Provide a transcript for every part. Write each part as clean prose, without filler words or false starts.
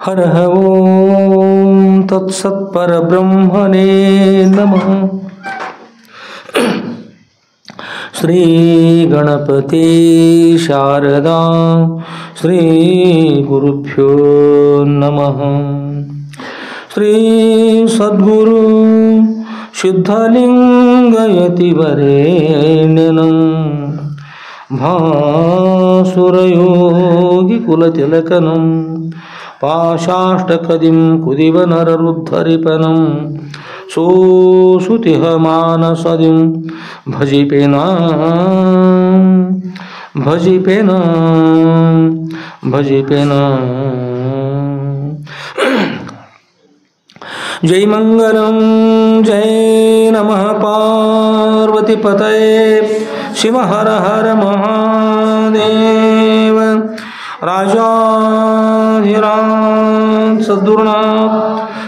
ಹರಃ ಓಂ ತತ್ಸತ್ಪರಬ್ರಹ್ಮಣೇ ನಮಃ. ಶ್ರೀ ಗಣಪತಿ ಶಾರದಾ ಶ್ರೀ ಗುರುಭ್ಯೋ ನಮಃ. ಶ್ರೀ ಸದ್ಗುರು ಸಿದ್ಧಲಿಂಗಯತಿವರೇಣ್ಯಂ ಭಾಸುರಯೋಗಿ ಕುಲತಿಲಕನಂ ಪಾಶಾಷ್ಟಕದಿಂ ಕುದಿವನರರುದ್ಧರಿಪನಂ ಸೋಸುತಿಹ ಮಾನಸದಿಂ ಭಜಿಪೇನ ಭಜಿಪೇನ ಭಜಿಪೇನ. ಜೈ ಮಂಗಲಂ ಜೈ ನಮಃ ಪಾರ್ವತಿ ಪತಯೇ ಶಿವ ಹರ ಹರ ಮಹಾದೇವ. ರಾಜಾಧಿರಾಜ ಸದ್ಗುರುನಾಥ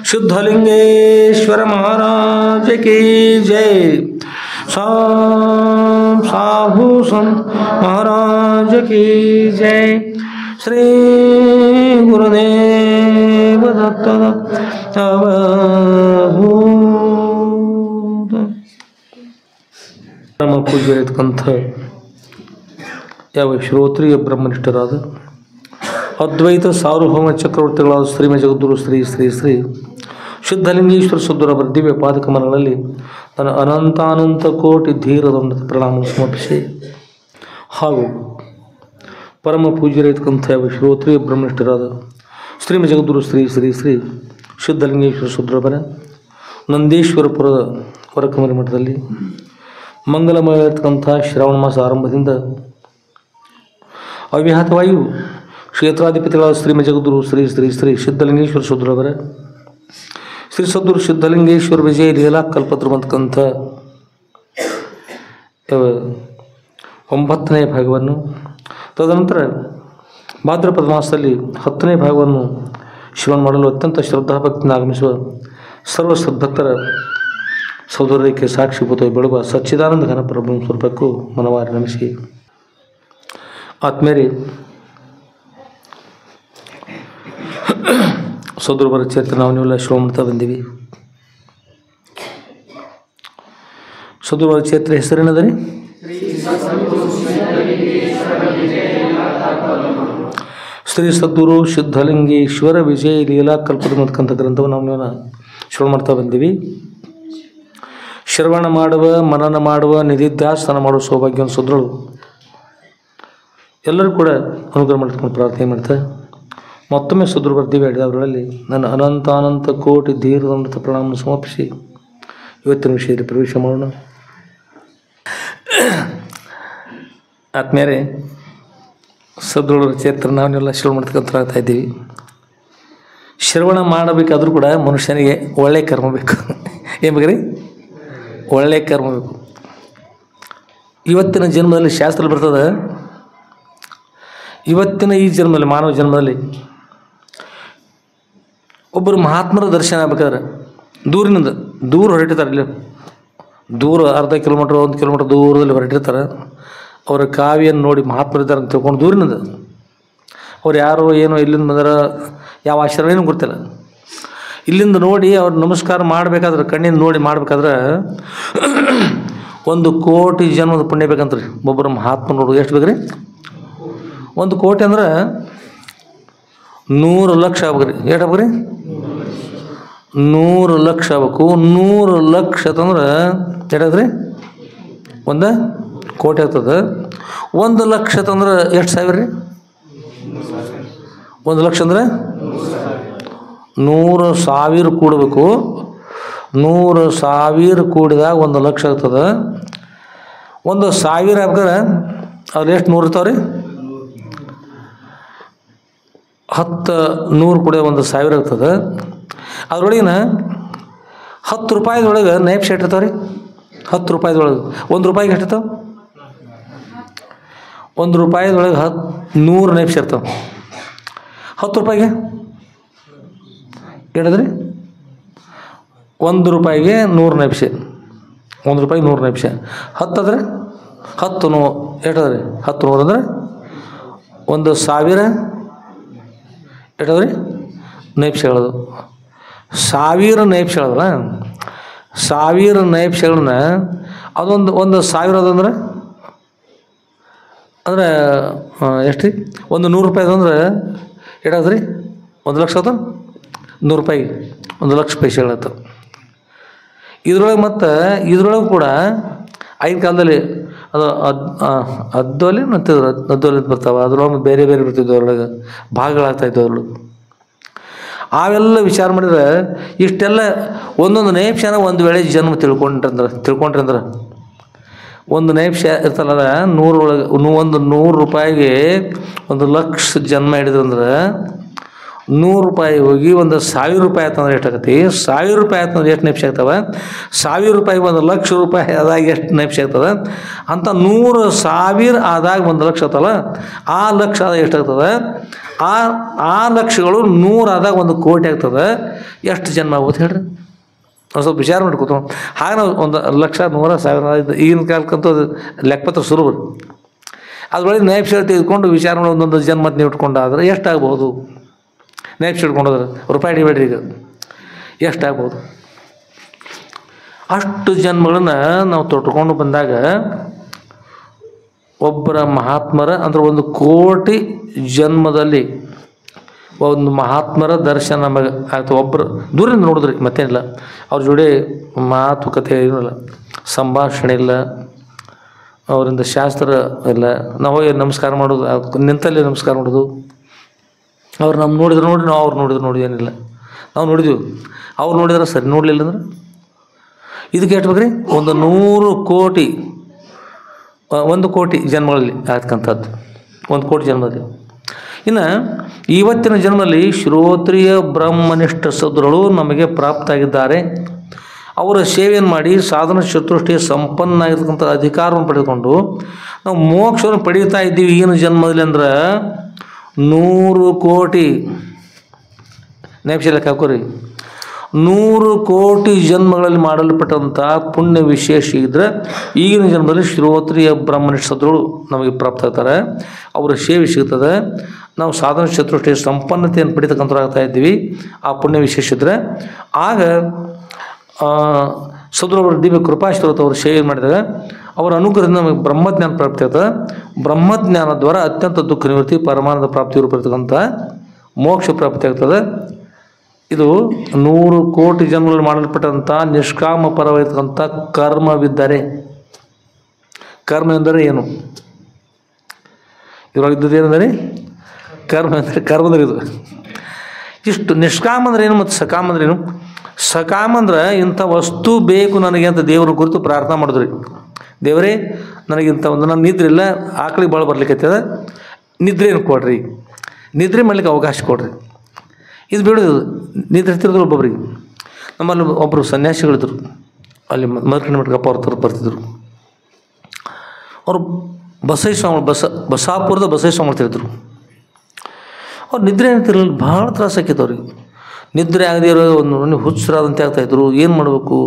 ಸಿದ್ಧಲಿಂಗೇಶ್ವರ ಮಹಾರಾಜ ಕಿ ಜೈ. ಸಾಧು ಸಂತ ಮಹಾರಾಜ ಕಿ ಜೈ. ಶ್ರೀ ಗುರುದೇವ ದತ್ತ ಪರಮ ಪೂಜ್ಯರಿರ್ತಕ್ಕಂಥ ಯಾವ ಶ್ರೋತ್ರಿಯ ಬ್ರಹ್ಮನಿಷ್ಠರಾದ ಅದ್ವೈತ ಸಾರ್ವಭೌಮ ಚಕ್ರವರ್ತಿಗಳಾದ ಶ್ರೀಮ ಜಗದ್ಗುರು ಶ್ರೀ ಶ್ರೀ ಶ್ರೀ ಸಿದ್ಧಲಿಂಗೇಶ್ವರ ಸದ್ಗುರವರ ದಿವ್ಯ ಪಾದಕಮಲಗಳಲ್ಲಿ ನನ್ನ ಅನಂತಾನಂತ ಕೋಟಿ ಧೀರದೊಂದು ಪ್ರಣಾಮ ಸಮರ್ಪಿಸಿ ಹಾಗೂ ಪರಮ ಪೂಜ್ಯರಿರ್ತಕ್ಕಂಥ ಯಾವ ಶ್ರೋತ್ರಿಯ ಬ್ರಹ್ಮನಿಷ್ಠರಾದ ಶ್ರೀಮ ಜಗದ್ಗುರು ಶ್ರೀ ಶ್ರೀ ಶ್ರೀ ಸಿದ್ಧಲಿಂಗೇಶ್ವರ ಸದ್ಗುರವರ ನಂದೀಶ್ವರಪುರದ ಹೊರಕಮರಿ ಮಠದಲ್ಲಿ ಮಂಗಲಮಯರ್ತಕ್ಕಂಥ ಶ್ರಾವಣ ಮಾಸ ಆರಂಭದಿಂದ ಅವ್ಯಾಹತವಾಯು ಕ್ಷೇತ್ರಾಧಿಪತಿಗಳಾದ ಶ್ರೀಮ ಜಗದ್ಗುರು ಶ್ರೀ ಶ್ರೀ ಶ್ರೀ ಸಿದ್ಧಲಿಂಗೇಶ್ವರ ಸದ್ಗುರವರ ಶ್ರೀ ಸದ್ಗುರು ಸಿದ್ಧಲಿಂಗೇಶ್ವರ ವಿಜಯ ಲೀಲಾ ಕಲ್ಪತರುವಂತಕ್ಕಂಥ 9ನೇ ಭಾಗವನ್ನು, ತದನಂತರ ಭಾದ್ರಪದ ಮಾಸದಲ್ಲಿ 10ನೇ ಭಾಗವನ್ನು ಶ್ರವಣ ಮಾಡಲು ಅತ್ಯಂತ ಶ್ರದ್ಧಾಭಕ್ತಿಯಿಂದ ಆಗಮಿಸುವ ಸರ್ವ ಸದ್ಭಕ್ತರ ಸೌಂದರ್ಯಕ್ಕೆ ಸಾಕ್ಷಿಭೂತವಾಗಿ ಬೆಳುವ ಸಚ್ಚಿದಾನಂದ ಘನ ಪರಬ್ರಹ್ಮ ಸ್ವರೂಪಕ್ಕೂ ಮನವಾರಿ ನಮಿಸಿ ಆತ್ಮೇರೆ ಸದ್ಗುರುವರ ಚರಿತ್ರೆ ನಾವು ನೀವೆಲ್ಲ ಶ್ರವಣ ಮಾಡ್ತಾ ಬಂದೀವಿ. ಸದ್ಗುರುವರ ಚರಿತ್ರೆ ಹೆಸರೇನದರಿ? ಶ್ರೀ ಸದ್ಗುರು ಸಿದ್ಧಲಿಂಗೇಶ್ವರ ವಿಜಯ ಲೀಲಾ ಕಲ್ಪದ ಅಂತಕ್ಕಂಥ ಗ್ರಂಥವನ್ನು ನಾವು ಶ್ರವಣ ಮಾಡ್ತಾ ಬಂದೀವಿ. ಶ್ರವಣ ಮಾಡುವ, ಮನನ ಮಾಡುವ, ನಿಧಿಧ್ಯಾಸನ ಮಾಡುವ ಸೌಭಾಗ್ಯವನ್ನು ಸದ್ರುಳು ಎಲ್ಲರೂ ಕೂಡ ಅನುಗ್ರಹ ಮಾಡ್ಕೊಂಡು ಪ್ರಾರ್ಥನೆ ಮಾಡ್ತಾರೆ. ಮತ್ತೊಮ್ಮೆ ಸದ್ಗುರು ಬರ್ತೀವಿ ಹೇಳಿದವರಲ್ಲಿ ನನ್ನ ಅನಂತ ಕೋಟಿ ಧೀರದಂತ ಪ್ರಣಾಮ ಸಮರ್ಪಿಸಿ ಇವತ್ತಿನ ವಿಷಯದಲ್ಲಿ ಪ್ರವೇಶ ಮಾಡೋಣ. ಆತ್ಮೇಲೆ ಸದ್ಗುರುವರ ಚರಿತ್ರೆ ನಾವನ್ನೆಲ್ಲ ಶ್ರವಣ ಮಾಡ್ತಕ್ಕಂಥ ಇದ್ದೀವಿ. ಶ್ರವಣ ಮಾಡಬೇಕಾದ್ರೂ ಕೂಡ ಮನುಷ್ಯನಿಗೆ ಒಳ್ಳೆಯ ಕರ್ಮ ಬೇಕು. ಏನು ಬೇಕ್ರಿ? ಒಳ್ಳೆಯ ಕರ್ಮ ಬೇಕು. ಇವತ್ತಿನ ಜನ್ಮದಲ್ಲಿ ಶಾಸ್ತ್ರ ಬರ್ತದೆ, ಇವತ್ತಿನ ಈ ಜನ್ಮದಲ್ಲಿ ಮಾನವ ಜನ್ಮದಲ್ಲಿ ಒಬ್ಬರು ಮಹಾತ್ಮರ ದರ್ಶನ ಆಗ್ಬೇಕಾದ್ರೆ ದೂರ ಹೊರಟಿರ್ತಾರೆ. ಇಲ್ಲಿ ದೂರ ಅರ್ಧ ಕಿಲೋಮೀಟ್ರ್ 1 ಕಿಲೋಮೀಟ್ರ್ ದೂರದಲ್ಲಿ ಹೊರಟಿರ್ತಾರೆ. ಅವರ ಕಾವ್ಯನ್ನು ನೋಡಿ ಮಹಾತ್ಮರಿದ್ದಾರೆ ಅಂತ ತಿಳ್ಕೊಂಡು ದೂರಿನಿಂದ ಅವ್ರು ಯಾರೋ ಏನೋ ಇಲ್ಲಿಂದ ಬಂದಾರ, ಯಾವ ಆಶ್ರಮ ಏನೂ ಗೊತ್ತಿಲ್ಲ. ಇಲ್ಲಿಂದ ನೋಡಿ ಅವ್ರು ನಮಸ್ಕಾರ ಮಾಡಬೇಕಾದ್ರೆ, ಕಣ್ಣಿಂದ ನೋಡಿ ಮಾಡಬೇಕಾದ್ರೆ 1 ಕೋಟಿ ಜನ್ಮದ ಪುಣ್ಯ ಬೇಕಂತ ರೀ. ಒಬ್ಬರು ಮಹಾತ್ಮ ನೋಡೋದು ಎಷ್ಟು ಬೇಕ್ರಿ? 1 ಕೋಟಿ ಅಂದ್ರೆ 100 ಲಕ್ಷ ಆಗ್ಬೇಕ್ರಿ. ಎಷ್ಟು ಆಗ್ಬೇಕ್ರಿ? 100 ಲಕ್ಷ ಆಗ್ಬೇಕು. 100 ಲಕ್ಷ ಅಂತಂದ್ರೆ ಎಷ್ಟಾದ್ರಿ? 1 ಕೋಟಿ ಆಗ್ತದೆ. 1 ಲಕ್ಷ ಅಂತಂದ್ರೆ ಎಷ್ಟು ಸಾವಿರ ರೀ? 1 ಲಕ್ಷ ಅಂದ್ರೆ 100,000 ಕೂಡಬೇಕು. 100,000 ಕೂಡಿದಾಗ 1 ಲಕ್ಷ ಆಗ್ತದೆ. 1,000 ಆಗ್ಬೇಕಾದ್ರೆ ಅವ್ರು ಎಷ್ಟು 100 ಇರ್ತಾವೆ ರೀ? 100 ಕೂಡ 1,000 ಆಗ್ತದೆ. ಅದರೊಳಗಿನ 10 ರೂಪಾಯಿದೊಳಗೆ ನೈಪ್ ಶೇಟ್ ಇರ್ತಾವೆ ರೀ. 10 ರೂಪಾಯಿದೊಳಗೆ 1 ರೂಪಾಯಿಗೆ ಎಷ್ಟಿರ್ತಾವೆ? 1 ರೂಪಾಯಿದೊಳಗೆ 100 ನೈಪ್ಸ್ ಇರ್ತಾವೆ. 10 ರೂಪಾಯಿಗೆ ಹೇಳಿದ್ರಿ? 1 ರೂಪಾಯಿಗೆ 100 ನೈಪ್ಸೆ. 1 ರೂಪಾಯಿಗೆ 100 ನೈಪ್ಸೆ. 10 ಆದರೆ 10 ಎಷ್ಟದ್ರಿ? 10 100 ಅಂದರೆ 1,000 ಎಷ್ಟದ್ರಿ? ನೈಪ್ಯಗಳದು, 1000 ನೈಪ್ಯಗಳಲ್ಲ, 1000 ನೈಪ್ಯಗಳನ್ನ ಅದೊಂದು 1000 ಅದಂದ್ರೆ ಅಂದರೆ ಎಷ್ಟು ರೀ, ಒಂದು 100 ರೂಪಾಯಿ ಅದಂದ್ರೆ ಎಷ್ಟಾಗ್ತದೆ ರೀ, 1 ಲಕ್ಷ ಅದ, 100 ರೂಪಾಯಿಗೆ 1 ಲಕ್ಷ ಪೈಸೆಗಳತ್ತ. ಇದ್ರೊಳಗೆ ಮತ್ತು ಇದ್ರೊಳಗೆ ಕೂಡ ಆಗಿನ ಕಾಲದಲ್ಲಿ ಅದು ಅದ್ದೋಲೆ ಅಂತಿದ್ರು, ಅದ್ದೋಲೆ ಅಂತ ಬರ್ತಾವೆ, ಅದ್ರೊಳಗೆ ಬೇರೆ ಬೇರೆ ಬರ್ತಿದ್ವು, ಅದ್ರೊಳಗೆ ಭಾಗಗಳಾಗ್ತಾಯಿದ್ವು. ಅದ್ರೊಳಗೆ ಅವೆಲ್ಲ ವಿಚಾರ ಮಾಡಿದ್ರೆ ಇಷ್ಟೆಲ್ಲ ಒಂದೊಂದು ನೈಪ್ಯನ ಒಂದು ವೇಳೆ ಜನ್ಮ ತಿಳ್ಕೊಂಡ್ರಂದ್ರೆ ಒಂದು ನೈಪ್ಯ ಇರ್ತಲ್ಲ 100 ಒಳಗೆ ಒಂದು 100 ರೂಪಾಯಿಗೆ 1 ಲಕ್ಷ ಜನ್ಮ ಹಿಡಿದ್ರಂದ್ರೆ 100 ರೂಪಾಯಿ ಹೋಗಿ ಒಂದು 1000 ರೂಪಾಯಿ ಆಯ್ತಂದ್ರೆ ಎಷ್ಟಾಗತ್ತೆ, 1000 ರೂಪಾಯಿ ಆಯ್ತಂದ್ರೆ ಎಷ್ಟು ನೈಪ್ಯ ಆಗ್ತವೆ, 1000 ರೂಪಾಯಿಗೆ 1 ಲಕ್ಷ ರೂಪಾಯಿ ಆದಾಗ ಎಷ್ಟು ನೈಪ್ಯ ಆಗ್ತದೆ ಅಂತ 100,000 ಆದಾಗ 1 ಲಕ್ಷ ಆಗ್ತಲ್ಲ, ಆ ಲಕ್ಷ ಆದಾಗ ಎಷ್ಟಾಗ್ತದೆ, ಆ ಲಕ್ಷಗಳು 100 ಆದಾಗ 1 ಕೋಟಿ ಆಗ್ತದೆ. ಎಷ್ಟು ಜನ್ಮ ಆಗುತ್ತೆ ಹೇಳ್ರಿ, ಸ್ವಲ್ಪ ವಿಚಾರ ಮಾಡಿ ಕೂತು. ಹಾಗೆ ನಾವು 1 ಲಕ್ಷ 100 1000 ಈಗಿನ ಕಾಲಕ್ಕಂತೂ ಅದು ಲೆಕ್ಕಪತ್ರ ಸುಲಭ. ಅದ್ರೊಳಗೆ ನೈಪ್ಯ ತೆಗೆದುಕೊಂಡು ವಿಚಾರ ಮಾಡಿ ಒಂದೊಂದು ಜನ್ಮ ನೀವು ಇಟ್ಕೊಂಡಾದ್ರೆ ಎಷ್ಟಾಗ್ಬೋದು, ನೈಪ್ಯ ಇಟ್ಕೊಂಡೋದ್ರೆ ರೂಪಾಯಿ ಹಿಡಿಬೇಡ್ರಿ, ಈಗ ಎಷ್ಟಾಗ್ಬೋದು. ಅಷ್ಟು ಜನ್ಮಗಳನ್ನು ನಾವು ತೊಟ್ಕೊಂಡು ಬಂದಾಗ ಒಬ್ಬರ ಮಹಾತ್ಮರ ಅಂದರೆ 1 ಕೋಟಿ ಜನ್ಮದಲ್ಲಿ ಒಂದು ಮಹಾತ್ಮರ ದರ್ಶನ ನಮಗೆ ಆಗ್ತದೆ. ಒಬ್ಬರು ದೂರಿಂದ ನೋಡಿದ್ರಿ ಮತ್ತೇನಿಲ್ಲ, ಅವ್ರ ಜೋಡಿ ಮಾತುಕತೆ ಏನಿಲ್ಲ, ಸಂಭಾಷಣೆ ಇಲ್ಲ, ಅವರಿಂದ ಶಾಸ್ತ್ರ ಇಲ್ಲ. ನಾವು ನಮಸ್ಕಾರ ಮಾಡೋದು, ನಿಂತಲ್ಲಿ ನಮಸ್ಕಾರ ಮಾಡೋದು, ಅವ್ರು ನಮ್ಮ ನೋಡಿದ್ರೆ ನೋಡಿ, ನಾವು ಅವ್ರು ನೋಡಿದ್ರೆ ನೋಡಿ, ಏನಿಲ್ಲ. ನಾವು ನೋಡಿದ್ವಿ, ಅವ್ರು ನೋಡಿದ್ರೆ ಸರಿ, ನೋಡಲಿಲ್ಲ ಅಂದ್ರೆ ಇದಕ್ಕೆ ಎಷ್ಟು ಬೇಕ್ರಿ, 100 ಕೋಟಿ 1 ಕೋಟಿ ಜನ್ಮಗಳಲ್ಲಿ ಆಗ್ತಕ್ಕಂಥದ್ದು, 1 ಕೋಟಿ ಜನ್ಮದಲ್ಲಿ. ಇನ್ನು ಇವತ್ತಿನ ಜನ್ಮದಲ್ಲಿ ಶ್ರೋತ್ರಿಯ ಬ್ರಹ್ಮನಿಷ್ಠ ಸದ್ರುಗಳು ನಮಗೆ ಪ್ರಾಪ್ತಾಗಿದ್ದಾರೆ. ಅವರ ಸೇವೆಯನ್ನು ಮಾಡಿ ಸಾಧನ ಚತುಷ್ಟಯ ಸಂಪನ್ನಾಗಿರ್ತಕ್ಕಂಥ ಅಧಿಕಾರವನ್ನು ಪಡೆದುಕೊಂಡು ನಾವು ಮೋಕ್ಷವನ್ನು ಪಡೀತಾ ಇದ್ದೀವಿ. ಏನು ಜನ್ಮದಲ್ಲಿ ಅಂದ್ರೆ 100 ಕೋಟಿ ನೈಪ್ಯ ಲೆಕ್ಕ ಹಾಕೋರಿ, 100 ಕೋಟಿ ಜನ್ಮಗಳಲ್ಲಿ ಮಾಡಲ್ಪಟ್ಟಂಥ ಪುಣ್ಯ ವಿಶೇಷ ಇದ್ದರೆ ಈಗಿನ ಜನ್ಮದಲ್ಲಿ ಶ್ರೋತ್ರಿಯ ಬ್ರಹ್ಮನಿಷ್ಠ ಸದ್ರುಗಳು ನಮಗೆ ಪ್ರಾಪ್ತ ಆಗ್ತಾರೆ. ಅವರ ಸೇವೆ ಸಿಗ್ತದೆ. ನಾವು ಸಾಧನ ಚತುಷ್ಟಯ ಸಂಪನ್ನತೆಯನ್ನು ಪಡಿತಕ್ಕಂಥವ್ರು ಇದ್ದೀವಿ. ಆ ಪುಣ್ಯ ವಿಶೇಷ ಇದ್ದರೆ ಆಗ ಸದ್ರುಗಳು ದಿವ್ಯ ಕೃಪಾಶ್ವರತ ಅವರು ಸೇವೆ ಮಾಡಿದಾಗ ಅವರ ಅನುಗ್ರಹದಿಂದ ನಮಗೆ ಬ್ರಹ್ಮಜ್ಞಾನ ಪ್ರಾಪ್ತಿ ಆಗ್ತದೆ. ಬ್ರಹ್ಮಜ್ಞಾನ ದ್ವಾರ ಅತ್ಯಂತ ದುಃಖ ನಿವೃತ್ತಿ, ಪರಮಾನಂದ ಪ್ರಾಪ್ತಿ ರೂಪಿರ್ತಕ್ಕಂಥ ಮೋಕ್ಷ ಪ್ರಾಪ್ತಿ ಆಗ್ತದೆ. ಇದು 100 ಕೋಟಿ ಜನ್ಮಗಳಲ್ಲಿ ಮಾಡಲ್ಪಟ್ಟಂಥ ನಿಷ್ಕಾಮ ಪರವಾಗಿರ್ತಕ್ಕಂಥ ಕರ್ಮವಿದ್ದರೆ. ಕರ್ಮ ಎಂದರೆ ಏನು, ಇದ್ರೊಳಗಿದ್ದದ್ದು ಏನಂದರೆ ಕರ್ಮ ಅಂದರೆ, ಕರ್ಮ ಅಂದರೆ ಇದು. ಇಷ್ಟು ನಿಷ್ಕಾಮ ಅಂದ್ರೆ ಏನು ಮತ್ತು ಸಕಾಮ ಅಂದ್ರೆ ಏನು? ಸಕಾಮ ಅಂದ್ರೆ ಇಂಥ ವಸ್ತು ಬೇಕು ನನಗೆ ಅಂತ ದೇವ್ರ ಕುರಿತು ಪ್ರಾರ್ಥನೆ ಮಾಡಿದ್ರಿ. ದೇವರೇ ನನಗಿಂಥ ಒಂದು, ನನ್ನ ನಿದ್ರೆ ಇಲ್ಲ, ಆಕಳಿಗೆ ಭಾಳ ಬರ್ಲಿಕ್ಕೈತದ, ನಿದ್ರೆಯನ್ನು ಕೊಡ್ರಿ, ನಿದ್ರೆ ಮಾಡ್ಲಿಕ್ಕೆ ಅವಕಾಶ ಕೊಡ್ರಿ. ಇದು ಬಿಡೋದು ನಿದ್ರೆ ಹತ್ತಿರದ್ರು. ಒಬ್ಬೊಬ್ರಿಗೆ ನಮ್ಮಲ್ಲಿ ಒಬ್ಬರು ಸನ್ಯಾಸಿಗಳಿದ್ರು, ಅಲ್ಲಿ ಮರ್ಕಂಡ ಮಠಕಪ್ಪ ಅವ್ರ ಬರ್ತಿದ್ರು. ಅವರು ಬಸಾಪುರದ ಬಸೈ ಸ್ವಾಮಿ ಮಾಡ್ತಿದ್ರು. ಅವ್ರು ನಿದ್ರೆ ಅಂತಿರಲಿಲ್ಲ, ಭಾಳ ತ್ರಾಸ ಆಕೈತೆ ಅವ್ರಿಗೆ. ನಿದ್ರೆ ಆಗದೇ ಇರೋ ಒಂದು ಹುಚ್ಚರಾದಂತೆ ಆಗ್ತಾಯಿದ್ರು. ಏನು ಮಾಡಬೇಕು?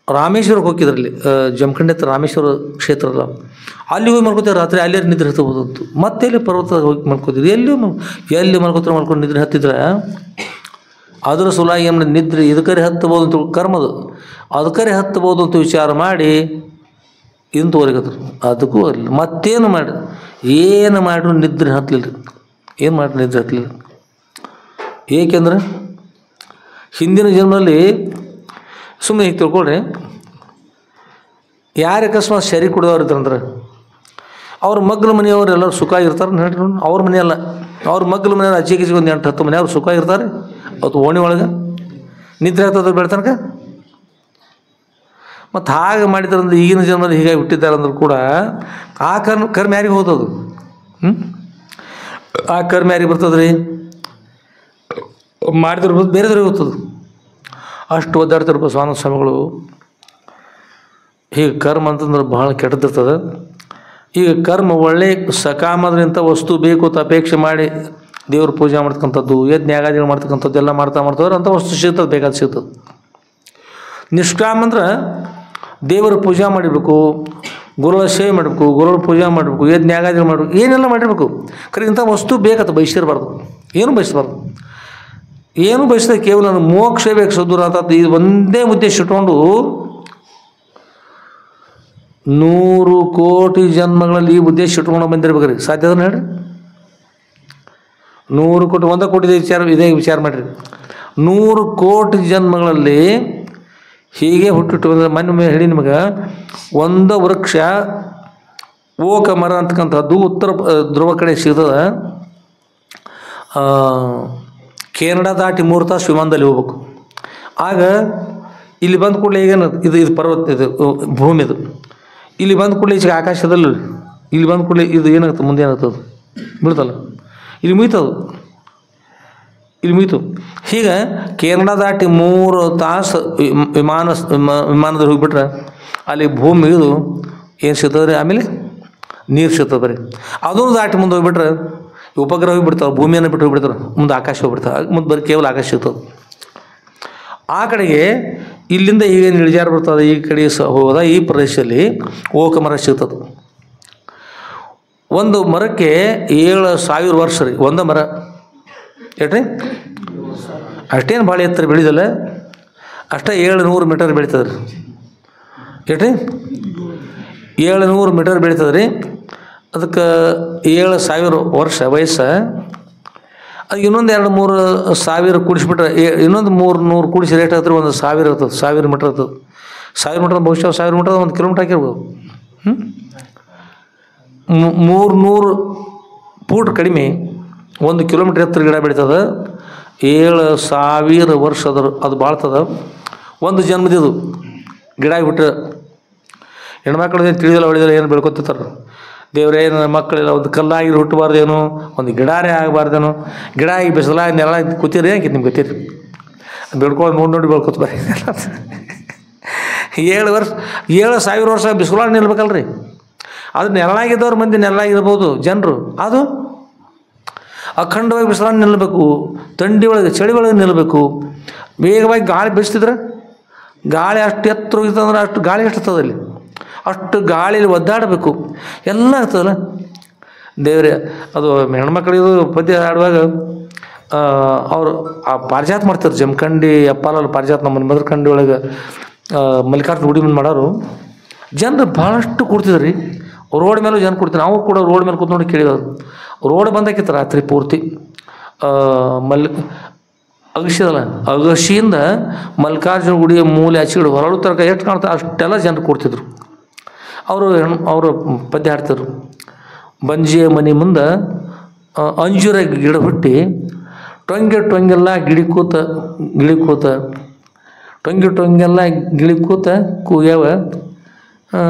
ರಾಮೇಶ್ವರಕ್ಕೆ ಹೋಗಿದ್ರಲ್ಲಿ, ಜಮಖಂಡಿ ಹತ್ರ ರಾಮೇಶ್ವರ ಕ್ಷೇತ್ರ ಅಲ್ಲ, ಅಲ್ಲಿ ಹೋಗಿ ಮಾಡ್ಕೋತಾರೆ ರಾತ್ರಿ, ಅಲ್ಲೇ ನಿದ್ರೆ ಹತ್ತಬೋದಂತು. ಮತ್ತೆ ಎಲ್ಲಿ ಪರ್ವತ ಹೋಗಿ ಮಾಡ್ಕೋತಿದ್ರು, ಎಲ್ಲಿ ಮಾಡ್ಕೊಂಡು ನಿದ್ರೆ ಹತ್ತಿದ್ರೆ ಅದರ ಸಲುವಾಗಿ ಏನು ನಿದ್ರೆ ಇದಕ್ಕರೆ ಹತ್ತಬೋದು ಅಂತ ಕರ್ಮದು, ಅದಕ್ಕರೆ ಹತ್ತಬೋದು ಅಂತ ವಿಚಾರ ಮಾಡಿ ಇಂತವರೆಗದ್ರು. ಅದಕ್ಕೂ ಅಲ್ಲ, ಮತ್ತೇನು ಮಾಡಿ ಏನು ಮಾಡ್ರು ನಿದ್ರೆ ಹತ್ತಲಿಲ್ಲ. ಏನು ಮಾಡ್ರಿ ನಿದ್ರೆ ಹತ್ತಲಿಲ್ಲ? ಏಕೆಂದ್ರೆ ಹಿಂದಿನ ಜನ್ಮದಲ್ಲಿ ಸುಮ್ಮನೆ ಹೀಗೆ ತಿಳ್ಕೊಳ್ರಿ, ಯಾರು ಅಕಸ್ಮಾತ್ ಸರಿ ಕುಡ್ದವ್ರು ಇದ್ರಂದ್ರೆ ಅವ್ರ ಮಗ್ಲ ಮನೆಯವ್ರು ಎಲ್ಲರೂ ಸುಖ ಇರ್ತಾರೆ. ಹೇಳ್ರಿ, ಅವ್ರ ಮನೆಯಲ್ಲ, ಅವ್ರ ಮಗ್ಲ ಮನೆಯವ್ರು ಅಚ್ಚಿಗೆ ಒಂದು 8-10 ಮನೆಯವ್ರು ಸುಖ ಇರ್ತಾರೆ. ಅವತ್ತು ಓಣಿ ಒಳಗೆ ನಿದ್ರೆ ಆಗ್ತದೆ ಬೆಳ್ತನಕ. ಮತ್ತು ಹಾಗೆ ಮಾಡಿದ್ರಂದ್ರೆ ಈಗಿನ ಜನ್ಮದಲ್ಲಿ ಹೀಗಾಗಿ ಹುಟ್ಟಿದ್ದಾರೆ ಅಂದ್ರೂ ಕೂಡ ಆ ಕರ್ಮ ಯಾರಿಗೆ ಹೋದದು? ಆ ಕರ್ಮ ಯಾರಿಗೆ ಬರ್ತದ್ರಿ? ಮಾಡಿದ್ರೆ ಬೇರೆದ್ರಿಗೆ ಹೋಗ್ತದೆ. ಅಷ್ಟು ಒದ್ದಾಡ್ತಿರ್ಬೋದು ಸ್ವಾಮಿ ಸ್ವಾಮಿಗಳು. ಹೀಗೆ ಕರ್ಮ ಅಂತಂದ್ರೆ ಭಾಳ ಕೆಟ್ಟದಿರ್ತದೆ. ಈಗ ಕರ್ಮ ಒಳ್ಳೆ ಸಕಾಮದ್ರಿಂತ ವಸ್ತು ಬೇಕು ಅಂತ ಅಪೇಕ್ಷೆ ಮಾಡಿ ದೇವ್ರ ಪೂಜೆ ಮಾಡ್ತಕ್ಕಂಥದ್ದು, ಯಜ್ಞಾಗಾದಿಗಳು ಮಾಡ್ತಕ್ಕಂಥದ್ದು ಎಲ್ಲ ಮಾಡ್ತಾವ್ರೆ ಅಂಥ ವಸ್ತು ಸಿಗ್ತದೆ, ಬೇಕಾದ ಸಿಗ್ತದೆ. ನಿಷ್ಕಾಮ ಅಂದ್ರೆ ದೇವರ ಪೂಜೆ ಮಾಡಿರಬೇಕು, ಗುರುಗಳ ಸೇವೆ ಮಾಡಬೇಕು, ಗುರುಗಳ ಪೂಜೆ ಮಾಡಬೇಕು, ಯಜ್ಞಾಗಾದಿಗಳು ಮಾಡಬೇಕು, ಏನೆಲ್ಲ ಮಾಡಿರಬೇಕು. ಖರೆ ಇಂಥ ವಸ್ತು ಬೇಕಂತ ಬಯಸಿರಬಾರ್ದು, ಏನು ಬಯಸಬಾರ್ದು. ಏನು ಬಯಸಿದ ಕೇವಲ ನನಗೆ ಮೋಕ್ಷ ಬೇಕು ಸದ್ಗುರು ಅಂತ ಇದು ಒಂದೇ ಉದ್ದೇಶ ಇಟ್ಕೊಂಡು 100 ಕೋಟಿ ಜನ್ಮಗಳಲ್ಲಿ ಈ ಉದ್ದೇಶ ಇಟ್ಕೊಂಡು ಬಂದಿರ್ಬೇಕ್ರಿ. ಸಾಧ್ಯ ಅದನ್ನ ಹೇಳ್ರಿ. 100 ಕೋಟಿ 1 ಕೋಟಿ ಇದೇ ವಿಚಾರ ಮಾಡಿರಿ. 100 ಕೋಟಿ ಜನ್ಮಗಳಲ್ಲಿ ಹೀಗೆ ಹುಟ್ಟಿಟ್ಟು ಮೊನ್ನೆ ಹೇಳಿ ನಿಮಗೆ ಒಂದು ವೃಕ್ಷ ಓಕ ಮರ ಅಂತಕ್ಕಂಥದ್ದು ಉತ್ತರ ಧ್ರುವ ಕಡೆ ಸಿಗ್ತದೆ. ಕೆನಡಾ ದಾಟಿ 3 ತಾಸು ವಿಮಾನದಲ್ಲಿ ಹೋಗ್ಬೇಕು. ಆಗ ಇಲ್ಲಿ ಬಂದ ಕೂಡಲೇ ಈಗೇನು ಇದು ಪರ್ವತ, ಇದು ಭೂಮಿದು. ಇಲ್ಲಿ ಬಂದ ಕೂಡಲೇ ಈಚೆಗೆ ಆಕಾಶದಲ್ಲಿ ಇಲ್ಲಿ ಬಂದ ಕೂಡಲೇ ಇದು ಏನಾಗ್ತದೆ, ಮುಂದೆ ಏನಾಗ್ತದೆ, ಬೀಳ್ತಲ್ಲ, ಇಲ್ಲಿ ಮುಯ್ತು. ಹೀಗೆ ಕೆನಡಾ ದಾಟಿ 3 ತಾಸು ವಿಮಾನದಲ್ಲಿ ಹೋಗಿಬಿಟ್ರೆ ಅಲ್ಲಿ ಭೂಮಿ ಇದು ಏನು ಸಿಗ್ತದೆ ರೀ. ಆಮೇಲೆ ನೀರು ಸಿಗ್ತದೆ ಬರೀ. ಅದನ್ನು ದಾಟಿ ಮುಂದೆ ಹೋಗಿಬಿಟ್ರೆ ಉಪಗ್ರಹ ಹೋಗಿಬಿಡ್ತಾವೆ, ಭೂಮಿಯನ್ನು ಬಿಟ್ಟು ಹೋಗಿಬಿಡ್ತಾರೆ, ಮುಂದೆ ಆಕಾಶ ಹೋಗ್ಬಿಡ್ತಾವೆ. ಮುಂದೆ ಬರೀ ಕೇವಲ ಆಕಾಶ ಸಿಗ್ತದೆ. ಆ ಕಡೆಗೆ ಇಲ್ಲಿಂದ ಈಗೇನು ಇಳಿಜಾರು ಬರ್ತದೆ, ಈ ಕಡೆ ಹೋದ ಈ ಪ್ರದೇಶದಲ್ಲಿ ಓಕ ಮರ ಸಿಗ್ತದೆ. ಒಂದು ಮರಕ್ಕೆ 7,000 ವರ್ಷ ರೀ. ಒಂದು ಮರ ಏಟ್ರಿ ಅಷ್ಟೇನು ಭಾಳ ಎತ್ತರ ಬೆಳೆದಲ್ಲ, ಅಷ್ಟೇ 700 ಮೀಟರ್ ಬೆಳೀತದೆ ರೀ. ಏಟ್ರಿ 700 ಮೀಟರ್ ಬೆಳೀತದೆ ರೀ. ಅದಕ್ಕೆ 7,000 ವರ್ಷ ವಯಸ್ಸು. ಅದು ಇನ್ನೊಂದು 2-3 ಸಾವಿರ ಕೂಡಿಸ್ಬಿಟ್ರೆ ಇನ್ನೊಂದು 300 ಕೂಡಿಸಿ ರೇಟ್ ಆಗ್ತದೆ. 1,000 ಇರ್ತದೆ, 1000 ಮೀಟರ್ ಇರ್ತದೆ. 1000 ಮೀಟರ್ ಬಹುಶಃ 1000 ಮೀಟರ್ 1 ಕಿಲೋಮೀಟ್ರ್ ಹಾಕಿರ್ಬೋದು. 300 ಫೂಟ್ ಕಡಿಮೆ 1 ಕಿಲೋಮೀಟ್ರ್ ಎತ್ತರ ಗಿಡ ಬೆಳೀತದೆ. 7,000 ವರ್ಷ ಅದು ಬಾಳ್ತದೆ. ಒಂದು ಜನ್ಮದಿದು ಗಿಡ ಬಿಟ್ಟು ಹೆಣ್ಮಕ್ಳು ಏನು ತಿಳಿದಲ್ಲ ಹೊಳಿದಲ್ಲ ಏನು ಬೆಳ್ಕೊತಿರ್ತಾರೆ. ದೇವರೇ ನನ್ನ ಮಕ್ಕಳೆಲ್ಲ ಒಂದು ಕಲ್ಲಾಗಿ ಹುಟ್ಟಬಾರ್ದೇನು, ಒಂದು ಗಿಡಾರೇ ಆಗಬಾರ್ದೇನು, ಗಿಡ ಆಗಿ ಬಿಸಿಲಾಗಿ ನೆಲ ಕೂತಿರಿ ಹಾಕಿತ್ತು ನಿಮ್ಗೆ ಗೊತ್ತಿರಿ. ಬೆಳ್ಕೊಂಡು ನೋಡಿ ಬೆಳ್ಕೊತ ಬರ್ರಿ. 7,000 ವರ್ಷ ಬಿಸಿಲಾಗಿ ನಿಲ್ಬೇಕಲ್ರಿ. ಅದು ನೆರಳಾಗಿದ್ದವ್ರ ಮಂದಿ ನೆರಳಾಗಿರ್ಬೋದು ಜನರು, ಅದು ಅಖಂಡವಾಗಿ ಬಿಸಿಲಾಗಿ ನಿಲ್ಲಬೇಕು, ಥಂಡಿ ಒಳಗೆ ಚಳಿ ಒಳಗೆ ನಿಲ್ಲಬೇಕು. ವೇಗವಾಗಿ ಗಾಳಿ ಬೀಸ್ತಿದ್ರೆ ಗಾಳಿ ಅಷ್ಟು ಎತ್ತರ ಹೋಗಿತ್ತಂದ್ರೆ ಅಷ್ಟು ಗಾಳಿ ಎಷ್ಟಿರ್ತದೆ ಅಲ್ಲಿ, ಅಷ್ಟು ಗಾಳಿಯಲ್ಲಿ ಒದ್ದಾಡಬೇಕು, ಎಲ್ಲ ಆಗ್ತದಲ್ಲ ದೇವರೇ. ಅದು ಹೆಣ್ಮಕ್ಳಿದು ಪದ್ಯ ಆಡುವಾಗ ಅವರು ಆ ಪಾರಿಜಾತ ಮಾಡ್ತಾರೆ. ಜಮಖಂಡಿ ಅಪ್ಪಾಲಲ್ಲಿ ಪಾರಿಜಾತ ನಮ್ಮ ಮದರ್ಕಂಡಿ ಒಳಗೆ ಮಲ್ಲಿಕಾರ್ಜುನ ಗುಡಿ ಮುಂದೆ ಮಾಡೋರು ಜನರು ಭಾಳಷ್ಟು ಕೂಡ್ತಿದ್ರು ರೀ. ರೋಡ್ ಮೇಲೂ ಜನ ಕೊಡ್ತೀನಿ. ನಾವು ಕೂಡ ರೋಡ್ ಮೇಲೆ ಕೂತ್ ನೋಡಿ ಕೇಳಿದವರು. ರೋಡ್ ಬಂದಾಕಿತ್ತು ರಾತ್ರಿ ಪೂರ್ತಿ. ಅಗಶಿಯಿಂದ ಮಲ್ಲಿಕಾರ್ಜುನ ಗುಡಿಯ ಮೂಲೆ ಹಚ್ಚಿಡು ಹೊರಳು ತನಕ ಎಷ್ಟು ಕಾಣ್ತಾರೆ ಅಷ್ಟೆಲ್ಲ ಜನರು ಕೂಡ್ತಿದ್ರು. ಅವರು ಪದ್ಯ ಹಾಡ್ತಿದ್ರು. ಬಂಜಿಯ ಮನೆ ಮುಂದೆ ಅಂಜೂರ ಗಿಡ ಹುಟ್ಟಿ ಟೊಂಗೆಲ್ಲ ಗಿಳಿಕೂತ ಟೊಂಗೆಲ್ಲ ಗಿಳಿಕೂತ ಕೂಗ್ಯಾವ,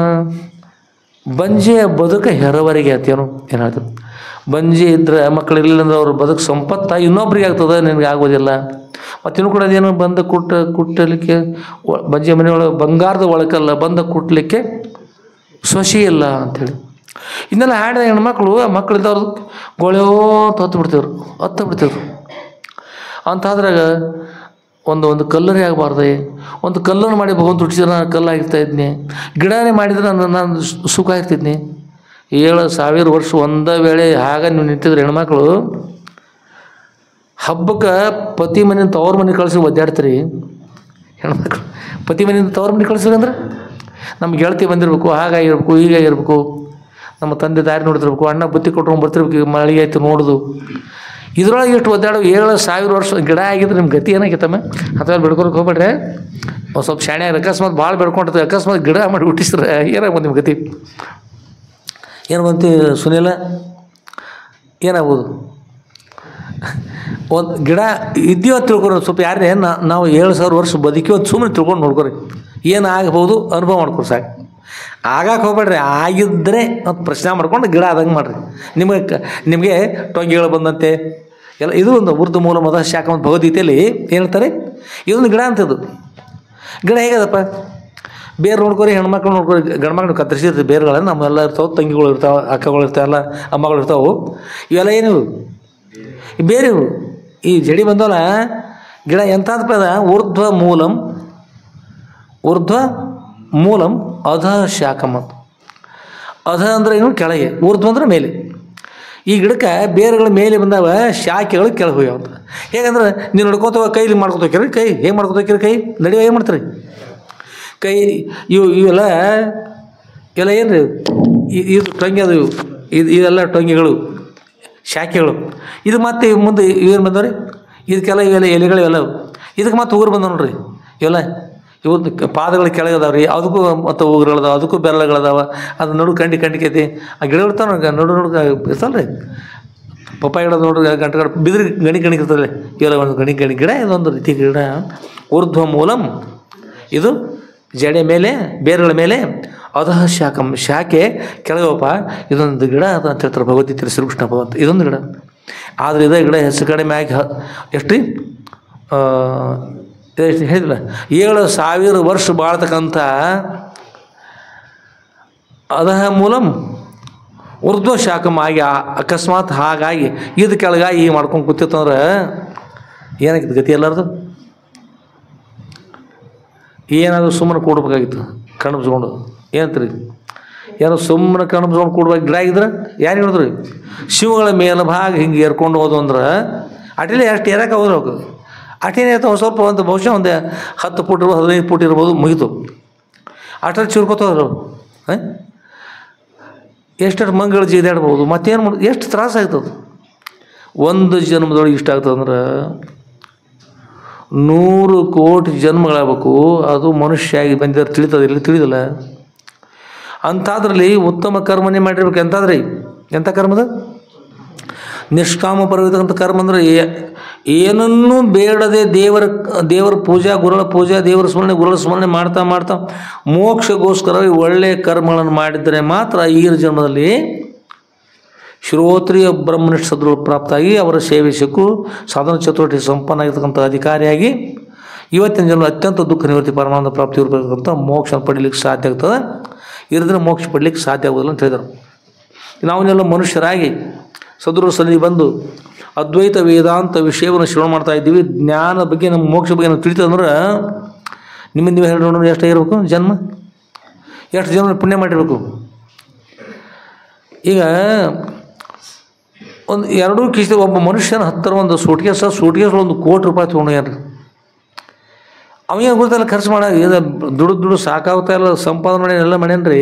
ಬಂಜೆಯ ಬದುಕ ಹೆರವರಿಗೆ ಆತೇನು ಏನಾದ್ರು. ಬಂಜೆ ಇದ್ರೆ ಮಕ್ಕಳಿಲ್ಲ ಅಂದ್ರೆ ಅವ್ರ ಬದುಕು ಸಂಪತ್ತ ಇನ್ನೊಬ್ರಿಗೆ ಆಗ್ತದೆ, ನಿನಗೆ ಆಗೋದಿಲ್ಲ. ಮತ್ತಿನ್ನೂ ಕೂಡ ಅದೇನು ಬಂದ ಕುಟ್ಟಲಿಕ್ಕೆ ಬಂಜೆ ಮನೆಯೊಳಗೆ ಬಂಗಾರದ ಒಳಕಲ್ಲ ಬಂದ ಕುಟ್ಟಲಿಕ್ಕೆ ಸೊಸಿ ಇಲ್ಲ ಅಂಥೇಳಿ ಇನ್ನೆಲ್ಲ ಹಾಡಿದ ಹೆಣ್ಮಕ್ಳು ಮಕ್ಕಳಿದ್ದವ್ರು ಗೋಳೆಯೋ ಹತ್ತು ಬಿಡ್ತಿದ್ರು. ಅಂತಾದ್ರಾಗ ಒಂದು ಕಲ್ಲರೇ ಆಗಬಾರ್ದೆ, ಒಂದು ಕಲ್ಲನ್ನು ಮಾಡಿ ಭಗವಂತ ಹುಟ್ಟಿಸಿದ್ರೆ ನಾನು ಕಲ್ಲಾಗಿರ್ತಾ ಇದ್ನಿ, ಗಿಡನೇ ಮಾಡಿದ್ರೆ ನಾನು ಸುಖ ಇರ್ತಿದ್ನಿ. 7,000 ವರ್ಷ ಒಂದೇ ವೇಳೆ ಹಾಗೆ ನೀವು ನಿಂತಿದ್ರೆ ಹೆಣ್ಮಕ್ಳು ಹಬ್ಬಕ್ಕೆ ಪತಿ ಮನೆಯಿಂದ ತವ್ರ ಮನೆ ಕಳಿಸಿ ಒದ್ದಾಡ್ತೀರಿ. ಹೆಣ್ಮಕ್ಳು ಪತಿ ಮನೆಯಿಂದ ತವ್ರ ಮನೆ ಕಳಿಸ್ರಿ ಅಂದ್ರೆ ನಮ್ಗೆ ಗೆಳತಿ ಬಂದಿರಬೇಕು, ಹಾಗಾಗಿರ್ಬೇಕು, ಹೀಗಾಗಿರ್ಬೇಕು, ನಮ್ಮ ತಂದೆ ದಾರಿ ನೋಡ್ತಿರ್ಬೇಕು, ಅಣ್ಣ ಬುತ್ತಿ ಕೊಟ್ಕೊಂಡು ಬರ್ತಿರ್ಬೇಕು, ಮಳೆ ಆಯ್ತು ನೋಡೋದು. ಇದ್ರೊಳಗೆ ಎಷ್ಟು ಒದ್ದಾಡೋ 7,000 ವರ್ಷ ಗಿಡ ಆಗಿದ್ರೆ ನಿಮ್ಮ ಗತಿ ಏನಾಗಿತ್ತಮ್ಮ? ಅಥವಾ ಬೆಳ್ಕೊಳಕ್ಕೆ ಹೋಗ್ಬೇಡ್ರೆ, ಒಂದು ಸ್ವಲ್ಪ ಶಾಣೆ ಅಕಸ್ಮಾತ್ ಭಾಳ ಬೆಳ್ಕೊಂಡಿರ್ತೀವಿ, ಅಕಸ್ಮಾತ್ ಗಿಡ ಮಾಡಿ ಹುಟ್ಟಿಸ್ರೆ ಏನಾಗ್ಬೋದು ನಿಮ್ಮ ಗತಿ? ಏನು ಬಂತು ಸುನೀಲ? ಏನಾಗ್ಬೋದು? ಒಂದು ಗಿಡ ಇದೆಯೋ ತಿಳ್ಕೊರಿ. ಸ್ವಲ್ಪ ಯಾರೇ ನಾವು 7,000 ವರ್ಷ ಬದುಕಿಯೋ ಸುಮ್ಮನೆ ತಿಳ್ಕೊಂಡು ನೋಡ್ಕೊರಿ, ಏನು ಆಗ್ಬೋದು ಅನುಭವ ಮಾಡ್ಕೊರಿ ಸಾಕು. ಆಗಕ್ಕೆ ಹೋಗ್ಬೇಡ್ರಿ, ಆಗಿದ್ದರೆ ಅಂತ ಪ್ರಶ್ನೆ ಮಾಡ್ಕೊಂಡು ಗಿಡ ಆದಂಗೆ ಮಾಡಿರಿ. ನಿಮಗೆ ಟೊಂಗಿಗಳು ಬಂದಂತೆ ಎಲ್ಲ ಇದು ಒಂದು ಉರ್ದು ಮೂಲ ಮದ ಶಾಖ ಒಂದು ಭಗವದ್ಗೀತೆಯಲ್ಲಿ ಹೇಳ್ತಾರೆ, ಇದೊಂದು ಗಿಡ ಅಂತದ್ದು. ಗಿಡ ಹೇಗದಪ್ಪ? ಬೇರೆ ನೋಡ್ಕೊರಿ, ಹೆಣ್ಮಕ್ಳು ನೋಡ್ಕೊರಿ, ಗಂಡ್ಮಕ್ಳು ಕತ್ತರಿಸಿರ್ತೀವಿ ಬೇರುಗಳನ್ನು, ನಮ್ಮೆಲ್ಲ ಇರ್ತಾವೆ, ತಂಗಿಗಳು ಇರ್ತಾವೆ, ಅಕ್ಕಗಳು ಇರ್ತಾವಲ್ಲ, ಅಮ್ಮಗಳು ಇರ್ತಾವೆ, ಇವೆಲ್ಲ ಏನಿವು ಬೇರೆ ಇವು. ಈ ಜಡಿ ಬಂದವಲ್ಲ ಗಿಡ ಎಂಥದ್ದು ಪದ? ಊರ್ಧ್ವ ಮೂಲಂ ಅಧ ಶಾಖಂ. ಅಧ ಅಂದರೆ ಏನು? ಕೆಳಗೆ, ಊರ್ಧ್ವ ಅಂದರೆ ಮೇಲೆ. ಈ ಗಿಡಕ್ಕೆ ಬೇರುಗಳ ಮೇಲೆ ಬಂದಾವ, ಶಾಖೆಗಳು ಕೆಳಗೆ ಹೋಗ್ಯಾವ ಅಂತ. ಹೇಗಂದ್ರೆ ನೀವು ನಡ್ಕೋತ ಕೈಲಿ ಮಾಡ್ಕೊತ ಹೋಗ್ಯಾರ, ಕೈ ಹೇಗೆ ಮಾಡ್ಕೊತ ಹೋಗ್ಯಾರ, ಕೈ ನಡೆಯುವ ಏನು ಮಾಡ್ತಾರೆ ಕೈ ಇವೆಲ್ಲ ಏನು ರೀ ಇದು ಟೊಂಗೆ, ಅದು ಇವೆಲ್ಲ ಟೊಂಗೆಗಳು, ಶಾಖೆಗಳು. ಇದು ಮತ್ತು ಮುಂದೆ ಇವೇನು ಬಂದವ್ರಿ, ಇದಕ್ಕೆಲ್ಲ ಇವೆಲ್ಲ ಎಲೆಗಳು ಇವೆಲ್ಲ, ಇದಕ್ಕೆ ಮತ್ತು ಉಗುರು ಬಂದವ ನೋಡ್ರಿ. ಇವೆಲ್ಲ ಇವತ್ತು ಪಾದಗಳು ಕೆಳಗೆ ಅದಾವ ರೀ, ಅದಕ್ಕೂ ಮತ್ತು ಉಗುರುಗಳದಾವ, ಅದಕ್ಕೂ ಬೆರಳುಗಳದಾವ. ಅದು ನಡು ಕಂಡಿಕೈತಿ. ಆ ಗಿಡ ಇರ್ತಾವ ನಡು ಇರ್ತಲ್ಲ ರೀ, ಪಪ್ಪಾಯ ಗಿಡ ನೋಡ್ರಿ, ಗಂಟೆ ಬಿದಿರು ಗಣಿರ್ತದೆ. ಇವೆಲ್ಲ ಒಂದು ಗಣಿ ಗಿಡ, ಇದೊಂದು ರೀತಿ ಗಿಡ. ಊರ್ಧ್ವ ಮೂಲಂ, ಇದು ಜಡೆ ಮೇಲೆ, ಬೇರುಗಳ ಮೇಲೆ, ಅಧಃ ಶಾಖಂ, ಶಾಖೆ ಕೆಳಗಪ್ಪ. ಇದೊಂದು ಗಿಡ ಅದು ಅಂತ ಹೇಳ್ತಾರೆ ಭಗವದ್ಗೀತೆ ಶ್ರೀಕೃಷ್ಣ ಭಗವಂತ. ಇದೊಂದು ಗಿಡ. ಆದರೆ ಇದೇ ಗಿಡ ಹೆಚ್ಚು ಕಡಿಮೆ ಆಗಿ ಎಷ್ಟು ಹೇಳಿಲ್ಲ, 7,000 ವರ್ಷ ಬಾಳ್ತಕ್ಕಂಥ ಅಧಃ ಮೂಲಂ ಊರ್ಧ್ವ ಶಾಖಂ ಆಗಿ ಅಕಸ್ಮಾತ್ ಹಾಗಾಗಿ ಇದು ಕೆಳಗಾಗಿ ಹೀಗೆ ಮಾಡ್ಕೊಂಡು ಕೂತಿತ್ತಂದ್ರೆ ಏನಾಗಿತ್ತು ಗತಿ ಎಲ್ಲರದು? ಏನಾದರೂ ಸುಮ್ಮನೆ ಕೂಡ್ಬೇಕಾಗಿತ್ತು ಕಣ್ಣು ಬಿಸ್ಕೊಂಡು. ಏನಂತೀರಿ, ಏನೋ ಸುಮ್ಮನೆ ಕಣ್ಣು ಬಿಸ್ಕೊಂಡು ಕೂಡ್ಬೇಕು. ಗಿಡ ಆಗಿದ್ರೆ ಯಾರು ಹೇಳಿದ್ರಿ, ಶಿವಗಳ ಮೇಲೆ ಭಾಗ ಹಿಂಗೆ ಏರ್ಕೊಂಡು ಹೋದು ಅಂದ್ರೆ ಅಟಿಲಿ ಎಷ್ಟು ಏರಕ್ಕೆ ಹೋದ್ರೆ ಹೋಗೋದು. ಅಟೇನೇ ಇರ್ತಾವೆ ಸ್ವಲ್ಪ, ಒಂದು ಬಹುಶಃ ಒಂದು 10 ಫುಟ್ ಇರ್ಬೋದು, 15 ಫುಟ್ ಇರ್ಬೋದು, ಮುಗಿತು. ಅಷ್ಟರಲ್ಲಿ ಚಿರ್ಕೋತವ್ರು ಎಷ್ಟು ಮಂಗಳು ಜೀದಾಡ್ಬೋದು. ಮತ್ತೇನು ಮಾಡೋದು, ಎಷ್ಟು ತ್ರಾಸ ಆಗ್ತದೆ. ಒಂದು ಜನ್ಮದೊಳಗೆ ಇಷ್ಟ ಆಗ್ತದಂದ್ರೆ 100 ಕೋಟಿ ಜನ್ಮಗಳಾಗಬೇಕು. ಅದು ಮನುಷ್ಯ ಆಗಿ ಬಂದಿದ್ದಾರೆ, ತಿಳಿತದೆ ಇಲ್ಲಿ ತಿಳಿದಿಲ್ಲ. ಅಂಥದ್ರಲ್ಲಿ ಉತ್ತಮ ಕರ್ಮನೇ ಮಾಡಿರ್ಬೇಕು. ಎಂತಾದ್ರಿ, ಎಂಥ ಕರ್ಮದ? ನಿಷ್ಕಾಮ ಪರವಿರ್ತಕ್ಕಂಥ ಕರ್ಮ ಅಂದರೆ ಏನನ್ನೂ ಬೇಡದೆ ದೇವರ ಪೂಜಾ, ಗುರುಗಳ ಪೂಜಾ, ದೇವರ ಸ್ಮರಣೆ, ಗುರುಗಳ ಸ್ಮರಣೆ ಮಾಡ್ತಾ ಮೋಕ್ಷಗೋಸ್ಕರ ಒಳ್ಳೆಯ ಕರ್ಮಗಳನ್ನು ಮಾಡಿದರೆ ಮಾತ್ರ ಈ ಜನ್ಮದಲ್ಲಿ ಶ್ರೋತ್ರಿಯ ಬ್ರಹ್ಮನಿಷ್ಠ ಸದ್ಗುರು ಪ್ರಾಪ್ತಾಗಿ ಅವರ ಸೇವೆ ಸಿಕ್ಕು ಸಾಧನ ಚತುವಟಿಕೆ ಸಂಪನ್ನ ಆಗಿರ್ತಕ್ಕಂಥ ಅಧಿಕಾರಿಯಾಗಿ ಇವತ್ತಿನ ಜನ್ಮ ಅತ್ಯಂತ ದುಃಖ ನಿವೃತ್ತಿ ಪರಮಾನಂದ ಪ್ರಾಪ್ತಿ ಇರಬೇಕಂತ ಮೋಕ್ಷ ಪಡೀಲಿಕ್ಕೆ ಸಾಧ್ಯ ಆಗ್ತದೆ. ಇರಿದ್ರೆ ಮೋಕ್ಷ ಪಡಲಿಕ್ಕೆ ಸಾಧ್ಯ ಆಗೋದಿಲ್ಲ ಅಂತ ಹೇಳಿದರು. ನಾವನ್ನೆಲ್ಲ ಮನುಷ್ಯರಾಗಿ ಸದ್ಗುರು ಸನ್ನಿಧಿ ಬಂದು ಅದ್ವೈತ ವೇದಾಂತ ವಿಷಯವನ್ನು ಶ್ರವಣ ಮಾಡ್ತಾ ಇದ್ದೀವಿ. ಜ್ಞಾನ ಬಗ್ಗೆ, ನಮ್ಮ ಮೋಕ್ಷ ಬಗ್ಗೆ ನಾವು ತಿಳಿತಂದ್ರೆ ನಿಮ್ಮಿಂದ ನೀವು ಹೇಳಿ ನೋಡೋಣ, ಎಷ್ಟಾಗಿರ್ಬೇಕು ಜನ್ಮ, ಎಷ್ಟು ಜನ್ಮ ಪುಣ್ಯ ಮಾಡಿರ್ಬೇಕು. ಈಗ ಒಂದು 2 ಕಿಶಿ ಒಬ್ಬ ಮನುಷ್ಯನ ಹತ್ತಿರ ಒಂದು ಸೂಟ್ಕೇಸ್ 1 ಕೋಟಿ ರೂಪಾಯಿ ತೊಗೊಂಡ್ಯಾರ. ಅವನಿಗೆ ಗೊತ್ತಲ್ಲ ಖರ್ಚು ಮಾಡ, ದುಡ್ಡು ಸಾಕಾಗ್ತಾ ಇಲ್ಲ, ಸಂಪಾದನೆ ಮಾಡಿ ಎಲ್ಲ ಮಾಡ್ಯಾನ್ರಿ.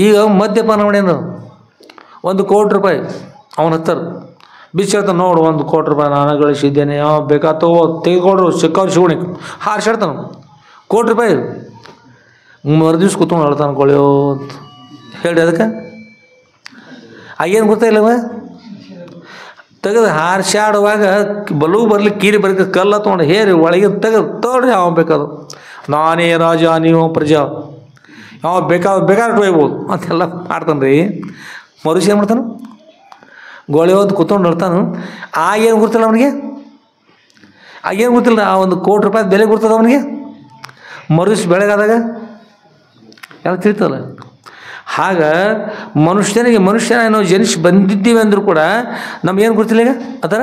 ಈಗ ಮದ್ಯಪಾನ ಮಾಡ್ಯಾನ 1 ಕೋಟಿ ರೂಪಾಯಿ ಅವನ ಹತ್ತಿರ ಬಿಚ್ಚಿರ್ತಾನೆ. ನೋಡು 1 ಕೋಟಿ ರೂಪಾಯಿ ನಾನು ಗಳಿಸಿದ್ದೇನೆ, ಯಾವ ಬೇಕಾತೋ ತೆಗೆದುಕೊಡ್ರು, ಸಿಕ್ಕವ್ರು ಶಿವಣಿ ಹಾರ್ಸಾಡ್ತಾನೆ. 1 ಕೋಟಿ ರೂಪಾಯಿ ಮರುದಿವ್ಸ ಕೂತ್ಕೊಂಡು ಹೇಳ್ತಾನೆ ಕೊಳೆಯೋ ಅಂತ ಹೇಳಿ. ಅದಕ್ಕೆ ಆಗೇನು ಗೊತ್ತಾಯಿಲ್ಲವ, ತೆಗೆದು ಹಾರ್ಸಾಡುವಾಗ ಬಲೂ ಬರ್ಲಿಕ್ಕೆ ಕೀರಿ ಬರ್ಲಿಕ್ಕೆ ಕಲ್ಲ ತೊಗೊಂಡು ಹೇರಿ ಒಳಗೆ ತೆಗೆದು ತೋಡ್ರಿ ಯಾವ ಬೇಕಾದ್ರು, ನಾನೇ ರಾಜ ನೀವು ಪ್ರಜಾ, ಯಾವ ಬೇಕಾದ್ರೆ ಒಯ್ಬೋದು ಅಂತೆಲ್ಲ ಮಾಡ್ತಾನೆ ರೀ. ಮರುಷ ಏನು ಮಾಡ್ತಾನೆ, ಗೋಳೆ ಹೊತ್ತು ಕೂತ್ಕೊಂಡು ಹೇಳ್ತಾನು. ಆಗೇನು ಗೊತ್ತಿಲ್ಲ ಅವನಿಗೆ, ಆಗೇನು ಗೊತ್ತಿಲ್ಲ. ಆ 1 ಕೋಟಿ ರೂಪಾಯಿ ಬೆಲೆ ಗೊತ್ತದ ಅವನಿಗೆ. ಮರುಷ ಬೆಳಗಾದಾಗ ಎಲ್ಲ ತಿಳಿತಲ್ಲ. ಆಗ ಮನುಷ್ಯನಿಗೆ ನಾವು ಜನಿಸಿ ಬಂದಿದ್ದೀವಿ ಅಂದರೂ ಕೂಡ ನಮಗೇನು ಗೊತ್ತಿಲ್ಲ. ಈಗ ಆ ಥರ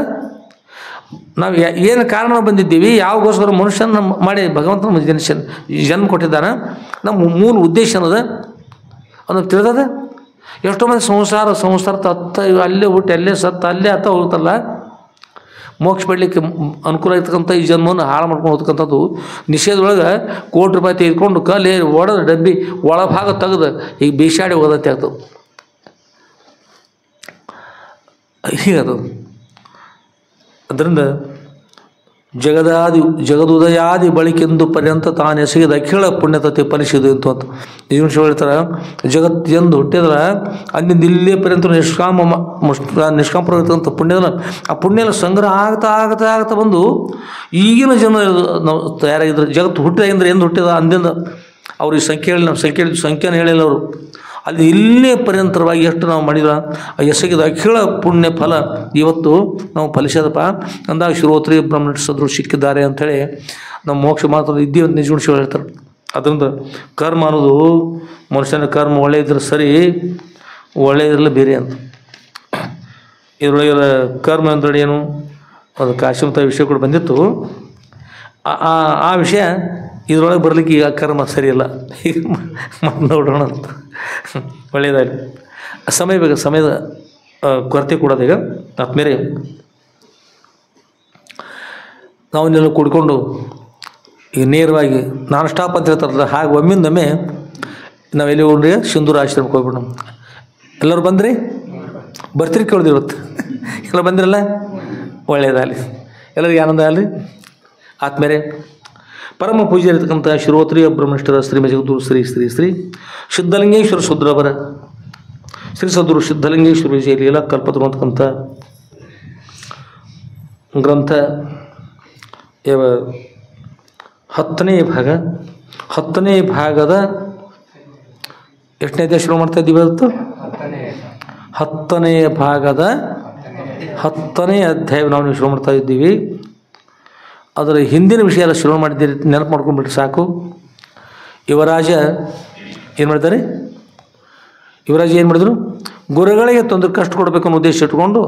ನಾವು ಏನು ಕಾರಣ ಬಂದಿದ್ದೀವಿ, ಯಾವಾಗೋಸ್ಕರ ಮನುಷ್ಯನ ಮಾಡಿ ಭಗವಂತನ ಜನ್ಮ ಕೊಟ್ಟಿದ್ದಾನೆ, ನಮ್ಮ ಮೂಲ ಉದ್ದೇಶ ಅನ್ನೋದು ಅನ್ನೋದು ತಿಳಿದದ. ಎಷ್ಟೋ ಮಂದಿ ಸಂಸಾರ ತತ್ತ ಅಲ್ಲೇ ಹುಟ್ಟಿ ಅಲ್ಲೇ ಸತ್ತ ಅಲ್ಲೇ ಹತ್ತ ಹೋಗ್ತಲ್ಲ. ಮೋಕ್ಷ ಪಡಲಿಕ್ಕೆ ಅನುಕೂಲ ಆಗ್ತಕ್ಕಂಥ ಈ ಜನ್ಮವನ್ನು ಹಾಳು ಮಾಡ್ಕೊಂಡು ಹೋಗ್ತಕ್ಕಂಥದ್ದು ನಿಷೇಧದೊಳಗೆ 1 ಕೋಟಿ ರೂಪಾಯಿ ತೆಗೆದುಕೊಂಡು ಕಲ್ಲಿ ಒಡೆದು ಡಬ್ಬಿ ಒಳಭಾಗ ತೆಗೆದು ಈಗ ಬೀಸಾಡಿ ಓದತ್ತೆ ಆಗ್ತದೆ. ಹೀಗದು. ಅದರಿಂದ ಜಗದುದಯಾದಿ ಬಳಿಕೆಂದು ಪರ್ಯಂತ ತಾನು ಎಸಗಿದ ಅಖಿಳ ಪುಣ್ಯತತೆ ಫಲಿಸಿದು ಅಂತ ಜೀವನ ಹೇಳ್ತಾರೆ. ಜಗತ್ತೆಂದು ಹುಟ್ಟಿದ್ರೆ ಅಲ್ಲಿಂದ ಇಲ್ಲೇ ಪರ್ಯಂತ ನಿಷ್ಕಾಮಪರವಾಗಿರ್ತಕ್ಕಂಥ ಪುಣ್ಯದ ಆ ಪುಣ್ಯದ ಸಂಗ್ರಹ ಆಗ್ತಾ ಬಂದು ಈಗಿನ ಜನ ನಾವು ತಯಾರಾಗಿದ್ರು. ಜಗತ್ತು ಹುಟ್ಟಿದಾಗಿಂದ್ರೆ ಎಂದು ಹುಟ್ಟಿದ ಅಂದಿಂದ ಅವ್ರು ಈ ಸಂಖ್ಯೆ ಹೇಳಿ, ನಾವು ಸಂಖ್ಯೆನ ಹೇಳಿಲ್ಲ ಅವರು. ಅಲ್ಲಿ ಇಲ್ಲೇ ಪರ್ಯಂತರವಾಗಿ ಎಷ್ಟು ನಾವು ಮಾಡಿದ್ರ ಎಸಗಿದ ಅಖಿಳ ಪುಣ್ಯ ಫಲ ಇವತ್ತು ನಾವು ಫಲಿಸದಪ್ಪ ಅಂದಾಗ ಶ್ರೋತ್ರಿ ಬ್ರಹ್ಮನಿಷ್ಠ ಸದ್ಗುರು ಸಿಕ್ಕಿದ್ದಾರೆ ಅಂಥೇಳಿ ನಾವು ಮೋಕ್ಷ ಮಾತ್ರ ಇದ್ದೀವಿ ಅಂತ ನಿಜ ಹೇಳ್ತಾರೆ. ಅದರಿಂದ ಕರ್ಮ ಅನ್ನೋದು ಮನುಷ್ಯನ ಕರ್ಮ ಒಳ್ಳೆಯದಿದ್ರೆ ಸರಿ, ಒಳ್ಳೆಯದಿರಲ್ಲ ಬೇರೆ ಅಂತ. ಇದರೊಳಗೆ ಕರ್ಮ ಅಂದ್ರೆ ಏನು, ಅದು ಕಾಶ್ಮೀರ ವಿಷಯ ಕೂಡ ಬಂದಿತ್ತು. ಆ ವಿಷಯ ಇದರೊಳಗೆ ಬರಲಿಕ್ಕೆ ಈಗ ಕರ್ಮ ಸರಿಯಲ್ಲ. ಈಗ ನೋಡೋಣ ಅಂತ. ಒಳ್ಳೆಯದಾಗಲಿ. ಸಮಯ ಬೇಕು, ಸಮಯದ ಕೊರತೆ ಕೊಡೋದು. ಈಗ ಆದ್ಮೇಲೆ ನಾವನ್ನೆಲ್ಲ ಕುಡ್ಕೊಂಡು ಈಗ ನೇರವಾಗಿ ನಾನ್ ಸ್ಟಾಪ್ ಅಂತ ಹೇಳ್ತಾರಲ್ಲ, ಹಾಗೆ ಒಮ್ಮಿಂದೊಮ್ಮೆ ನಾವೆಲ್ಲಿ ಹೋಗ್ರಿ ಸಿಂಧೂರ ಆಶ್ರಮಕ್ಕೆ ಹೋಗ್ಬಿಡೋಣ. ಎಲ್ಲರೂ ಬಂದ್ರಿ, ಬರ್ತೀರಿ ಕೇಳಿದ್ರಿ ಇವತ್ತು ಎಲ್ಲ ಬಂದಿರಲ್ಲ, ಒಳ್ಳೆಯದಾಗಲಿ, ಎಲ್ಲರಿಗೆ ಆನಂದ ಆಗಲಿ. ಆದ್ಮೇಲೆ ಪರಮ ಪೂಜೆ ಇರತಕ್ಕಂಥ ಶ್ರೀ ಬ್ರಹ್ಮನಿಷ್ಠರ ಶ್ರೀ ಜಗದ್ಗುರು ಶ್ರೀ ಶ್ರೀ ಶ್ರೀ ಸಿದ್ಧಲಿಂಗೇಶ್ವರ ಶುದ್ರವರ ಶ್ರೀ ಸದ್ಗುರು ಸಿದ್ಧಲಿಂಗೇಶ್ವರ ವಿಜಯ ಲೀಲಾ ಕಲ್ಪತರು ಅಂತಕ್ಕಂಥ ಗ್ರಂಥ 10ನೇ ಭಾಗದ ಎಷ್ಟನೇ ಅಧ್ಯಾಯ ಶುರು ಮಾಡ್ತಾ ಇದ್ದೀವಿ? ಇವತ್ತು 10ನೇ ಭಾಗದ 10ನೇ ಅಧ್ಯಾಯ ನಾವು ಶುರು ಮಾಡ್ತಾ ಇದ್ದೀವಿ. ಅದರ ಹಿಂದಿನ ವಿಷಯ ಎಲ್ಲ ಶುರು ಮಾಡಿದ್ದೀರಿ, ನೆನಪು ಮಾಡ್ಕೊಂಡ್ಬಿಟ್ರೆ ಸಾಕು. ಯುವರಾಜ ಏನು ಮಾಡಿದ್ದಾರೆ? ಯುವರಾಜ ಏನು ಮಾಡಿದ್ರು? ಗುರುಗಳಿಗೆ ತೊಂದರೆ ಕಷ್ಟ ಕೊಡಬೇಕು ಅನ್ನೋ ಉದ್ದೇಶ ಇಟ್ಕೊಂಡು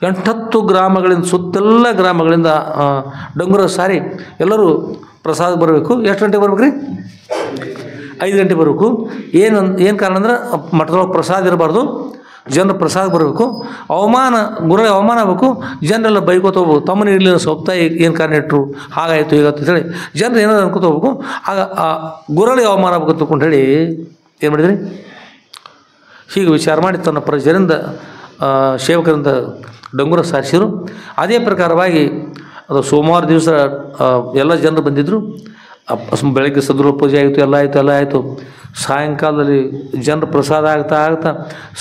8 ಗ್ರಾಮಗಳಿಂದ, ಸುತ್ತೆಲ್ಲ ಗ್ರಾಮಗಳಿಂದ ಡಂಗುರ ಸಾರಿ ಎಲ್ಲರೂ ಪ್ರಸಾದ ಬರಬೇಕು. ಎಷ್ಟು ಗಂಟೆಗೆ ಬರ್ಬೇಕು ರೀ? 5 ಗಂಟೆಗೆ ಬರಬೇಕು. ಏನು ಕಾರಣ ಅಂದ್ರೆ ಮಠದೊಳಗೆ ಪ್ರಸಾದ ಇರಬಾರ್ದು, ಜನರು ಪ್ರಸಾದ ಬರಬೇಕು. ಗುರುಗಳಿಗೆ ಅವಮಾನ ಆಗಬೇಕು, ಜನರೆಲ್ಲ ಬೈಕೋತ ಹೋಗ್ಬೇಕು. ತಮ್ಮನೇ ಇರಲಿಲ್ಲ ಸೊಪ್ತಾ ಏನು ಕಾರಣ ಇಟ್ಟರು, ಹಾಗಾಯಿತು ಹೀಗಾಯ್ತು ಅಂತೇಳಿ ಜನರು ಏನಾದ್ರು ಅನ್ಕೋತ ಹೋಗ್ಬೇಕು. ಆಗ ಗುರುಗಳಿಗೆ ಅವಮಾನ ಆಗ್ಬೇಕು ಅಂತಕೊಂಡು ಹೇಳಿ ಏನು ಮಾಡಿದ್ರಿ? ಹೀಗೆ ವಿಚಾರ ಮಾಡಿ ತನ್ನ ಪ್ರಜರಿಂದ ಸೇವಕರಿಂದ ಡಂಗುರ ಸಾರಿಸಿದರು. ಅದೇ ಪ್ರಕಾರವಾಗಿ ಅದು ಸೋಮವಾರ ದಿವಸ ಎಲ್ಲ ಜನರು ಬಂದಿದ್ದರು. ಬೆಳಗ್ಗೆ ಸದ್ಗುರು ಪೂಜೆ ಆಯಿತು, ಎಲ್ಲ ಆಯಿತು. ಸಾಯಂಕಾಲದಲ್ಲಿ ಜನರು ಪ್ರಸಾದ ಆಗ್ತಾ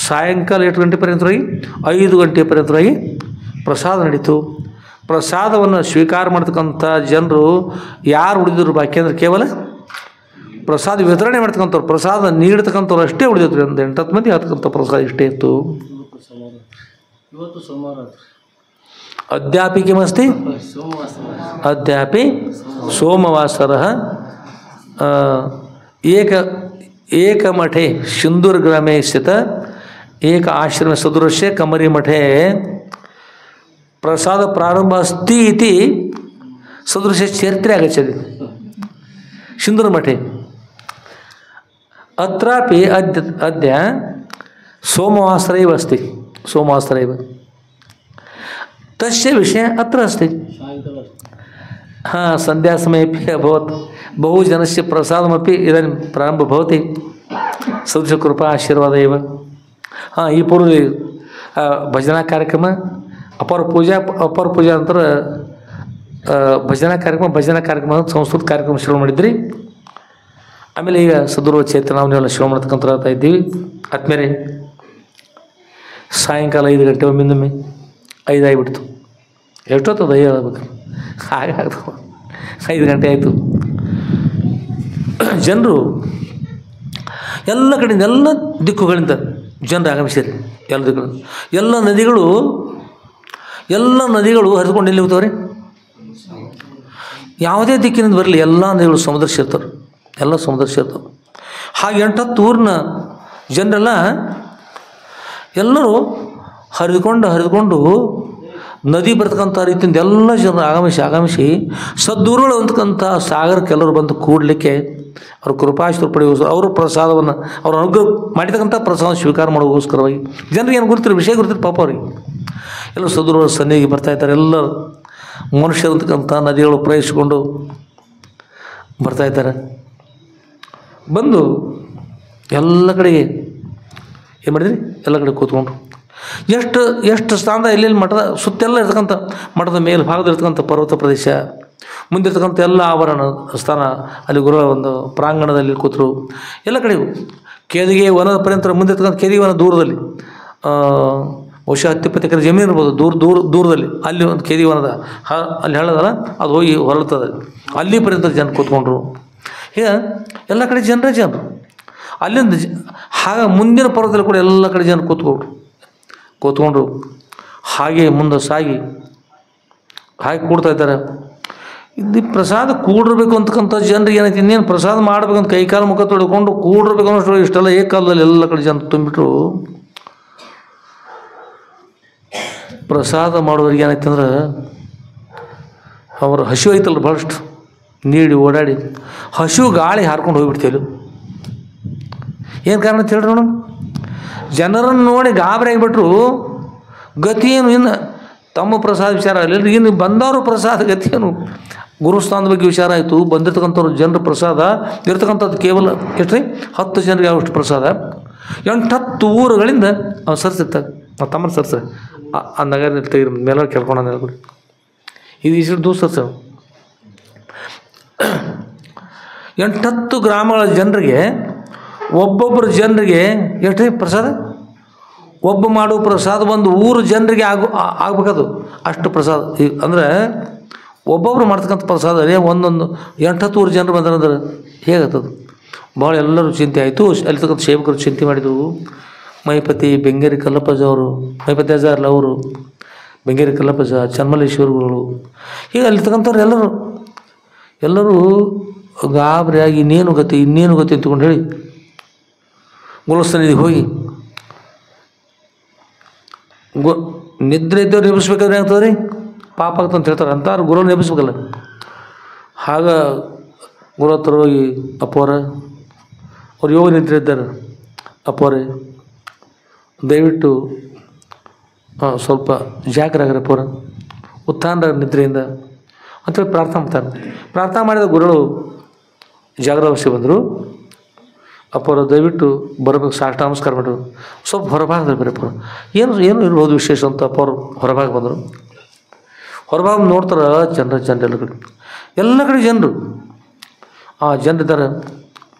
ಸಾಯಂಕಾಲ 8 ಗಂಟೆ ಪರ್ಯಂತವಾಗಿ 5 ಗಂಟೆ ಪರ್ಯಂತವಾಗಿ ಪ್ರಸಾದ ನಡೀತು. ಪ್ರಸಾದವನ್ನು ಸ್ವೀಕಾರ ಮಾಡ್ತಕ್ಕಂಥ ಜನರು ಯಾರು ಉಳಿದಿದ್ರು ಬಾಕಿ ಅಂದರೆ ಕೇವಲ ಪ್ರಸಾದ ವಿತರಣೆ ಮಾಡ್ತಕ್ಕಂಥವ್ರು, ಪ್ರಸಾದ ನೀಡ್ತಕ್ಕಂಥವ್ರು ಅಷ್ಟೇ ಉಳಿದಿದ್ರು. ಒಂದು 8-10 ಮಂದಿ ಆಗ್ತಕ್ಕಂಥ ಪ್ರಸಾದ ಇಷ್ಟೇ ಇತ್ತು. ಇವತ್ತು ಸೋಮವಾರ ಅದ್ಯಾಪಿ ಕಿಮಸ್ತಿ? ಅದ್ಯಾಪಿ ಸೋಮವಾಸರ ಏಕಮಠೆ ಸಿಂಧೂರ್ ಗ್ರಾಮೇ ಸ್ಥಿತ ಏಕ ಆಶ್ರಮ ಸದೃಶ್ಯ ಕಮರಿ ಮಠೆ ಪ್ರಸಾದ ಪ್ರಾರಂಭ ಅಸ್ತಿ ಇತಿ ಸದೃಶ್ಯ ಚರಿತ್ರೆ ಆಗಚ್ಚತಿ ಸಿಂಧೂರ್ ಮಠೆ. ಅತ್ರಾಪಿ ಅದ್ಯ ಸೋಮವಾಸರೈವ ಅಸ್ತಿ, ಸೋಮವಾಸರೈವ ತಸ್ಯ ವಿಷಯ ಅತ್ರ अस्ति. ಸಂಧ್ಯಾ ಸಮಯಪಿ ಅಭವತ್ ಬಹು ಜನಸ್ಯ ಪ್ರಸಾದಮಪಿ ಇದಾनीं ಪ್ರಾರಂಭ ಭವತಿ ಸದೃಶ ಕೃಪಾ ಆಶೀರ್ವಾದ ಇವ. ಈ ಪೂರ್ವದಲ್ಲಿ ಭಜನಾ ಕಾರ್ಯಕ್ರಮ, ಅಪರ ಪೂಜಾ ನಂತರ ಭಜನಾ ಕಾರ್ಯಕ್ರಮ ಸಂಸ್ಕೃತ ಕಾರ್ಯಕ್ರಮ ಶುರು ಮಾಡಿದ್ರಿ. ಆಮೇಲೆ ಈಗ ಸದ್ಗುರು ಚೇತನ ನಾವನ್ನೆಲ್ಲ ಶುರು ಮಾಡ್ತಕ್ಕಂಥ ಇದ್ದೀವಿ. ಆದ್ಮೇಲೆ ಸಾಯಂಕಾಲ 5 ಗಂಟೆ ಒಮ್ಮಿಂದೊಮ್ಮೆ 5 ಆಗಿಬಿಡ್ತು. ಎಷ್ಟೊತ್ತದ ಹೇಳ್ಬೇಕು, ಹಾಗಾಗ್ತವೆ. 5 ಗಂಟೆ ಆಯಿತು. ಜನರು ಎಲ್ಲ ಕಡೆಯಿಂದ, ಎಲ್ಲ ದಿಕ್ಕುಗಳಿಂದ ಜನರು ಆಗಮಿಸಿರಿ. ಎಲ್ಲ ದಿಕ್ಕುಗಳಿಂದ ಎಲ್ಲ ನದಿಗಳು ಹರಿದುಕೊಂಡು ಎಲ್ಲಿ ಹೋಗ್ತಾವ್ರಿ? ಯಾವುದೇ ದಿಕ್ಕಿನಿಂದ ಬರಲಿ ಎಲ್ಲ ನದಿಗಳು ಸಮುದ್ರ ಸೇರ್ತಾರೆ, ಎಲ್ಲ ಸಮುದ್ರ ಸೇರ್ತಾವೆ. ಹಾಗೆ 8-10 ಊರಿನ ಜನರೆಲ್ಲ ಎಲ್ಲರೂ ಹರಿದುಕೊಂಡು ನದಿ ಬರ್ತಕ್ಕಂಥ ರೀತಿಯಿಂದ ಎಲ್ಲ ಜನರು ಆಗಮಿಸಿ ಸದ್ಗುರುಗಳು ಅಂತಕ್ಕಂಥ ಸಾಗರಕ್ಕೆ ಎಲ್ಲರೂ ಬಂದು ಕೂಡಲಿಕ್ಕೆ ಅವ್ರ ಕೃಪಾಶೀರ್ವಾದ ಪಡೆಯೋಸ್ಕರ, ಅವರು ಪ್ರಸಾದವನ್ನು ಅವ್ರು ಅನುಗ್ರಹ ಮಾಡಿರ್ತಕ್ಕಂಥ ಪ್ರಸಾದ ಸ್ವೀಕಾರ ಮಾಡೋಗೋಸ್ಕರವಾಗಿ ಜನರಿಗೆ ಏನು ಗುರುತಿರೋ ವಿಷಯ ಗುರುತಿರೋ ಪಾಪ ಅವ್ರಿಗೆ ಎಲ್ಲ ಸದ್ಗುರುಗಳ ಸನ್ನಿಧಿಗೆ ಬರ್ತಾಯಿದ್ದಾರೆ. ಎಲ್ಲ ಮನುಷ್ಯರು ಅಂತಕ್ಕಂಥ ನದಿಗಳು ಪ್ರವೇಶಿಸಿಕೊಂಡು ಬರ್ತಾಯಿದ್ದಾರೆ. ಬಂದು ಎಲ್ಲ ಕಡೆಗೆ ಏನು ಮಾಡಿದ್ರಿ? ಎಲ್ಲ ಕಡೆ ಕೂತ್ಕೊಂಡ್ರು. ಎಷ್ಟು ಸ್ಥಾನದ ಎಲ್ಲೆಲ್ಲಿ ಮಠದ ಸುತ್ತೆಲ್ಲ ಇರ್ತಕ್ಕಂಥ ಮಠದ ಮೇಲ್ಭಾಗದ ಇರ್ತಕ್ಕಂಥ ಪರ್ವತ ಪ್ರದೇಶ, ಮುಂದಿರ್ತಕ್ಕಂಥ ಎಲ್ಲ ಆವರಣ ಸ್ಥಾನ, ಅಲ್ಲಿ ಗುರುಗಳ ಒಂದು ಪ್ರಾಂಗಣದಲ್ಲಿ ಕೂತರು. ಎಲ್ಲ ಕಡೆಗೂ ಕೇದಿಗೆ ವನದ ಪರ್ಯಂತರ ಮುಂದಿರ್ತಕ್ಕಂಥ ಕೇದಿಗೆ ವನ ದೂರದಲ್ಲಿ ಬಹುಶಃ 10-20 ಎಕರೆ ಜಮೀನು ಇರ್ಬೋದು. ದೂರದಲ್ಲಿ ಅಲ್ಲಿ ಒಂದು ಕೇದಿಗೆ ವನದ ಅಲ್ಲಿ ಹೇಳೋದಲ್ಲ, ಅದು ಹೋಗಿ ಹೊರಳ್ತದೆ, ಅಲ್ಲಿ ಪರ್ಯಂತ ಜನ ಕೂತ್ಕೊಂಡ್ರು. ಈಗ ಎಲ್ಲ ಕಡೆ ಜನರು ಅಲ್ಲಿಂದ ಹಾಗೆ ಮುಂದಿನ ಪರ್ವತದಲ್ಲಿ ಕೂಡ ಎಲ್ಲ ಕಡೆ ಜನ ಕೂತ್ಕೊಂಡ್ರು. ಹಾಗೆ ಮುಂದೆ ಸಾಗಿ ಹಾಗೆ ಕೂಡ್ತಾ ಇದ್ದಾರೆ. ಇದು ಪ್ರಸಾದ ಕೂಡಿರ್ಬೇಕು ಅಂತಕ್ಕಂಥ ಜನರಿಗೆ ಏನೈತಿ, ಇನ್ನೇನು ಪ್ರಸಾದ ಮಾಡ್ಬೇಕಂತ ಕೈಕಾಲು ಮುಖ ತೊಳ್ಕೊಂಡು ಕೂಡಿರ್ಬೇಕು ಅನ್ನೋಷ್ಟು ಇಷ್ಟೆಲ್ಲ ಏಕಾಲದಲ್ಲಿ ಎಲ್ಲ ಕಡೆ ಜನ ತುಂಬಿಟ್ರು. ಪ್ರಸಾದ ಮಾಡೋರಿಗೆ ಏನೈತಿ ಅಂದ್ರೆ ಅವ್ರ ಹಸಿವು ಐತಲ್ಲ ಭಾಳಷ್ಟು, ನೀಡಿ ಓಡಾಡಿ ಹಸಿವು ಗಾಳಿ ಹಾರ್ಕೊಂಡು ಹೋಗ್ಬಿಡ್ತೇವೆ. ಏನು ಕಾರಣ ಅಂತ ಹೇಳ್ರಿ ನೋಡೋಣ. ಜನರನ್ನು ನೋಡಿ ಗಾಬರಿ ಆಗಿಬಿಟ್ರು. ಗತಿ ಏನು? ಇನ್ನು ತಮ್ಮ ಪ್ರಸಾದ ವಿಚಾರ ಆಗಲಿಲ್ಲ, ಇನ್ನು ಬಂದವರು ಪ್ರಸಾದ ಗತಿ ಏನು? ಗುರುಸ್ಥಾನದ ಬಗ್ಗೆ ವಿಚಾರ ಆಯಿತು. ಬಂದಿರ್ತಕ್ಕಂಥವ್ರು ಜನರ ಪ್ರಸಾದ ಇರ್ತಕ್ಕಂಥದ್ದು ಕೇವಲ ಎಷ್ಟು ರೀ? 10 ಜನರಿಗೆ ಆಗೋಷ್ಟು ಪ್ರಸಾದ 8-10 ಊರುಗಳಿಂದ ಅವ್ನು ಸರ್ಸಿರ್ತಾರೆ. ನಾವು ತಮ್ಮನ್ನು ಸರ್ಸ ಆ ನಗರ ತೆಗೆದು ಮೇಲೆ ಕೇಳ್ಕೊಂಡು ನೆಲಗಳು ಇದು ಇಷ್ಟು ದೂರ ಸರ್ಸ 8-10 ಗ್ರಾಮಗಳ ಜನರಿಗೆ ಒಬ್ಬೊಬ್ಬರು ಜನರಿಗೆ ಎಷ್ಟು ರೀ ಪ್ರಸಾದ? ಒಬ್ಬ ಮಾಡುವ ಪ್ರಸಾದ ಒಂದು ಊರು ಜನರಿಗೆ ಆಗ್ಬೇಕದು ಅಷ್ಟು ಪ್ರಸಾದ. ಈಗ ಅಂದರೆ ಒಬ್ಬೊಬ್ರು ಮಾಡ್ತಕ್ಕಂಥ ಪ್ರಸಾದ ಒಂದೊಂದು 8-10 ಊರು ಜನರು ಬಂದ್ರೆ ಹೇಗಾಗ್ತದೆ? ಭಾಳ ಎಲ್ಲರೂ ಚಿಂತೆ ಆಯಿತು. ಅಲ್ಲಿರ್ತಕ್ಕಂಥ ಸೇವಕರು ಚಿಂತೆ ಮಾಡಿದರು. ಮೈಪತಿ ಬೆಂಗೇರಿ ಕಲ್ಲಪ್ಪಜ ಅವರು, ಮೈಪತಿ ಅಜಾರ್ಲ ಅವರು, ಬೆಂಗೇರಿ ಕಲ್ಲಪ್ಪಜ, ಚನ್ಮಲ್ಲೇಶ್ವರಗಳು, ಹೀಗೆ ಅಲ್ಲಿರ್ತಕ್ಕಂಥವ್ರು ಎಲ್ಲರೂ ಗಾಬರಿಯಾಗಿ ಇನ್ನೇನು ಗತಿ ಅಂತಕೊಂಡು ಹೇಳಿ ಗುರುಸ್ಥಾನಿಧಿಗೆ ಹೋಗಿ ನಿದ್ರೆ ಇದ್ದವ್ರು ನೆಬಿಸ್ಬೇಕಾದ್ರೆ ಏನಾಗ್ತದೆ ರೀ? ಪಾಪ ಆಗ್ತಂತ ಹೇಳ್ತಾರೆ. ಅಂತಾರು ಗುರು ನೆಬಿಸ್ಬೇಕಲ್ಲ. ಆಗ ಗುರು ಹತ್ರ ಹೋಗಿ ಅಪ್ಪವರ ಅವ್ರು ಯೋಗ ನಿದ್ರೆ ಇದ್ದಾರೆ, ಅಪ್ಪವರೇ ದಯವಿಟ್ಟು ಸ್ವಲ್ಪ ಜಾಗರಾಗ್ರಿ ಅಪ್ಪವರ, ಉತ್ಥಾನರ ನಿದ್ರೆಯಿಂದ ಅಂತೇಳಿ ಪ್ರಾರ್ಥನೆ ಮಾಡ್ತಾರೆ. ಪ್ರಾರ್ಥನೆ ಮಾಡಿದ ಗುರುಗಳು ಜಾಗರಾವಸ್ಥೆ ಬಂದರು. ಅಪ್ಪವರು ದಯವಿಟ್ಟು ಬರಬೇಕು, ಸಾಷ್ಟ ನಮಸ್ಕಾರ ಮಾಡಿದ್ರು. ಸ್ವಲ್ಪ ಹೊರಭಾಗದಲ್ಲಿ ಬರೀ ಅಪ್ಪರು ಏನು ಇರ್ಬೋದು ವಿಶೇಷ ಅಂತ ಅಪ್ಪವರು ಹೊರಭಾಗ ಬಂದರು. ಹೊರಭಾಗ ನೋಡ್ತಾರೆ ಜನರು ಎಲ್ಲ ಕಡೆ ಜನರು ಜನರಿದ್ದಾರೆ.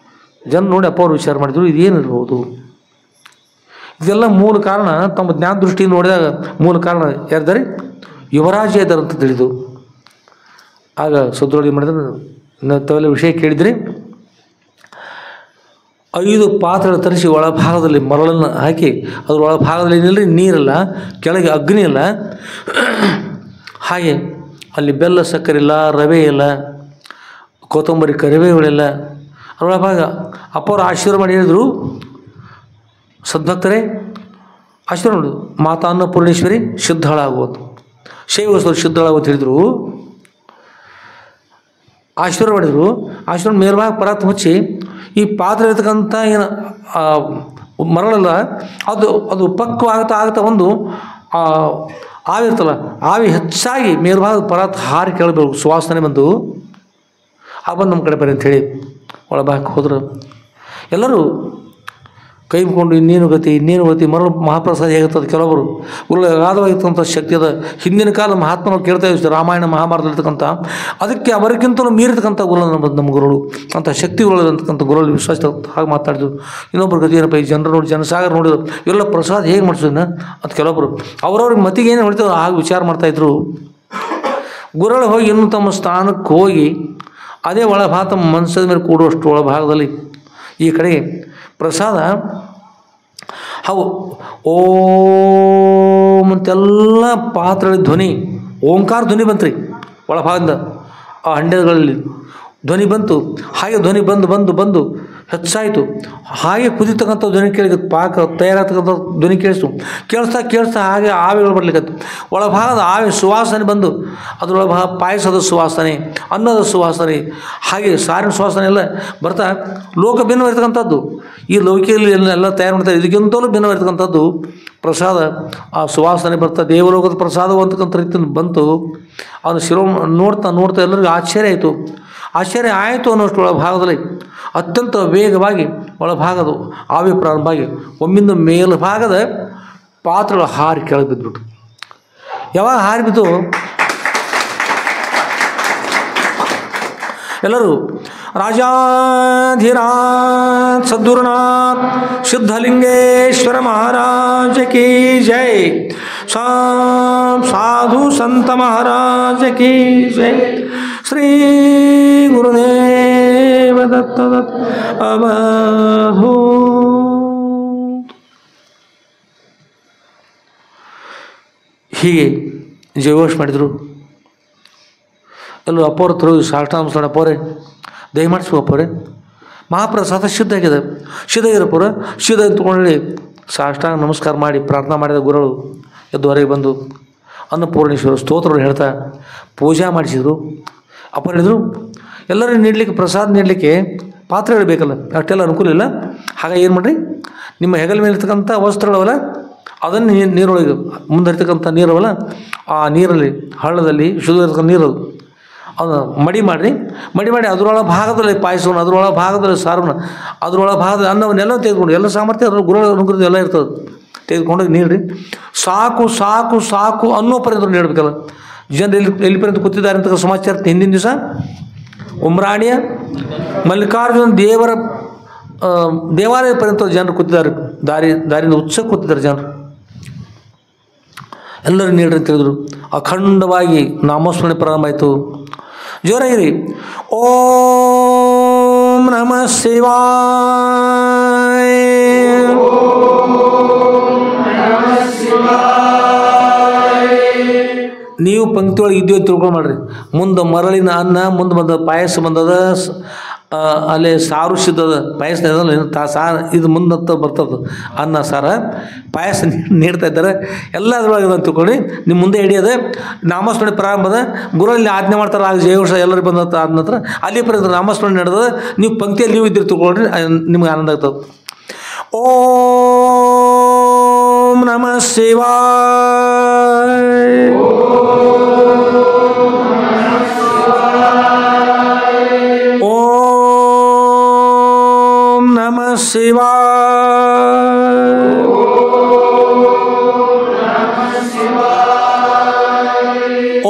ನೋಡಿ ಅಪ್ಪವ್ರು ವಿಚಾರ ಮಾಡಿದ್ರು ಇದೇನಿರ್ಬೋದು? ಇದೆಲ್ಲ ಮೂಲ ಕಾರಣ ತಮ್ಮ ಜ್ಞಾನ ದೃಷ್ಟಿಯಿಂದ ನೋಡಿದಾಗ ಮೂಲ ಕಾರಣ ಯಾರಿದ್ದಾರೆ? ಯುವರಾಜ ಇದ್ದಾರೆ ಅಂತ ತಿಳಿದು ಆಗ ಸುದ್ರೊಳಗೆ ಮಾಡಿದ್ರೆ ತಾವೆಲ್ಲ ವಿಷಯ ಕೇಳಿದ್ರಿ. 5 ಪಾತ್ರೆಗಳು ತರಿಸಿ ಒಳಭಾಗದಲ್ಲಿ ಮರಳನ್ನು ಹಾಕಿ ಅದ್ರ ಒಳಭಾಗದಲ್ಲಿ ಏನಿಲ್ಲ ರೀ, ನೀರಲ್ಲ, ಕೆಳಗೆ ಅಗ್ನಿ ಇಲ್ಲ, ಹಾಗೆ ಅಲ್ಲಿ ಬೆಲ್ಲ ಸಕ್ಕರೆ ಇಲ್ಲ, ರವೆ ಇಲ್ಲ, ಕೊತ್ತಂಬರಿ ಕರಿಬೇವುಗಳಿಲ್ಲ. ಅದರೊಳಭಾಗ ಅಪ್ಪವ್ರು ಆಶೀರ್ವಾದ ಮಾಡಿ ಹೇಳಿದರು, ಸದ್ಭಕ್ತರೇ ಆಶೀರ್ವಾದ ನೋಡು, ಮಾತಾ ಅನ್ನಪೂರ್ಣೇಶ್ವರಿ ಶುದ್ಧಳಾಗುವುದು, ಶೈವಸ್ವರು ಶುದ್ಧಳಾಗುವುದು ಹೇಳಿದರು. ಆಶೀರ್ವಾದ ಮಾಡಿದರು. ಆಶೀರ್ವಾದ ಮೇಲ್ಭಾಗ ಪರಾತ್ ಮುಚ್ಚಿ ಈ ಪಾತ್ರೆ ಇರ್ತಕ್ಕಂಥ ಏನು ಮರಳಲ್ಲ ಅದು ಪಕ್ವಾಗ್ತಾ ಒಂದು ಆವಿ ಇರ್ತಲ್ಲ, ಆವಿ ಹೆಚ್ಚಾಗಿ ಮೇಲ್ಭಾಗ ಪರಾತ್ ಹಾರಿ ಕೇಳಬೇಕು, ಸುವಾಸನೆ ಬಂದು ಬಂದು ನಮ್ಮ ಕಡೆ ಬರ್ರಿ ಅಂಥೇಳಿ ಒಳಭಾಗಕ್ಕೆ ಹೋದ್ರು. ಎಲ್ಲರೂ ಕೈ ಮುಕೊಂಡು ಇನ್ನೇನು ಗತಿ ಮರಳು ಮಹಾಪ್ರಸಾದ ಹೇಗುತ್ತದೆ. ಕೆಲವೊಬ್ಬರು ಗುರುಗಳು ಅಗಾಧವಾಗಿರ್ತಕ್ಕಂಥ ಶಕ್ತಿ ಅದ. ಹಿಂದಿನ ಕಾಲ ಮಹಾತ್ಮರು ಕೇಳ್ತಾ ಇರ್ತಾರೆ, ರಾಮಾಯಣ ಮಹಾಭಾರತದಲ್ಲಿರ್ತಕ್ಕಂಥ ಅದಕ್ಕೆ ಅವರಿಗಿಂತಲೂ ಮೀರಿರ್ತಕ್ಕಂಥ ಗುರುಗಳು ನಮ್ಮ ಗುರುಗಳು ಅಂಥ ಶಕ್ತಿಗಳು ಅಂತಕ್ಕಂಥ ಗುರುಗಳು ವಿಶ್ವಾಸ ಹಾಗೆ ಮಾತಾಡಿದ್ರು. ಇನ್ನೊಬ್ಬರು ಗತಿ ಏನಪ್ಪ, ಈ ಜನರು ನೋಡಿ ಜನಸಾಗರ ನೋಡಿದ್ರು, ಇವೆಲ್ಲ ಪ್ರಸಾದ ಹೇಗೆ ಮಾಡಿಸೋದನ್ನ ಅಂತ ಕೆಲವೊಬ್ಬರು ಅವ್ರವ್ರಿಗೆ ಮತಿಗೆ ಏನು ಹೇಳ್ತಾರೆ ಹಾಗೆ ವಿಚಾರ ಮಾಡ್ತಾಯಿದ್ರು. ಗುರುಗಳು ಹೋಗಿ ಇನ್ನೂ ತಮ್ಮ ಸ್ಥಾನಕ್ಕೆ ಹೋಗಿ ಅದೇ ಒಳಭಾಗ ತಮ್ಮ ಮನಸ್ಸದ ಮೇಲೆ ಕೂಡುವಷ್ಟು ಒಳಭಾಗದಲ್ಲಿ ಈ ಕಡೆಗೆ ಪ್ರಸಾದ ಅವು ಓಂ ಅಂತೆಲ್ಲ ಪಾತ್ರೆಗಳ ಧ್ವನಿ, ಓಂಕಾರ ಧ್ವನಿ ಬಂತು ರೀ ಒಳಭಾಗದಿಂದ. ಆ ಹಂಡೆಗಳಲ್ಲಿ ಧ್ವನಿ ಬಂತು. ಹಾಗೆ ಧ್ವನಿ ಬಂದು ಹೆಚ್ಚಾಯಿತು. ಹಾಗೆ ಕುದಿತಕ್ಕಂಥ ಧ್ವನಿ ಕೇಳಿದ, ಪಾಕ ತಯಾರಾಗ್ತಕ್ಕಂಥ ಧ್ವನಿ ಕೇಳಿಸ್ತಾ ಹಾಗೆ ಆವಿಗಳು ಬರ್ಲಿಕ್ಕತ್ತು. ಒಳಭಾಗದ ಆವಿ ಸುವಾಸನೆ ಬಂದು ಅದರೊಳಭಾಗ ಪಾಯಸದ ಸುವಾಸನೆ, ಅನ್ನದ ಸುವಾಸನೆ, ಹಾಗೆ ಸಾರಿನ ಸುವಾಸನೆ ಎಲ್ಲ ಬರ್ತಾ ಲೋಕ ಭಿನ್ನವಾಗಿರ್ತಕ್ಕಂಥದ್ದು. ಈ ಲೌಕಿಯಲ್ಲಿ ಎಲ್ಲ ತಯಾರು ಮಾಡ್ತಾರೆ, ಇದಕ್ಕಿಂತಲೂ ಭಿನ್ನವಾಗಿರ್ತಕ್ಕಂಥದ್ದು ಪ್ರಸಾದ. ಆ ಸುವಾಸನೆ ಬರ್ತಾ ದೇವಲೋಕದ ಪ್ರಸಾದವು ಅಂತಕ್ಕಂಥ ರೀತಿಯಿಂದ ಬಂತು. ಅವನು ನೋಡ್ತಾ ಎಲ್ಲರಿಗೂ ಆಶ್ಚರ್ಯ ಆಯಿತು ಅನ್ನೋಷ್ಟು ಒಳಭಾಗದಲ್ಲಿ ಅತ್ಯಂತ ವೇಗವಾಗಿ ಒಳಭಾಗದ ಆವಿ ಪ್ರಾರಂಭವಾಗಿ ಒಮ್ಮಿಂದ ಮೇಲ್ಭಾಗದ ಪಾತ್ರೆಗಳು ಹಾರಿ ಕೆಳಗೆ ಬಿದ್ದುಬಿಟ್ಟು, ಯಾವಾಗ ಹಾರಿ ಬಿದ್ದು ಎಲ್ಲರೂ ರಾಜಾಧಿರಾಜ ಸದ್ಗುರುನಾಥ ಸಿದ್ಧಲಿಂಗೇಶ್ವರ ಮಹಾರಾಜ ಕಿ ಜೈ, ಸಾಧು ಸಂತ ಮಹಾರಾಜ ಕಿ ಜೈ, ಶ್ರೀ ಗುರುದೇವ ದತ್ತ ಅವಧೂ. ಹೀಗೆ ಜಯಘೋಷ ಮಾಡಿದರು. ಎಲ್ಲರೂ ಅಪ್ಪವ್ರ ಹತ್ರ ಸಾಷ್ಟಾಂಶ ಅಪ್ಪವ್ರೆ ದಯಮಾಡಿಸುವ ಅಪ್ಪವ್ರೆ, ಮಹಾಪ್ರಸಾದ ಸಿದ್ಧ ಆಗಿರಪ್ಪವ್ರ ಸಿದ್ಧ ಅಂತಕೊಂಡಿ ಸಾಷ್ಟಾಂಗ ನಮಸ್ಕಾರ ಮಾಡಿ ಪ್ರಾರ್ಥನಾ ಮಾಡಿದ ಗುರುಗಳು ಎದ್ದು ಹೊರಗೆ ಬಂದು ಅನ್ನಪೂರ್ಣೇಶ್ವರ ಸ್ತೋತ್ರಗಳು ಹೇಳ್ತಾ ಪೂಜಾ ಮಾಡಿಸಿದರು. ಅಪ್ಪ ಹೇಳಿದರು, ಎಲ್ಲರೂ ನೀಡಲಿಕ್ಕೆ ಪ್ರಸಾದ ನೀಡಲಿಕ್ಕೆ ಪಾತ್ರೆಗಳು ಬೇಕಲ್ಲ, ಅಷ್ಟೆಲ್ಲ ಅನುಕೂಲ ಇಲ್ಲ. ಹಾಗಾಗಿ ಏನು ಮಾಡಿರಿ, ನಿಮ್ಮ ಹೆಗಲ ಮೇಲೆ ಇರ್ತಕ್ಕಂಥ ವಸ್ತ್ರಗಳವಲ್ಲ ಅದನ್ನು ನೀರೊಳಗೆ ಮುಂದರಿತಕ್ಕಂಥ ನೀರವಲ್ಲ, ಆ ನೀರಲ್ಲಿ ಹಳ್ಳದಲ್ಲಿ ಶುದ್ಧ ಇರ್ತಕ್ಕಂಥ ನೀರು ಅದು ಮಡಿ ಮಾಡಿ ಅದರೊಳ ಭಾಗದಲ್ಲಿ ಪಾಯಸವನ್ನು, ಅದರೊಳ ಭಾಗದಲ್ಲಿ ಸಾರವನ್ನು, ಅದರೊಳ ಭಾಗದಲ್ಲಿ ಅನ್ನವನ್ನೆಲ್ಲ ತೆಗೆದುಕೊಂಡು, ಎಲ್ಲ ಸಾಮರ್ಥ್ಯ ಅದ್ರ ಗುರುಗಳ ಅನುಗ್ರಹ ಎಲ್ಲ ಇರ್ತದೆ, ತೆಗೆದುಕೊಂಡು ನೀಡ್ರಿ. ಸಾಕು ಸಾಕು ಸಾಕು ಅನ್ನೋ ಪರ್ಯಂತ ನೀಡಬೇಕಲ್ಲ. ಜನರು ಎಲ್ಲಿ ಪರ್ಯಂತ ಕೂತಿದ್ದಾರೆ ಅಂತ ಸಮಾಚಾರ ಹಿಂದಿನ ದಿವಸ ಉಮ್ರಾಣಿಯ ಮಲ್ಲಿಕಾರ್ಜುನ ದೇವಾಲಯ ಪರ್ಯಂತ ಜನರು ಕೂತಿದ್ದಾರೆ, ದಾರಿಯಿಂದ ಉತ್ಸವ ಕೂತಿದ್ದಾರೆ ಜನರು. ಎಲ್ಲರೂ ನೀಡ್ರಿ ಅಂತ ಹೇಳಿದ್ರು. ಅಖಂಡವಾಗಿ ನಾಮಸ್ಮರಣೆ ಪ್ರಾರಂಭ ಆಯಿತು. ಜೋರಾಗಿರಿ. ಓಂ ನಮಃ ಶಿವಾಯ. ನೀವು ಪಂಕ್ತಿ ಒಳಗೆ ಇದ್ದೀವಿ ತಿಳ್ಕೊಂಡು ಮಾಡ್ರಿ. ಮುಂದೆ ಮರಳಿನ ಅನ್ನ, ಮುಂದೆ ಬಂದ ಪಾಯಸ ಬಂದದ, ಅಲ್ಲೇ ಸಾರು ಸಿದ್ಧದ, ಪಾಯಸ ಸಾರು ಇದು ಮುಂದಂತ ಬರ್ತದೆ, ಅನ್ನ ಸಾರ ಪಾಯಸ ನೀಡ್ತಾ ಇದ್ದಾರೆ. ಎಲ್ಲ ಅದ್ರೊಳಗೆ ಅಂತ ತಿಳ್ಕೊಳ್ಳಿ. ನಿಮ್ಮ ಮುಂದೆ ಹಿಡಿಯೋದೆ ನಾಮಸ್ಮರಣೆ ಪ್ರಾರಂಭದ, ಗುರಲ್ಲಿ ಆಜ್ಞೆ ಮಾಡ್ತಾರೆ. ಆಗ ಜಯ ವರ್ಷ ಎಲ್ಲರೂ ಬಂದ ಆದ ನಂತರ ಅಲ್ಲಿ ಪರ್ಯಂತ ನಾಮಸ್ಮರಣೆ ನಡೆದ. ನೀವು ಪಂಕ್ತಿಯಲ್ಲಿ ನೀವು ಇದ್ದೀರಿ ತಿಳ್ಕೊಳ್ರಿ, ನಿಮ್ಗೆ ಆನಂದ ಆಗ್ತದೆ. ಓಂ ನಮಃ ಶಿವಾಯ. ಓಂ ನಮಃ ಶಿವಾಯ.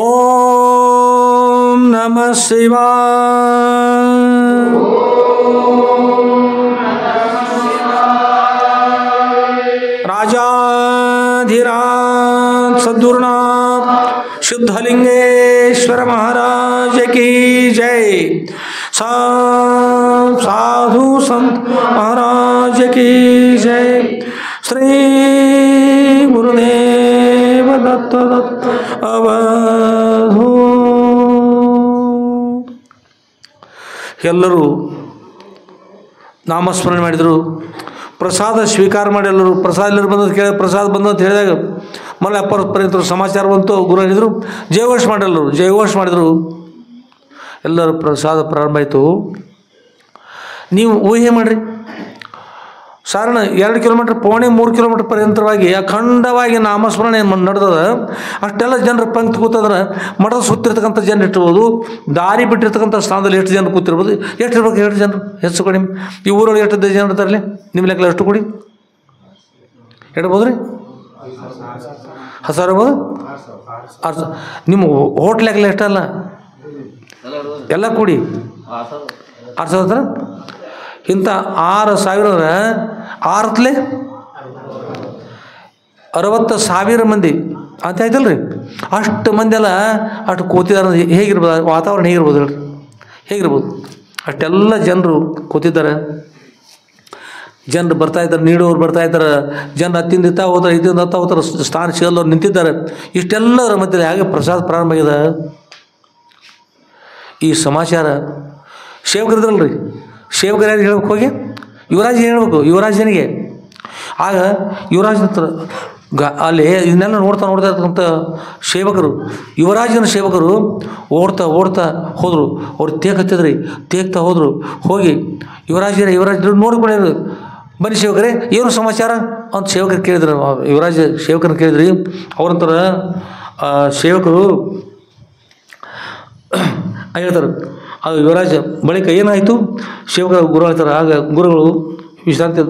ಓಂ ನಮಃ ಶಿವಾಯ. ರಾಜಾಧಿರಾಜ ಸದ್ಗುರುನಾಥ शुद्धलिंगेश्वर महाराज की जय। साधु संत महाराज की जय। श्री गुरुदेव दत्त अवधू। ಎಲ್ಲರೂ ನಾಮಸ್ಮರಣೆ ಮಾಡಿದರು. ಪ್ರಸಾದ ಸ್ವೀಕಾರ ಮಾಡಿ ಎಲ್ಲರೂ ಪ್ರಸಾದ ಎಲ್ಲರೂ ಬಂದದ್ದು ಕೇಳಿ ಪ್ರಸಾದ ಬಂದು ಅಂತ ಹೇಳಿದಾಗ ಮళ్ళీ ಅಪ್ಪರ ಸಮಾಚಾರ ಬಂತು. ಗುರು ಹೇಳಿದರು ಜಯಘೋಷ ಮಾಡಿಲ್ಲರು, ಜಯಘೋಷ ಮಾಡಿದರು. ಎಲ್ಲರೂ ಪ್ರಸಾದ ಪ್ರಾರಂಭ ಆಯಿತು. ನೀವು ಊಹೆ ಮಾಡಿರಿ, ಸಾಧಾರಣ 2 ಕಿಲೋಮೀಟ್ರ್ ಪೌಣೆ 3 ಕಿಲೋಮೀಟ್ರ್ ಪರ್ಯಂತರವಾಗಿ ಅಖಂಡವಾಗಿ ನಾಮಸ್ಮರಣೆ ನಡೆದದ. ಅಷ್ಟೆಲ್ಲ ಜನರು ಪಂಕ್ತಿ ಕೂತಂದ್ರೆ ಮಠದ ಸುತ್ತಿರ್ತಕ್ಕಂಥ ಜನ ಇಟ್ಟಿರ್ಬೋದು, ದಾರಿ ಬಿಟ್ಟಿರ್ತಕ್ಕಂಥ ಸ್ಥಾನದಲ್ಲಿ ಎಷ್ಟು ಜನ ಕೂತಿರ್ಬೋದು. ಎಷ್ಟು ಇರ್ಬೇಕು 2 ಜನರು ಹೆಚ್ಚು ಕಡಿಮೆ. ಈ ಊರೊಳಗೆ ಎಷ್ಟು ಜನ ಇರ್ತಾರಲ್ಲ ನಿಮ್ಮ ಲೆಕ್ಕ ಎಷ್ಟು ಕೊಡಿ ಇಡ್ಬೋದು ರೀ? 1000 ಇರ್ಬೋದು. 6,000 ನಿಮ್ಮ ಹೋಟ್ಲೆಲ್ಲ ಎಷ್ಟಲ್ಲ ಎಲ್ಲ ಕೂಡಿ 6,000 ಇಂಥ 6,000 6 60,000 ಮಂದಿ ಅಂತ ಆಯ್ತಲ್ಲ ರೀ. ಅಷ್ಟು ಮಂದಿ ಎಲ್ಲ ಅಷ್ಟು ಕೂತಿದ್ದಾರೆ. ಹೇಗಿರ್ಬೋದು ವಾತಾವರಣ, ಹೇಗಿರ್ಬೋದು ಹೇಳ್ರಿ, ಹೇಗಿರ್ಬೋದು? ಅಷ್ಟೆಲ್ಲ ಜನರು ಕೂತಿದ್ದಾರೆ. ಜನರು ಬರ್ತಾಯಿದ್ದಾರೆ, ನೀಡೋರು ಬರ್ತಾಯಿದ್ದಾರೆ. ಜನರು ಹತ್ತಿಂದ ಇತ್ತ ಹೋದ್ರೆ, ಇದರಿಂದ ಹತ್ತ ಹೋಗ್ತಾರೆ, ಸ್ಥಾನ ಸಿಗಲ್ಲವ್ರು ನಿಂತಿದ್ದಾರೆ. ಇಷ್ಟೆಲ್ಲರ ಮಧ್ಯದಲ್ಲಿ ಹಾಗೆ ಪ್ರಸಾದ ಪ್ರಾರಂಭ ಆಗಿದೆ. ಈ ಸಮಾಚಾರ ಸೇವಕರಿದ್ರಲ್ರಿ, ಸೇವಕರು ಯಾರು ಹೇಳ್ಬೇಕು ಹೋಗಿ? ಯುವರಾಜ್ ಹೇಳ್ಬೇಕು, ಯುವರಾಜನಿಗೆ. ಆಗ ಯುವರಾಜ್ ಹತ್ರ ಅಲ್ಲಿ ಇದನ್ನೆಲ್ಲ ನೋಡ್ತಾ ಇರ್ತಕ್ಕಂಥ ಸೇವಕರು, ಯುವರಾಜನ ಸೇವಕರು ಓಡ್ತಾ ಹೋದರು. ಅವ್ರು ತೇಗತ್ತಿದ್ರಿ, ತೇಗ್ತಾ ಹೋದರು. ಹೋಗಿ ಯುವರಾಜರು ನೋಡ್ಕೊಳ್ಳಿ, ಬನ್ನಿ ಸೇವಕರೇ ಏನು ಸಮಾಚಾರ ಅಂತ ಸೇವಕರು ಕೇಳಿದ್ರು. ಯುವರಾಜ ಸೇವಕರನ್ನ ಕೇಳಿದ್ರಿ. ಅವ್ರಂತರ ಸೇವಕರು ಹೇಳ್ತಾರೆ. ಆಗ ಯುವರಾಜ ಬಳಿಕ ಏನಾಯಿತು ಸೇವಕರ ಗುರು ಹೇಳ್ತಾರೆ. ಆಗ ಗುರುಗಳು ವಿಶ್ರಾಂತಿ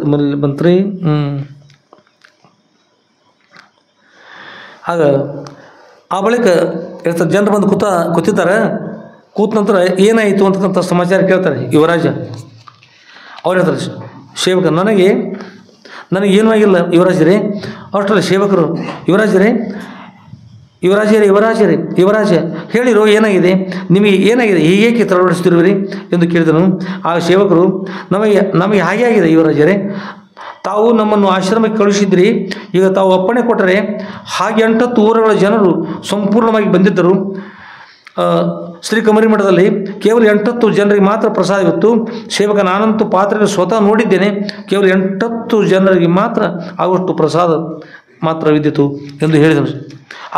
ಬಂತ್ರಿ. ಆಗ ಆ ಬಳಿಕ ಹೇಳ್ತಾರೆ, ಜನರು ಬಂದು ಕೂತಿದ್ದಾರೆ. ಕೂತ ನಂತರ ಏನಾಯಿತು ಅಂತಕ್ಕಂಥ ಸಮಾಚಾರ ಕೇಳ್ತಾರೆ ಯುವರಾಜ. ಅವ್ರು ಹೇಳ್ತಾರೆ, ಸೇವಕ ನನಗೇನೂ ಆಗಿಲ್ಲ ಯುವರಾಜರೇ. ಅಷ್ಟರಲ್ಲಿ ಸೇವಕರು, ಯುವರಾಜ ಹೇಳಿರೋ ಏನಾಗಿದೆ, ನಿಮಗೆ ಏನಾಗಿದೆ, ಹೀಗೇಕೆ ತಡವಡಿಸ್ತಿರುವಿರಿ ಎಂದು ಕೇಳಿದನು. ಆ ಸೇವಕರು, ನಮಗೆ ಹಾಗೆ ಆಗಿದೆ ಯುವರಾಜರೇ. ತಾವು ನಮ್ಮನ್ನು ಆಶ್ರಮಕ್ಕೆ ಕಳುಹಿಸಿದ್ರಿ. ಈಗ ತಾವು ಅಪ್ಪಣೆ ಕೊಟ್ಟರೆ ಹಾಗೆ 8 ಊರುಗಳ ಜನರು ಸಂಪೂರ್ಣವಾಗಿ ಬಂದಿದ್ದರು. ಶ್ರೀಕಮರಿ ಮಠದಲ್ಲಿ ಕೇವಲ 8 ಜನರಿಗೆ ಮಾತ್ರ ಪ್ರಸಾದವಿತ್ತು. ಸೇವಕ ನಾನಂತೂ ಪಾತ್ರೆಗೆ ಸ್ವತಃ ನೋಡಿದ್ದೇನೆ. ಕೇವಲ 8 ಜನರಿಗೆ ಮಾತ್ರ ಆಗುವಷ್ಟು ಪ್ರಸಾದ ಮಾತ್ರವಿದ್ದಿತು ಎಂದು ಹೇಳಿದರು.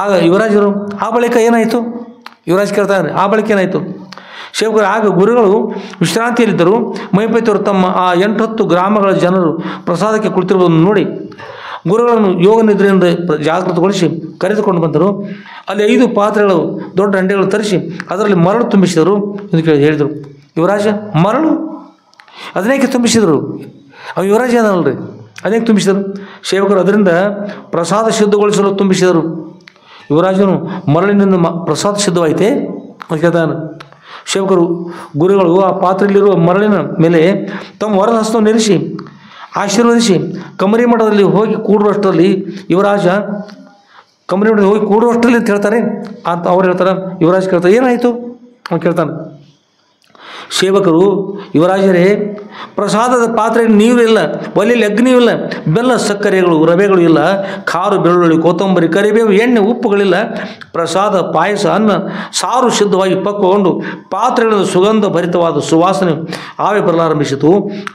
ಆಗ ಯುವರಾಜರು, ಆ ಬಳಿಕ ಏನಾಯಿತು? ಯುವರಾಜ್ ಕೇಳ್ತಾರೆ, ಆ ಬಳಿಕ ಏನಾಯಿತು? ಸೇವಕರು, ಆಗ ಗುರುಗಳು ವಿಶ್ರಾಂತಿಯಲ್ಲಿದ್ದರು. ಮೈಪೈತವರು ತಮ್ಮ ಆ 8-10 ಗ್ರಾಮಗಳ ಜನರು ಪ್ರಸಾದಕ್ಕೆ ಕುಳಿತಿರುವುದನ್ನು ನೋಡಿ ಗುರುಗಳನ್ನು ಯೋಗ ನಿದ್ರೆಯಿಂದ ಜಾಗೃತಗೊಳಿಸಿ ಕರೆದುಕೊಂಡು ಬಂದರು. ಅಲ್ಲಿ 5 ಪಾತ್ರೆಗಳು ದೊಡ್ಡ ಹಂಡೆಗಳು ತರಿಸಿ ಅದರಲ್ಲಿ ಮರಳು ತುಂಬಿಸಿದರು ಎಂದು ಹೇಳಿದರು. ಯುವರಾಜ ಮರಳು ಅದನ್ನೇಕೆ ತುಂಬಿಸಿದರು? ಅವ ಯುವರಾಜ ಅದನಲ್ರಿ, ಅದೇಕೆ ತುಂಬಿಸಿದರು? ಸೇವಕರು ಅದರಿಂದ ಪ್ರಸಾದ ಸಿದ್ಧಗೊಳಿಸಲು ತುಂಬಿಸಿದರು. ಯುವರಾಜನು ಮರಳಿನಿಂದ ಪ್ರಸಾದ ಸಿದ್ಧವಾಯಿತೆ ಅಂತ ಕೇಳ್ತಾನೆ. ಸೇವಕರು ಗುರುಗಳು ಆ ಪಾತ್ರೆಯಲ್ಲಿರುವ ಮರಳಿನ ಮೇಲೆ ತಮ್ಮ ವರದ ಹಸ್ತವನ್ನು ಇರಿಸಿ ಆಶೀರ್ವದಿಸಿ ಕಮರಿ ಮಠದಲ್ಲಿ ಹೋಗಿ ಕೂಡುವಷ್ಟರಲ್ಲಿ ಯುವರಾಜ ಕಮರಿ ಮಠದಲ್ಲಿ ಹೋಗಿ ಕೂಡುವಷ್ಟರಲ್ಲಿ ಅಂತ ಹೇಳ್ತಾರೆ ಅಂತ ಅವ್ರು ಹೇಳ್ತಾರೆ. ಯುವರಾಜ ಕೇಳ್ತಾರೆ, ಏನಾಯಿತು ಅಂತ ಕೇಳ್ತಾನೆ. ಸೇವಕರು, ಯುವರಾಜರೇ, ಪ್ರಸಾದದ ಪಾತ್ರೆ ನೀರಿಲ್ಲ, ಒಲೆಯಲ್ಲಿ ಅಗ್ನಿಯಿಲ್ಲ, ಬೆಲ್ಲ ಸಕ್ಕರೆಗಳು ರವೆಗಳು ಇಲ್ಲ, ಖಾರು ಬೆಳ್ಳುಳ್ಳಿ ಕೊತ್ತಂಬರಿ ಕರಿಬೇವು ಎಣ್ಣೆ ಉಪ್ಪುಗಳಿಲ್ಲ, ಪ್ರಸಾದ ಪಾಯಸ ಅನ್ನ ಸಾರು ಸಿದ್ಧವಾಗಿ ಪಕ್ವಗೊಂಡು ಪಾತ್ರೆಗಳ ಸುಗಂಧ ಭರಿತವಾದ ಸುವಾಸನೆ ಆವಿ ಬರಲಾರಂಭಿಸಿತು.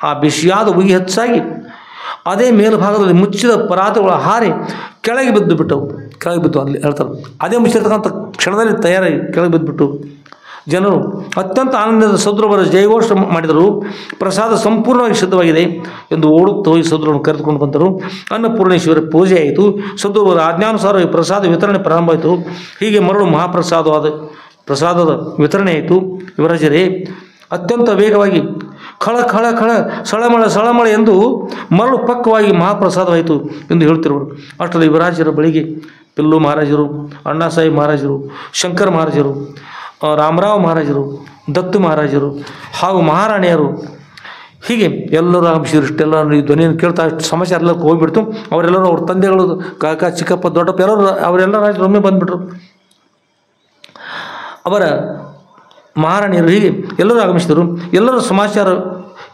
ಆ ಬಿಸಿಯಾದ ಉಗಿ ಹೆಚ್ಚಾಗಿ ಅದೇ ಮೇಲ್ಭಾಗದಲ್ಲಿ ಮುಚ್ಚಿದ ಪರಾತಗಳು ಹಾರಿ ಕೆಳಗೆ ಬಿದ್ದು ಅಲ್ಲಿ ಹೇಳ್ತಾರೆ. ಅದೇ ಮುಚ್ಚಿರ್ತಕ್ಕಂಥ ಕ್ಷಣದಲ್ಲಿ ತಯಾರಾಗಿ ಕೆಳಗೆ ಬಿದ್ದುಬಿಟ್ಟು ಜನರು ಅತ್ಯಂತ ಆನಂದದ ಸದ್ರುವರ ಜಯಘೋಷ ಮಾಡಿದರು. ಪ್ರಸಾದ ಸಂಪೂರ್ಣವಾಗಿ ಸಿದ್ಧವಾಗಿದೆ ಎಂದು ಓಡುತ್ತಾ ಹೋಗಿ ಸದ್ರುವನ್ನು ಕರೆದುಕೊಂಡು ಬಂದರು. ಅನ್ನಪೂರ್ಣೇಶ್ವರ ಪೂಜೆ ಆಯಿತು. ಸದ್ರುವರ ಆಜ್ಞಾನುಸಾರ ಪ್ರಸಾದ ವಿತರಣೆ ಪ್ರಾರಂಭ ಆಯಿತು. ಹೀಗೆ ಮರಳು ಪ್ರಸಾದದ ವಿತರಣೆ ಆಯಿತು. ಯುವರಾಜರೇ, ಅತ್ಯಂತ ವೇಗವಾಗಿ ಖಳ ಖಳ ಖಳ ಸಳಮಳ ಎಂದು ಮರಳು ಪಕ್ವವಾಗಿ ಮಹಾಪ್ರಸಾದವಾಯಿತು ಎಂದು ಹೇಳ್ತಿರುವರು. ಅಷ್ಟರಲ್ಲಿ ಯುವರಾಜರ ಬಳಿಗೆ ಪಿಲ್ಲು ಮಹಾರಾಜರು, ಅಣ್ಣಾಸಾಹೇಬ್ ಮಹಾರಾಜರು, ಶಂಕರ ಮಹಾರಾಜರು, ರಾಮರಾವ್ ಮಹಾರಾಜರು, ದತ್ತು ಮಹಾರಾಜರು ಹಾಗೂ ಮಹಾರಾಣಿಯರು ಹೀಗೆ ಎಲ್ಲರೂ ಆಗಮಿಸಿದ್ರು. ಇಷ್ಟೆಲ್ಲ ಈ ಧ್ವನಿಯನ್ನು ಕೇಳ್ತಾ ಅಷ್ಟು ಸಮಾಚಾರ ಎಲ್ಲಕ್ಕೆ ಹೋಗಿಬಿಡ್ತು. ಅವರೆಲ್ಲರೂ ಅವ್ರ ತಂದೆಗಳು, ಕಾಕ, ಚಿಕ್ಕಪ್ಪ, ದೊಡ್ಡಪ್ಪ ಅವರೆಲ್ಲ ರಾಜರು ಒಮ್ಮೆ ಬಂದುಬಿಟ್ರು. ಅವರ ಮಹಾರಾಣಿಯರು ಹೀಗೆ ಎಲ್ಲರೂ ಆಗಮಿಸಿದರು. ಎಲ್ಲರೂ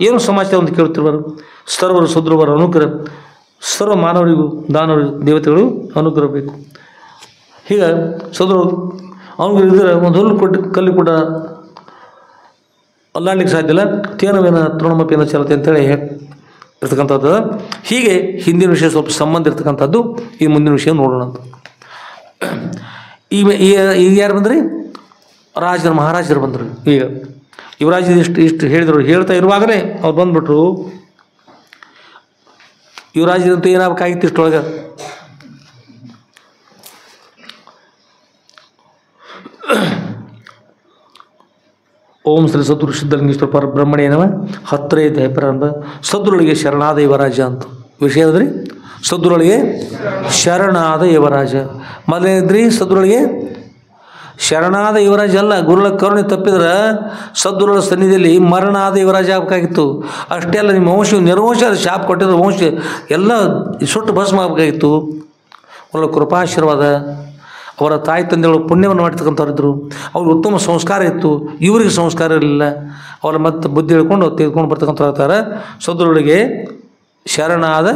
ಏನು ಸಮಾಚಾರ ಅಂತ ಕೇಳುತ್ತಿರುವರು. ಸರ್ವರು ಸದ್ರುವರ ಅನುಗ್ರಹ, ಸರ್ವ ಮಾನವರಿಗೂ ದಾನವರಿಗೂ ದೇವತೆಗಳು ಅನುಗ್ರಹ ಬೇಕು. ಹೀಗೆ ಸದ್ರು ಅವನಿಗೆ ಇದ್ರೆ ಒಂದು ಹುಲ್ಲು ಕಲ್ಲು ಕೂಡ ಅಲ್ಲಾಡ್ಲಿಕ್ಕೆ ಸಾಧ್ಯ ಇಲ್ಲ. ತೇನವೇನ ತೃಣಮಪೇನ ಚಲತೆ ಅಂತೇಳಿ ಇರ್ತಕ್ಕಂಥದ್ದು. ಹೀಗೆ ಹಿಂದಿನ ವಿಷಯ ಸ್ವಲ್ಪ ಸಂಬಂಧ ಇರ್ತಕ್ಕಂಥದ್ದು. ಈ ಮುಂದಿನ ವಿಷಯ ನೋಡೋಣ ಅಂತ. ಈಗ ಯಾರು ಬಂದ್ರಿ? ಮಹಾರಾಜರು ಬಂದರು. ಈಗ ಯುವರಾಜ ಇಷ್ಟು ಹೇಳಿದರು. ಹೇಳ್ತಾ ಇರುವಾಗಲೇ ಅವ್ರು ಬಂದ್ಬಿಟ್ರು. ಯುವರಾಜರಂತೂ ಏನಾಗಬೇಕಾಗಿತ್ತು ಇಷ್ಟೊಳಗೆ? ಓಂ ಶ್ರೀ ಸದ್ಗುರು ಸಿದ್ಧಲಿಂಗೇಶ್ವರ ಪರಬ್ರಹ್ಮಣ್ಯ ನಮ. ಹತ್ತಿರ ಇದೆ ಪ್ರಾರಂಭ. ಸದ್ಗುರುಗಳಿಗೆ ಶರಣಾದ ಯುವರಾಜ ಅಂತ ವಿಷಯ ಅದ್ರಿ. ಸದ್ಗುರುಗಳಿಗೆ ಶರಣಾದ ಯುವರಾಜ ಮೊದಲನೇದ್ರಿ. ಸದ್ಗುರುಗಳಿಗೆ ಶರಣಾದ ಯುವರಾಜ ಅಲ್ಲ. ಗುರುಗಳ ಕರುಣೆ ತಪ್ಪಿದ್ರೆ ಸದ್ಗುರುಗಳ ಸನ್ನಿಧಿಯಲ್ಲಿ ಮರಣಾದ ಯುವರಾಜ ಆಗಬೇಕಾಗಿತ್ತು. ಅಷ್ಟೇ ಅಲ್ಲ, ನಿಮ್ಮ ವಂಶ ನಿರ್ವಂಶ ಶಾಪ್ ಕೊಟ್ಟಿರೋ ವಂಶ ಎಲ್ಲ ಸುಟ್ಟು ಭಸ್ಮ ಆಗಬೇಕಾಗಿತ್ತು. ಅವರ ಕೃಪಾಶೀರ್ವಾದ, ಅವರ ತಾಯಿ ತಂದೆಗಳು ಪುಣ್ಯವನ್ನು ಮಾಡ್ತಕ್ಕಂಥವ್ರಿದ್ದರು. ಅವ್ರಿಗೆ ಉತ್ತಮ ಸಂಸ್ಕಾರ ಇತ್ತು. ಇವರಿಗೆ ಸಂಸ್ಕಾರ ಇರಲಿಲ್ಲ. ಅವರ ಮತ್ತೆ ಬುದ್ಧಿ ಹೇಳ್ಕೊಂಡು ತೆಗೆದುಕೊಂಡು ಬರ್ತಕ್ಕಂಥ ಹೇಳ್ತಾರೆ. ಸದ್ಗುರುಗಳಿಗೆ ಶರಣಾದ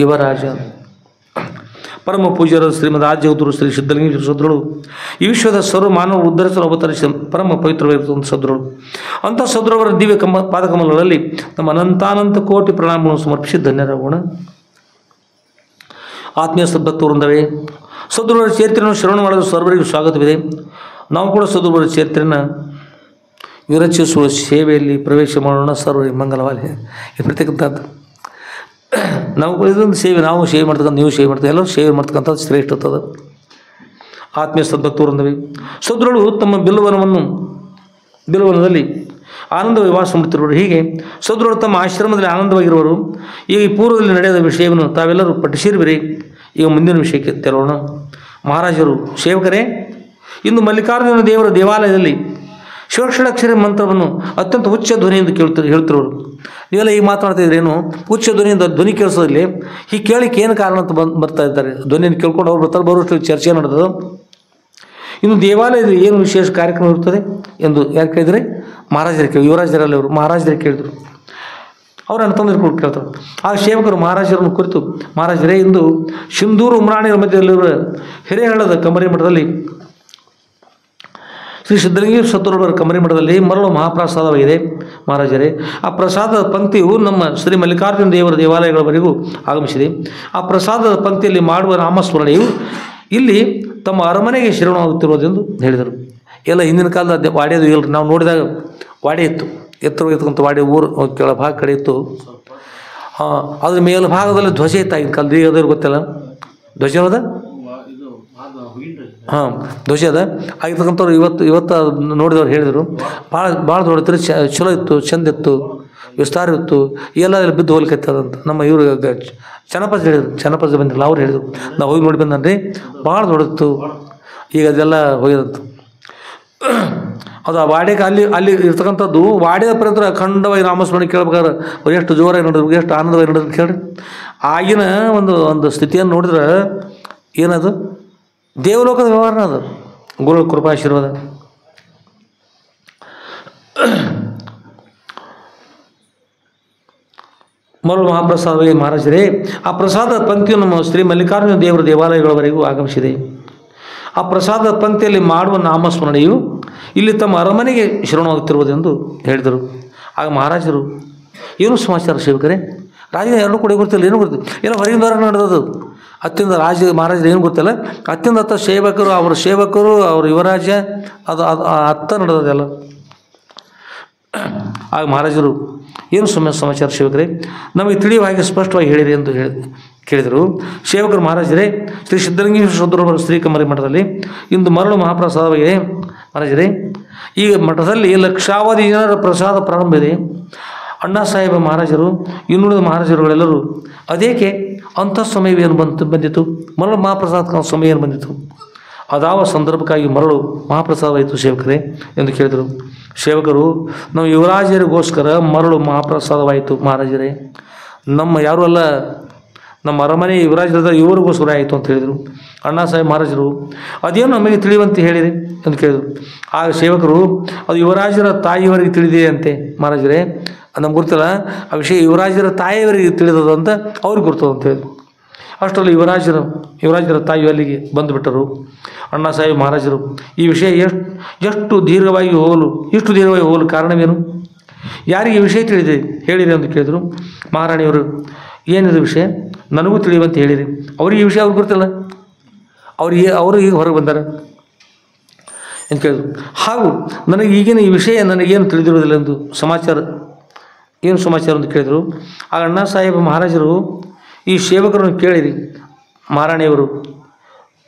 ಯುವರಾಜ. ಪರಮ ಪೂಜ್ಯರು ಶ್ರೀಮದ್ ಆದ್ಯಗುರು ಶ್ರೀ ಸಿದ್ಧಲಿಂಗೇಶ್ವರ ಸದ್ಗುರುಗಳು ಈ ವಿಶ್ವದ ಸರ್ವ ಮಾನವ ಉದ್ಧರಿಸಲು ಅವತರಿಸಿದ ಪರಮ ಪವಿತ್ರವಾಗಿರುವಂಥ ಸದ್ಗುರುಗಳು. ಅಂಥ ಸದ್ಗುರುವರ ದಿವ್ಯ ಪಾದಕಮಲಗಳಲ್ಲಿ ನಮ್ಮ ಅನಂತಾನಂತ ಕೋಟಿ ಪ್ರಣಾಮಗಳನ್ನು ಸಮರ್ಪಿಸಿ ಧನ್ಯರಾಗೋಣ. ಆತ್ಮೀಯ ಸದ್ಭಕ್ತವೃಂದವೇ, ಸದ್ಗುರುವರ ಚರಿತ್ರೆಯನ್ನು ಶ್ರವಣ ಮಾಡಲು ಸರ್ವರಿಗೂ ಸ್ವಾಗತವಿದೆ. ನಾವು ಕೂಡ ಸದ್ಗುರುವರ ಚರಿತ್ರೆಯನ್ನು ವಿರಚಿಸುವ ಸೇವೆಯಲ್ಲಿ ಪ್ರವೇಶ ಮಾಡೋಣ. ಸರ್ವರಿಗೆ ಮಂಗಲವಾಗಲಿ ಇರ್ತಕ್ಕಂಥದ್ದು. ನಾವು ಇದೊಂದು ಸೇವೆ, ನಾವು ಸೇವೆ ಮಾಡ್ತಕ್ಕಂಥ, ನೀವು ಸೇವೆ ಮಾಡ್ತಾರೆ, ಎಲ್ಲರೂ ಸೇವೆ ಮಾಡ್ತಕ್ಕಂಥದ್ದು ಶ್ರೇಷ್ಠ ಇರ್ತದೆ. ಆತ್ಮೀಯ ಸದ್ಭಕ್ತವೃಂದವೇ, ಸದ್ಗುರುಗಳು ತಮ್ಮ ಬಿಲ್ವನದಲ್ಲಿ ಆನಂದವಾಗಿ ವಾಸ ಮಾಡುತ್ತಿರುವರು. ಹೀಗೆ ಸದ್ಗುರುಗಳು ತಮ್ಮ ಆಶ್ರಮದಲ್ಲಿ ಆನಂದವಾಗಿರುವರು. ಈಗ ಈ ಪೂರ್ವದಲ್ಲಿ ನಡೆದ ವಿಷಯವನ್ನು ತಾವೆಲ್ಲರೂ ಪಠಿಸಿರುವಿರಿ. ಈಗ ಮುಂದಿನ ವಿಷಯಕ್ಕೆ ತೆರಳೋಣ. ಮಹಾರಾಜರು, ಸೇವಕರೇ, ಇಂದು ಮಲ್ಲಿಕಾರ್ಜುನ ದೇವರ ದೇವಾಲಯದಲ್ಲಿ ಷೋಡಶಾಕ್ಷರಿ ಮಂತ್ರವನ್ನು ಅತ್ಯಂತ ಉಚ್ಚ ಧ್ವನಿಯಿಂದ ಹೇಳ್ತಿರೋರು. ನೀವೆಲ್ಲ ಈಗ ಮಾತನಾಡ್ತಾ ಇದ್ರೇನು? ಉಚ್ಚ ಧ್ವನಿಯಿಂದ ಧ್ವನಿ ಕೇಳಿಸೋದಿಲ್ಲ. ಹೀಗೆ ಕೇಳಿಕ್ಕೆ ಏನು ಕಾರಣ ಅಂತ ಬರ್ತಾ ಇದ್ದಾರೆ. ಧ್ವನಿಯನ್ನು ಕೇಳ್ಕೊಂಡು ಅವ್ರು ಬರ್ತಾರೆ. ಬರೋಷ್ಟು ಚರ್ಚೆ ನಡೆದದು. ಇನ್ನು ದೇವಾಲಯದಲ್ಲಿ ಏನು ವಿಶೇಷ ಕಾರ್ಯಕ್ರಮ ಇರ್ತದೆ ಎಂದು ಯಾರು ಕೇಳಿದರೆ? ಮಹಾರಾಜರಿಗೆ ಕೇಳಿ. ಯುವರಾಜರಲ್ಲಿ ಅವರು ಮಹಾರಾಜರಿಗೆ ಕೇಳಿದರು. ಅವರು ಅಂತಂದ್ರೆ ಕೇಳ್ತಾರೆ. ಆ ಸೇವಕರು ಮಹಾರಾಜರನ್ನು ಕುರಿತು, ಮಹಾರಾಜರೇ, ಇಂದು ಸಿಂಧೂರು ಉಮ್ರಾಣಿಗಳ ಮಧ್ಯದಲ್ಲಿರುವ ಹಿರೇಹಳ್ಳದ ಕಮರಿ ಮಠದಲ್ಲಿ ಶ್ರೀ ಸಿದ್ಧಲಿಂಗೇಶ್ವರ ಸದ್ಗುರುವರ ಕಮರಿ ಮಠದಲ್ಲಿ ಮರಳು ಮಹಾಪ್ರಸಾದವಾಗಿದೆ. ಮಹಾರಾಜರೇ, ಆ ಪ್ರಸಾದದ ಪಂಕ್ತಿಯು ನಮ್ಮ ಶ್ರೀ ಮಲ್ಲಿಕಾರ್ಜುನ ದೇವರ ದೇವಾಲಯಗಳವರೆಗೂ ಆಗಮಿಸಿದೆ. ಆ ಪ್ರಸಾದದ ಪಂಕ್ತಿಯಲ್ಲಿ ಮಾಡುವ ನಾಮಸ್ಮರಣೆಯು ಇಲ್ಲಿ ತಮ್ಮ ಅರಮನೆಗೆ ಶರಣವಾಗುತ್ತಿರುವುದೆಂದು ಹೇಳಿದರು. ಎಲ್ಲ ಹಿಂದಿನ ಕಾಲದ ವಾಡಿಯದು ಇಲ್ಲರಿ. ನಾವು ನೋಡಿದಾಗ ವಾಡಿ ಇತ್ತು, ಎತ್ತರವಾಗಿರ್ತಕ್ಕಂಥ ವಾಡಿ, ಊರು ಕೆಳ ಭಾಗ ಕಡೆ ಇತ್ತು. ಅದ್ರ ಮೇಲ್ಭಾಗದಲ್ಲಿ ಧ್ವಜ ಇತ್ತು ಆಗಿನ ಕಾಲದ, ಈಗ ಅದ್ರ ಗೊತ್ತಿಲ್ಲ ಧ್ವಜ ಅದ, ಹಾಂ ಧ್ವಜ ಅದ ಆಗಿರ್ತಕ್ಕಂಥವ್ರು ಇವತ್ತು ನೋಡಿದವ್ರು ಹೇಳಿದರು ಭಾಳ ದೊಡ್ಡತ್ರಿ, ಚಲೋ ಇತ್ತು, ಚಂದ ಇತ್ತು, ವಿಸ್ತಾರ ಇತ್ತು, ಎಲ್ಲ ಬಿದ್ದು ಹೋಗ್ಲಿಕ್ಕತ್ತದಂತ. ನಮ್ಮ ಇವರು ಚನ್ನಪಜ ಹೇಳಿದ್ರು, ಚನ್ನಪಜ ಬಂದಿರಲ್ಲ ಅವ್ರು ಹೇಳಿದರು, ನಾವು ಹೋಗಿ ನೋಡಿ ಬಂದನ್ರಿ ಭಾಳ ದೊಡ್ಡತ್ತು, ಈಗ ಅದೆಲ್ಲ ಹೋಗಿದಂತ. ಅದು ಆ ವಾಡೆಗೆ ಅಲ್ಲಿ ಇರ್ತಕ್ಕಂಥದ್ದು ವಾಡ್ಯದ ಪರ್ಯಂತರ ಅಖಂಡವಾಗಿ ನಾಮಸ್ಮರಣೆ ಕೇಳ್ಬೇಕಾದ್ರೆ ಅವ್ರು ಎಷ್ಟು ಜೋರಾಗಿ ನೋಡಿದ್ರು, ಎಷ್ಟು ಆನಂದವಾಗಿ ನೋಡಿದ್ರು ಕೇಳ್ರಿ. ಆಗಿನ ಒಂದು ಸ್ಥಿತಿಯನ್ನು ನೋಡಿದ್ರೆ ಏನದು ದೇವಲೋಕದ ವ್ಯವಹಾರನ ಅದು, ಗುರು ಕೃಪಾಶೀರ್ವಾದ. ಮರಳು ಮಹಾಪ್ರಸಾದವಾಗಿ ಮಹಾರಾಜರೇ, ಆ ಪ್ರಸಾದ ಪಂಕ್ತಿಯು ನಮ್ಮ ಶ್ರೀ ಮಲ್ಲಿಕಾರ್ಜುನ ದೇವರ ದೇವಾಲಯಗಳವರೆಗೂ ಆಗಮಿಸಿದೆ. ಆ ಪ್ರಸಾದ ಪಂಕ್ತಿಯಲ್ಲಿ ಮಾಡುವ ನಾಮಸ್ಮರಣೆಯು ಇಲ್ಲಿ ತಮ್ಮ ಅರಮನೆಗೆ ಶರಣವಾಗುತ್ತಿರುವುದೆಂದು ಹೇಳಿದರು. ಆಗ ಮಹಾರಾಜರು, ಏನು ಸಮಾಚಾರ ಸೇವಕರೇ, ರಾಜನ ಎರಡು ಕೂಡ ಗೊತ್ತಿಲ್ಲ, ಏನು ಗೊತ್ತಿಲ್ಲ, ಎಲ್ಲ ಹೊರಗಿನ ನಡೆದದು. ಅತ್ತಿಂದ ಮಹಾರಾಜರು ಏನು ಗೊತ್ತಿಲ್ಲ, ಅತ್ತಿಂದ ಹತ್ತ ಸೇವಕರು ಅವ್ರ ಯುವರಾಜ ಅದು ಹತ್ತ ನಡೆದದೆಲ್ಲ. ಆಗ ಮಹಾರಾಜರು, ಏನು ಸಮಾಚಾರ ಸೇವಕರೇ, ನಮಗೆ ತಿಳಿಯುವ ಹಾಗೆ ಸ್ಪಷ್ಟವಾಗಿ ಹೇಳಿರಿ ಎಂದು ಕೇಳಿದರು. ಸೇವಕರು, ಮಹಾರಾಜರೇ, ಶ್ರೀ ಸಿದ್ಧಲಿಂಗೇಶ್ವರ ಶ್ರೀಕಂಬರಿ ಮಠದಲ್ಲಿ ಇಂದು ಮರಳು ಮಹಾಪ್ರಸಾದವಾಗಿದೆ. ಮಹಾರಾಜರೇ, ಈಗ ಮಠದಲ್ಲಿ ಲಕ್ಷಾವಧಿ ಜನರ ಪ್ರಸಾದ ಪ್ರಾರಂಭ ಇದೆ. ಅಣ್ಣಾ ಸಾಹೇಬ ಮಹಾರಾಜರು ಇನ್ನುಳಿದ ಮಹಾರಾಜರುಗಳೆಲ್ಲರೂ ಅದೇಕೆ ಅಂಥ ಸಮಯವೇನು ಬಂದಿತು, ಮರಳು ಮಹಾಪ್ರಸಾದ ಸಮಯ ಏನು ಬಂದಿತು, ಅದಾವ ಸಂದರ್ಭಕ್ಕಾಗಿ ಮರಳು ಮಹಾಪ್ರಸಾದವಾಯಿತು ಸೇವಕರೇ ಎಂದು ಕೇಳಿದರು. ಸೇವಕರು, ನಾವು ಯುವರಾಜರಿಗೋಸ್ಕರ ಮರಳು ಮಹಾಪ್ರಸಾದವಾಯಿತು ಮಹಾರಾಜರೇ, ನಮ್ಮ ಯಾರೂ ಅಲ್ಲ, ನಮ್ಮ ಅರಮನೆ ಯುವರಾಜರದ ಇವರಿಗೋಸ್ಕರ ಆಯಿತು ಅಂತ ಹೇಳಿದರು. ಅಣ್ಣಾ ಸಾಹೇಬ್ ಮಹಾರಾಜರು, ಅದೇನು ನಮಗೆ ತಿಳಿಯುವಂತೆ ಹೇಳಿರಿ ಎಂದು ಕೇಳಿದರು. ಆಗ ಸೇವಕರು, ಅದು ಯುವರಾಜರ ತಾಯಿಯವರಿಗೆ ತಿಳಿದಿದೆ ಅಂತೆ ಮಹಾರಾಜರೇ, ನಮ್ಗೆ ಗೊತ್ತಿಲ್ಲ ಆ ವಿಷಯ, ಯುವರಾಜರ ತಾಯಿಯವರಿಗೆ ತಿಳಿದದು ಅಂತ ಅವ್ರಿಗೆ ಗೊತ್ತದ ಅಂತ ಹೇಳಿದ್ರು. ಅಷ್ಟರಲ್ಲಿ ಯುವರಾಜರ ತಾಯಿ ಅಲ್ಲಿಗೆ ಬಂದುಬಿಟ್ಟರು. ಅಣ್ಣಾ ಸಾಹೇಬ್ ಮಹಾರಾಜರು, ಈ ವಿಷಯ ಇಷ್ಟು ದೀರ್ಘವಾಗಿ ಹೋಗಲು ಕಾರಣವೇನು, ಯಾರಿಗೆ ಈ ವಿಷಯ ತಿಳಿದಿದೆ ಹೇಳಿರಿ ಎಂದು ಕೇಳಿದರು. ಮಹಾರಾಣಿಯವರು, ಏನಿದೆ ವಿಷಯ, ನನಗೂ ತಿಳಿಯುವಂತೆ ಹೇಳಿರಿ. ಅವ್ರಿಗೆ ಈ ವಿಷಯ ಅವ್ರಿಗೆ ಗೊತ್ತಿಲ್ಲ, ಅವರು ಈಗ ಹೊರಗೆ ಬಂದಾರೆ ಎಂದು ಕೇಳಿದರು. ಹಾಗೂ ನನಗೆ ಈಗಿನ ಈ ವಿಷಯ ನನಗೇನು ತಿಳಿದಿರುವುದಿಲ್ಲ ಎಂದು ಏನು ಸಮಾಚಾರ ಎಂದು ಕೇಳಿದರು. ಆಗ ಅಣ್ಣಾ ಸಾಹೇಬ ಮಹಾರಾಜರು, ಈ ಸೇವಕರನ್ನು ಕೇಳಿರಿ. ಮಹಾರಾಣಿಯವರು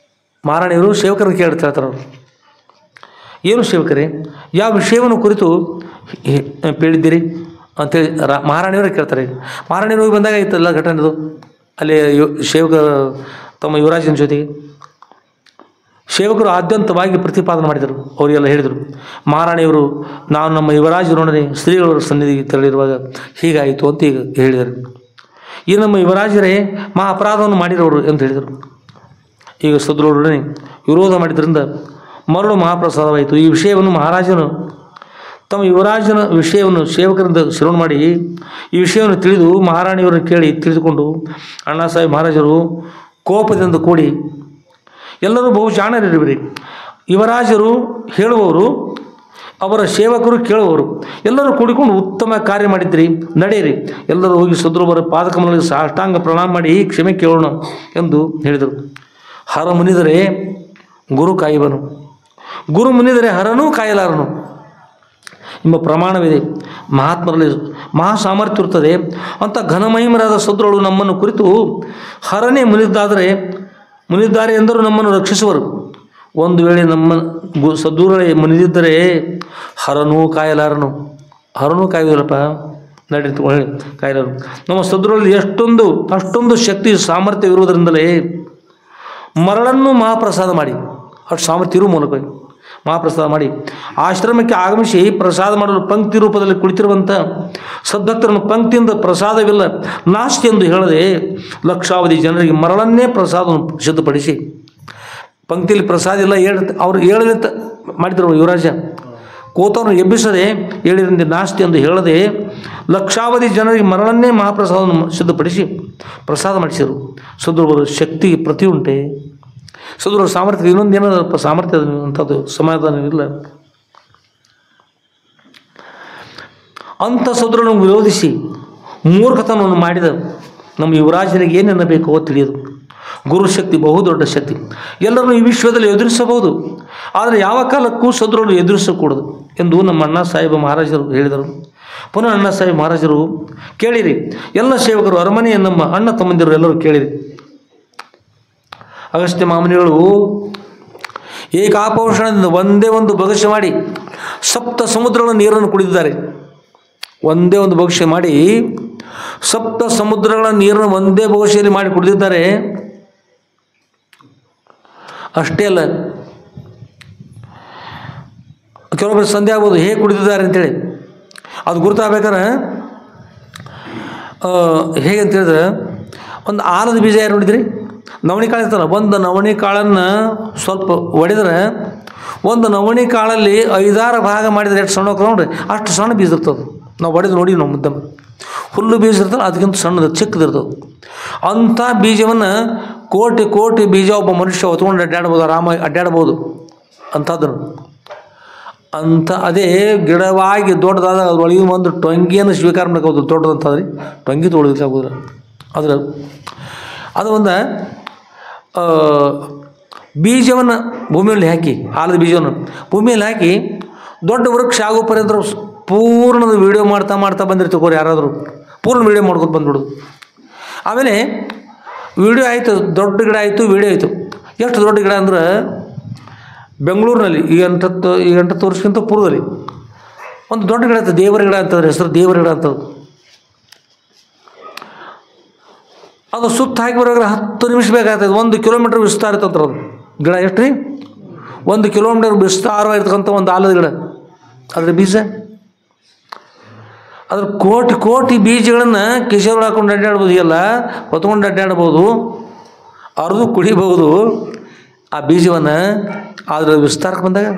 ಸೇವಕರನ್ನು ಕೇಳ್ತಾರೆ, ಏನು ಸೇವಕರೇ, ಯಾವ ವಿಷಯವನ್ನು ಕುರಿತು ಹೇಳಿದ್ದೀರಿ ಅಂತೇಳಿ ಮಹಾರಾಣಿಯವರು ಕೇಳ್ತಾರೆ. ಮಹಾರಾಣಿಯವರು ಬಂದಾಗ ಇತ್ತಲ್ಲ ಘಟನೆದು, ಅಲ್ಲಿ ಸೇವಕ ತಮ್ಮ ಯುವರಾಜನ ಜೊತೆಗೆ ಸೇವಕರು ಆದ್ಯಂತವಾಗಿ ಪ್ರತಿಪಾದನೆ ಮಾಡಿದರು. ಅವರಿಗೆಲ್ಲ ಹೇಳಿದರು. ಮಹಾರಾಣಿಯವರು, ನಾವು ನಮ್ಮ ಯುವರಾಜರೊಡನೆ ಸ್ತ್ರೀಗಳವರ ಸನ್ನಿಧಿಗೆ ತೆರಳಿರುವಾಗ ಹೀಗಾಯಿತು ಅಂತ ಈಗ ಹೇಳಿದರು. ಈ ನಮ್ಮ ಯುವರಾಜರೇ ಅಪರಾಧವನ್ನು ಮಾಡಿರೋರು ಎಂದು ಹೇಳಿದರು. ಈಗ ಸದ್ರೊಡನೆ ವಿರೋಧ ಮಾಡಿದ್ದರಿಂದ ಮರಳು ಮಹಾಪ್ರಸಾದವಾಯಿತು. ಈ ವಿಷಯವನ್ನು ಮಹಾರಾಜನು ತಮ್ಮ ಯುವರಾಜನ ವಿಷಯವನ್ನು ಸೇವಕರಿಂದ ಶ್ರವಣ ಮಾಡಿ ಈ ವಿಷಯವನ್ನು ತಿಳಿದು ಮಹಾರಾಣಿಯವರನ್ನು ಕೇಳಿ ತಿಳಿದುಕೊಂಡು ಅಣ್ಣಾ ಸಾಹೇಬ್ ಮಹಾರಾಜರು ಕೋಪದಿಂದ ಕೂಡಿ, ಎಲ್ಲರೂ ಬಹು ಜಾಣರಿರುವಿರಿ, ಯುವರಾಜರು ಹೇಳುವವರು, ಅವರ ಸೇವಕರು ಕೇಳುವವರು, ಎಲ್ಲರೂ ಕೂಡಿಕೊಂಡು ಉತ್ತಮ ಕಾರ್ಯ ಮಾಡಿದ್ರಿ, ನಡೆಯಿರಿ, ಎಲ್ಲರೂ ಹೋಗಿ ಸದ್ರೊಬ್ಬರ ಪಾದಕಮಲಕ್ಕೆ ಸಾಷ್ಟಾಂಗ ಪ್ರಣಾಮ ಮಾಡಿ ಕ್ಷಮೆ ಕೇಳೋಣ ಎಂದು ಹೇಳಿದರು. ಹರ ಮುನಿದರೆ ಗುರು ಕಾಯುವನು, ಗುರು ಮುನಿದರೆ ಹರನೂ ಕಾಯಲಾರನು ಎಂಬ ಪ್ರಮಾಣವಿದೆ. ಮಹಾತ್ಮರಲ್ಲಿ ಮಹಾ ಸಾಮರ್ಥ್ಯ ಇರುತ್ತದೆ. ಅಂಥ ಘನಮಹಿಮರಾದ ಸದ್ರಳು ನಮ್ಮನ್ನು ಕುರಿತು ಹರನೇ ಮುನಿದ್ದಾರೆ ಎಂದರೂ ನಮ್ಮನ್ನು ರಕ್ಷಿಸುವರು. ಒಂದು ವೇಳೆ ನಮ್ಮ ಸದ್ಗುರುಗಳೇ ಮುನಿದಿದ್ದರೆ ಹರನೂ ಕಾಯುವುದಿಲ್ಲಪ್ಪ, ನಡೀತು ಕಾಯಲಾರು. ನಮ್ಮ ಸದ್ಗುರುಗಳಲ್ಲಿ ಅಷ್ಟೊಂದು ಶಕ್ತಿ ಸಾಮರ್ಥ್ಯವಿರುವುದರಿಂದಲೇ ಮರಳನ್ನು ಮಹಾಪ್ರಸಾದ ಮಾಡಿ, ಅಷ್ಟು ಸಾಮರ್ಥ್ಯ ಇರುವ ಮೂಲಕ ಮಹಾಪ್ರಸಾದ ಮಾಡಿ ಆಶ್ರಮಕ್ಕೆ ಆಗಮಿಸಿ ಪ್ರಸಾದ ಮಾಡಲು ಪಂಕ್ತಿ ರೂಪದಲ್ಲಿ ಕುಳಿತಿರುವಂಥ ಸದ್ಭಕ್ತರನ್ನು ಪಂಕ್ತಿಯಿಂದ ಪ್ರಸಾದವಿಲ್ಲ ನಾಸ್ತಿ ಎಂದು ಹೇಳದೆ ಲಕ್ಷಾವಧಿ ಜನರಿಗೆ ಮರಳನ್ನೇ ಪ್ರಸಾದವನ್ನು ಸಿದ್ಧಪಡಿಸಿ, ಪಂಕ್ತಿಯಲ್ಲಿ ಪ್ರಸಾದ ಇಲ್ಲ ಅವ್ರು ಹೇಳದಂತ ಮಾಡಿದ್ರು. ಯುವರಾಜ ಕೂತವ್ರನ್ನು ಎಬ್ಬಿಸದೆ ಹೇಳಿದಂತೆ ನಾಸ್ತಿ ಎಂದು ಹೇಳದೆ ಲಕ್ಷಾವಧಿ ಜನರಿಗೆ ಮರಳನ್ನೇ ಮಹಾಪ್ರಸಾದವನ್ನು ಸಿದ್ಧಪಡಿಸಿ ಪ್ರಸಾದ ಮಾಡಿಸಿದರು. ಸದ್ಗುರುಗಳ ಶಕ್ತಿ ಪ್ರತಿ ಉಂಟೆ, ಸದ್ಗುರುಗಳ ಸಾಮರ್ಥ್ಯ ಇನ್ನೊಂದು ಏನದಪ್ಪ ಸಾಮರ್ಥ್ಯ ಅಂಥದ್ದು ಸಮಾಧಾನ ಇಲ್ಲ. ಅಂಥ ಸದ್ಗುರುಗಳನ್ನು ವಿರೋಧಿಸಿ ಮೂರ್ಖತನವನ್ನು ಮಾಡಿದ ನಮ್ಮ ಯುವರಾಜನಿಗೆ ಏನೆನ್ನಬೇಕೋ ತಿಳಿಯದು. ಗುರುಶಕ್ತಿ ಬಹುದೊಡ್ಡ ಶಕ್ತಿ, ಎಲ್ಲರನ್ನು ಈ ವಿಶ್ವದಲ್ಲಿ ಎದುರಿಸಬಹುದು, ಆದರೆ ಯಾವ ಕಾಲಕ್ಕೂ ಸದ್ಗುರುಗಳನ್ನು ಎದುರಿಸಕೂಡದು. ಎಂದು ನಮ್ಮ ಅಣ್ಣ ಸಾಹೇಬ ಮಹಾರಾಜರು ಹೇಳಿದರು. ಪುನಃ ಅಣ್ಣ ಸಾಹೇಬ ಮಹಾರಾಜರು, ಕೇಳಿರಿ ಎಲ್ಲ ಸೇವಕರು, ಅರಮನೆಯ ನಮ್ಮ ಅಣ್ಣ ತಮ್ಮಂದಿರು ಎಲ್ಲರೂ ಕೇಳಿರಿ. ಅಗಸ್ತ್ಯ ಮಾಮುನಿಗಳು ಏಕಾಪೋಷಣದಿಂದ ಒಂದೇ ಒಂದು ಬಗಸೆ ಮಾಡಿ ಸಪ್ತ ಸಮುದ್ರಗಳ ನೀರನ್ನು ಕುಡಿದಿದ್ದಾರೆ. ಒಂದೇ ಒಂದು ಬಗಸೆ ಮಾಡಿ ಸಪ್ತ ಸಮುದ್ರಗಳ ನೀರನ್ನು ಒಂದೇ ಬಗಸೆಯಲ್ಲಿ ಮಾಡಿ ಕುಡಿದಿದ್ದಾರೆ. ಅಷ್ಟೇ ಅಲ್ಲ, ಕೆಲವೊಬ್ಬರು ಸಂದೇಹ ಆಗ್ಬೋದು ಹೇಗೆ ಕುಡಿದಿದ್ದಾರೆ ಅಂತೇಳಿ. ಅದು ಗುರುತಾಗಬೇಕಾದ್ರೆ ಹೇಗೆ ಅಂತ ಹೇಳಿದ್ರೆ, ಒಂದು ಆಲದ ಬೀಜ ಯಾರು ನೋಡಿದ್ರಿ? ನವಣಿ ಕಾಳು ಇರ್ತಲ್ಲ, ಒಂದು ನವಣಿ ಕಾಳನ್ನು ಸ್ವಲ್ಪ ಒಡೆದ್ರೆ ಒಂದು ನವಣಿ ಕಾಳಲ್ಲಿ 5-6 ಭಾಗ ಮಾಡಿದರೆ ಎಷ್ಟು ಸಣ್ಣ ನೋಡ್ರಿ, ಅಷ್ಟು ಸಣ್ಣ ಬೀಜ ಇರ್ತದೆ. ನಾವು ಒಡೆದು ನೋಡಿ ನಾವು ಮುದ್ದೆ ಹುಲ್ಲು ಬೀಜ ಇರ್ತಲ್ಲ, ಅದಕ್ಕಿಂತ ಸಣ್ಣದು ಚಿಕ್ಕದಿರ್ತದೆ. ಅಂಥ ಬೀಜವನ್ನು ಕೋಟಿ ಕೋಟಿ ಬೀಜ ಒಬ್ಬ ಮನುಷ್ಯ ಹೊತ್ಕೊಂಡು ಅಡ್ಡಾಡ್ಬೋದು, ಆರಾಮಾಗಿ ಅಡ್ಡಾಡ್ಬೋದು ಅಂಥದ್ದನ್ನು. ಅಂಥ ಅದೇ ಗಿಡವಾಗಿ ದೊಡ್ಡದಾದ ಅದ್ರೊಳಗೆ ಒಂದು ಟೊಂಗಿಯನ್ನು ಸ್ವೀಕಾರ ಮಾಡ್ಕೋದು, ದೊಡ್ಡದಂತದ್ರಿ ಟೊಂಗಿ ತೊಗೊಳೋದಕ್ಕಾಗೋದಿಲ್ಲ. ಅದು ಒಂದು ಬೀಜವನ್ನು ಭೂಮಿಯಲ್ಲಿ ಹಾಕಿ, ಆಲದ ಬೀಜವನ್ನು ಭೂಮಿಯಲ್ಲಿ ಹಾಕಿ ದೊಡ್ಡ ವೃಕ್ಷ ಆಗೋ ಪರ್ಯಂತ ಪೂರ್ಣದ ವೀಡಿಯೋ ಮಾಡ್ತಾ ಮಾಡ್ತಾ ಬಂದಿರ್ತೀವಿ. ಯಾರಾದರೂ ಪೂರ್ಣ ವೀಡಿಯೋ ಮಾಡ್ಕೊತ ಬಂದ್ಬಿಡೋದು. ಆಮೇಲೆ ವೀಡಿಯೋ ಆಯಿತು, ದೊಡ್ಡ ಗಿಡ ಆಯಿತು, ವೀಡಿಯೋ ಆಯಿತು. ಎಷ್ಟು ದೊಡ್ಡ ಗಿಡ ಅಂದ್ರೆ ಬೆಂಗಳೂರಿನಲ್ಲಿ ಈ 8 ವರ್ಷಕ್ಕಿಂತ ಪೂರ್ವದಲ್ಲಿ ಒಂದು ದೊಡ್ಡ ಗಿಡ ಇತ್ತು, ದೇವರ ಗಿಡ ಅಂತಂದ್ರೆ ಹೆಸರು ದೇವರ ಗಿಡ ಅಂತದ್ದು. ಅದು ಸುತ್ತ ಹಾಕಿ ಬರೋದ್ರೆ 10 ನಿಮಿಷ ಬೇಕಾಗ್ತದೆ. 1 ಕಿಲೋಮೀಟ್ರ್ ವಿಸ್ತಾರ ಇರ್ತಂತ್ರ ಅದು ಗಿಡ. ಎಷ್ಟು ರೀ? 1 ಕಿಲೋಮೀಟರ್ ವಿಸ್ತಾರವಾಗಿರ್ತಕ್ಕಂಥ ಒಂದು ಆಲದ ಗಿಡ. ಅದ್ರ ಬೀಜ, ಅದ್ರ ಕೋಟಿ ಕೋಟಿ ಬೀಜಗಳನ್ನು ಕಿಶೆಯೊಳಗೆ ಹಾಕೊಂಡು ಅಡ್ಡಾಡ್ಬೋದು, ಎಲ್ಲ ಹೊತ್ಕೊಂಡು ಅಡ್ಡಾಡ್ಬೋದು, ಅರ್ದು ಕುಡಿಬೋದು ಆ ಬೀಜವನ್ನು. ಅದರ ವಿಸ್ತಾರಕ್ಕೆ ಬಂದಾಗ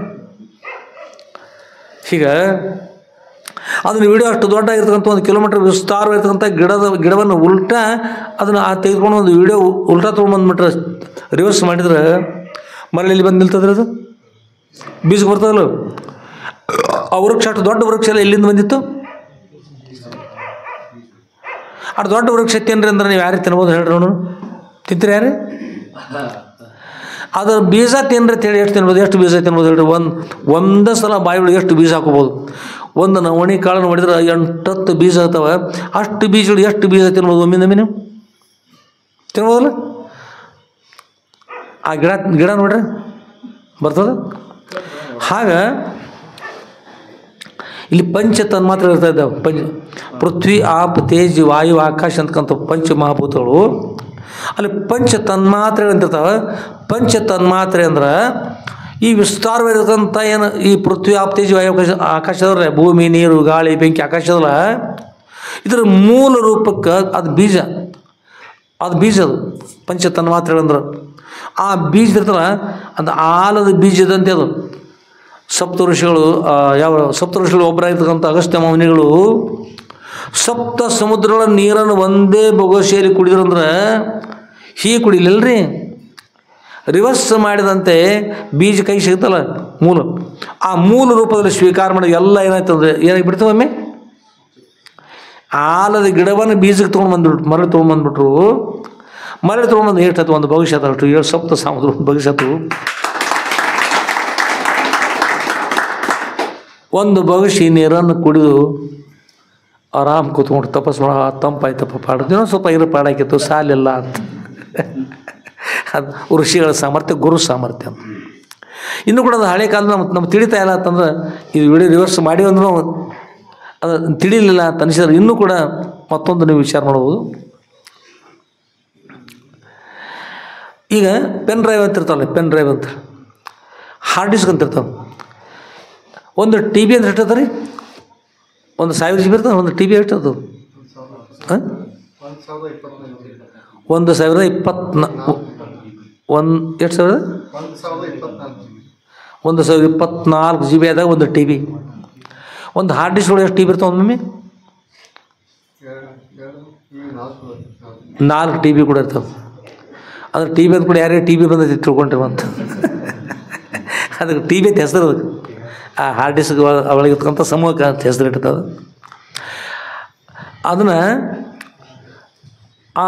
ಹೀಗೆ ಅದನ್ನು ವಿಡಿಯೋ ಅಷ್ಟು ದೊಡ್ಡ ಆಗಿರ್ತಕ್ಕಂಥ 1 ಕಿಲೋಮೀಟರ್ ವಿಸ್ತಾರವಾಗಿರ್ತಕ್ಕಂಥ ಗಿಡವನ್ನು ಉಲ್ಟಾ ಅದನ್ನು ತೆಗೆದುಕೊಂಡು ಒಂದು ವಿಡಿಯೋ ಉಲ್ಟಾ ತೊಗೊಂಡ್ಬಂದ್ಬಿಟ್ರೆ ರಿವರ್ಸ್ ಮಾಡಿದ್ರೆ ಮರಳಿ ಬಂದು ನಿಲ್ತದ್ರಿ. ಅದು ಬೀಜಕ್ಕೆ ಬರ್ತದಲ್ಲ. ಆ ವೃಕ್ಷ ಅಷ್ಟು ದೊಡ್ಡ ವೃಕ್ಷ ಎಲ್ಲ ಎಲ್ಲಿಂದ ಬಂದಿತ್ತು? ಅಷ್ಟು ದೊಡ್ಡ ವೃಕ್ಷ ತಿನ್ರಿ ಅಂದ್ರೆ ನೀವು ಯಾರಿಗೆ ತಿನ್ಬೋದು ಹೇಳ್ರಿ? ಅವನು ತಿಂತೀರಿ ಯಾರು? ಅದರ ಬೀಜ ತಿನ್ರಿ ಅಂತ ಹೇಳಿ ಎಷ್ಟು ತಿನ್ಬೋದು? ಎಷ್ಟು ಬೀಜ ತಿನ್ಬೋದು ಹೇಳ್ರಿ? ಒಂದೇ ಸಲ ಬಾಯಿ ಒಳಗೆ ಎಷ್ಟು ಬೀಜ ಹಾಕೋಬೋದು? ಒಂದು ನವಣಿ ಕಾಳನ್ನು ಹೊಡಿದ್ರೆ 8-10 ಬೀಜ ಆಗ್ತವೆ. ಅಷ್ಟು ಬೀಜಗಳು ಎಷ್ಟು ಬೀಜ ತಿನ್ಬೋದು ಒಮ್ಮಿಂದೊಮ್ಮೆ ನೀವು? ತಿನ್ಬೋದಲ್ಲ? ಆ ಗಿಡ ನೋಡ್ರಿ ಬರ್ತದೆ. ಹಾಗೆ ಇಲ್ಲಿ ಪಂಚ ತನ್ಮಾತ್ರೆ ಇರ್ತಾ ಇದ್ದಾವೆ. ಪೃಥ್ವಿ, ಆಪ್, ತೇಜ್, ವಾಯು, ಆಕಾಶ ಅಂತಕ್ಕಂಥ ಪಂಚ ಮಹಾಭೂತಗಳು. ಅಲ್ಲಿ ಪಂಚ ತನ್ಮಾತ್ರೆಗಳಂತಿರ್ತಾವೆ. ಪಂಚ ತನ್ಮಾತ್ರೆ ಅಂದ್ರೆ ಈ ವಿಸ್ತಾರವಾಗಿರ್ತಕ್ಕಂಥ ಏನು ಈ ಪೃಥ್ವಿ, ಆಪ್, ತೇಜ್, ವಾಯು, ಆಕಾಶದಲ್ಲ, ಭೂಮಿ, ನೀರು, ಗಾಳಿ, ಬೆಂಕಿ, ಆಕಾಶದಲ್ಲ, ಇದರ ಮೂಲ ರೂಪಕ್ಕೆ ಅದು ಬೀಜ. ಅದು ಬೀಜ, ಅದು ಪಂಚ ತನ್ಮಾತ್ರೆಗಳಂದ್ರೆ ಆ ಬೀಜ ಇರ್ತಲ್ಲ, ಅದು ಆಲದ ಬೀಜದಂತೆ. ಅದು ಸಪ್ತ ಋಷಿಗಳು, ಸಪ್ತ ಋಷಿಗಳು ಒಬ್ಬರಾಗಿರ್ತಕ್ಕಂಥ ಅಗಸ್ತ್ಯ ಮಾಮುನಿಗಳು ಸಪ್ತ ಸಮುದ್ರಗಳ ನೀರನ್ನು ಒಂದೇ ಬೊಗಸೆಯಲ್ಲಿ ಕುಡಿದ್ರಂದ್ರೆ ಹೀಗೆ ಕುಡಿಲಿಲ್ಲರಿ, ರಿವರ್ಸ್ ಮಾಡಿದಂತೆ ಬೀಜ ಕೈ ಸಿಗುತ್ತಲ್ಲ ಮೂಲ, ಆ ಮೂಲ ರೂಪದಲ್ಲಿ ಸ್ವೀಕಾರ ಮಾಡಿ ಎಲ್ಲ ಏನಾಯ್ತಂದ್ರೆ ಏನಾಗಿ ಬಿಡ್ತವೊಮ್ಮೆ ಆಲದ ಗಿಡವನ್ನು ಬೀಜಕ್ಕೆ ತೊಗೊಂಡ್ಬಂದ್ಬಿಟ್ರು, ಮರಳಿ ತೊಗೊಂಡ್ಬಂದ್ಬಿಟ್ರು. ಮರಳಿ ತೊಗೊಂಡ್ಬಂದು ಎಷ್ಟು ಒಂದು ಭವಿಷ್ಯ ಅಷ್ಟು 7 ಸಪ್ತ ಸಮುದ್ರ ಭವಿಷ್ಯತ್ತು. ಒಂದು ಭವಿಷ್ಯ ನೀರನ್ನು ಕುಡಿದು ಆರಾಮ್ ಕೂತ್ಕೊಂಡು ತಪಸ್ ಮಾಡ, ತಂಪಾಯ್ತಪ್ಪ ಪಾಡಿದ್ನೋ ಸ್ವಲ್ಪ ಇರೋ ಪಾಡಾಕಿತ್ತು, ಸಾಲಿಲ್ಲ ಅಂತ. ಅದು ಋಷಿಗಳ ಸಾಮರ್ಥ್ಯ, ಗುರು ಸಾಮರ್ಥ್ಯ ಅಂತ. ಇನ್ನೂ ಕೂಡ ಅದು ಹಳೆ ಕಾಲದ ನಮ್ಗೆ ತಿಳಿತಾ ಇಲ್ಲ ಅಂತಂದ್ರೆ ಇದು ವಿಡಿಯೋ ರಿವರ್ಸ್ ಮಾಡಿ ಅಂದ್ರೂ ಅದು ತಿಳಿಲಿಲ್ಲ ಅಂತ ಅನಿಸಿದ್ರೆ ಇನ್ನೂ ಕೂಡ ಮತ್ತೊಂದು ನೀವು ವಿಚಾರ ಮಾಡ್ಬೋದು. ಈಗ ಪೆನ್ ಡ್ರೈವ್ ಅಂತ ಇರ್ತಾವಲ್ಲ, ಪೆನ್ ಡ್ರೈವ್ ಅಂತ, ಹಾರ್ಡ್ ಡಿಸ್ಕ್ ಅಂತ ಇರ್ತಾವೆ. ಒಂದು ಟಿ ಬಿ ಅಂತ ಇರ್ತದೆ ರೀ, ಒಂದು 1000 GB ಇರ್ತದೆ. ಒಂದು ಟಿ ಬಿ ಎಷ್ಟು ಇರ್ತದೆ? 1024 GB ಆದಾಗ ಒಂದು ಟಿ ಬಿ. ಒಂದು ಹಾರ್ಡ್ ಡಿಸ್ಕ್ ಒಳಗೆ ಎಷ್ಟು ಟಿ ಬಿ ಇರ್ತಾವೆ? ಒಮ್ಮೆ 4 ಟಿ ಬಿ ಕೂಡ ಇರ್ತವೆ. ಅದ್ರ ಟಿ ಬಿ ಅಂತ ಕೂಡ ಯಾರ್ಯಾರು ಟಿ ಬಿ ಬಂದೈತಿ ತಿಳ್ಕೊಂಡ್ರಿ ಅಂತ. ಅದಕ್ಕೆ ಟಿ ಬಿ ಅಂತ ಹೆಸರು, ಅದಕ್ಕೆ ಆ ಹಾರ್ಡ್ ಡಿಸ್ಕ್ ಒಳಗಿರ್ತಕ್ಕಂಥ ಸಮೂಹಕ್ಕೆ ಅಂತ ಹೆಸರು ಇರ್ತದೆ. ಅದನ್ನು ಆ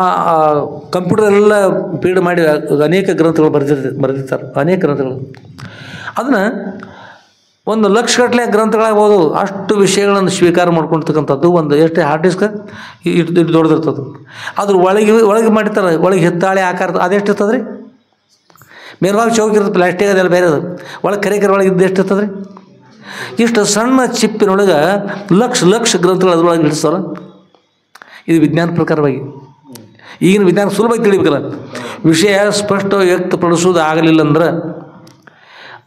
ಕಂಪ್ಯೂಟರೆಲ್ಲ ಫೀಡ್ ಮಾಡಿ ಅನೇಕ ಗ್ರಂಥಗಳು ಬರೆದಿರ್ತಾರೆ, ಅನೇಕ ಗ್ರಂಥಗಳು. ಅದನ್ನು 1 ಲಕ್ಷಗಟ್ಟಲೆ ಗ್ರಂಥಗಳಾಗ್ಬೋದು. ಅಷ್ಟು ವಿಷಯಗಳನ್ನು ಸ್ವೀಕಾರ ಮಾಡ್ಕೊಳ್ತಕ್ಕಂಥದ್ದು ಒಂದು ಎಷ್ಟು ಹಾರ್ಡ್ ಡಿಸ್ಕ್ ಇಟ್ಟು ದೊಡ್ಡದಿರ್ತದೆ. ಅದ್ರ ಒಳಗೆ ಮಾಡಿರ್ತಾರೆ, ಒಳಗೆ ಹಿತ್ತಾಳೆ ಆಕಾರ ಅದೆಷ್ಟು ಇರ್ತದೆ ರೀ? ಮೇಲ್ಭಾಗ ಚೌಕ ಇರ್ತದೆ, ಪ್ಲಾಸ್ಟಿಕ್ ಅದೆಲ್ಲ ಬೇರೆ ಅದು. ಒಳಗೆ ಕರೆ ಒಳಗೆ ಇದ್ದು ಎಷ್ಟು ಇರ್ತದೆ ರೀ? ಇಷ್ಟು ಸಣ್ಣ ಚಿಪ್ಪಿನೊಳಗೆ ಲಕ್ಷ ಗ್ರಂಥಗಳು ಅದ್ರೊಳಗೆ ಇಳಿಸ್ತಾರ. ಇದು ವಿಜ್ಞಾನ ಪ್ರಕಾರವಾಗಿ. ಈಗಿನ ವಿಜ್ಞಾನ ಸುಲಭವಾಗಿ ತಿಳಿಬೇಕಲ್ಲ. ವಿಷಯ ಸ್ಪಷ್ಟ ವ್ಯಕ್ತಪಡಿಸೋದು ಆಗಲಿಲ್ಲ ಅಂದ್ರೆ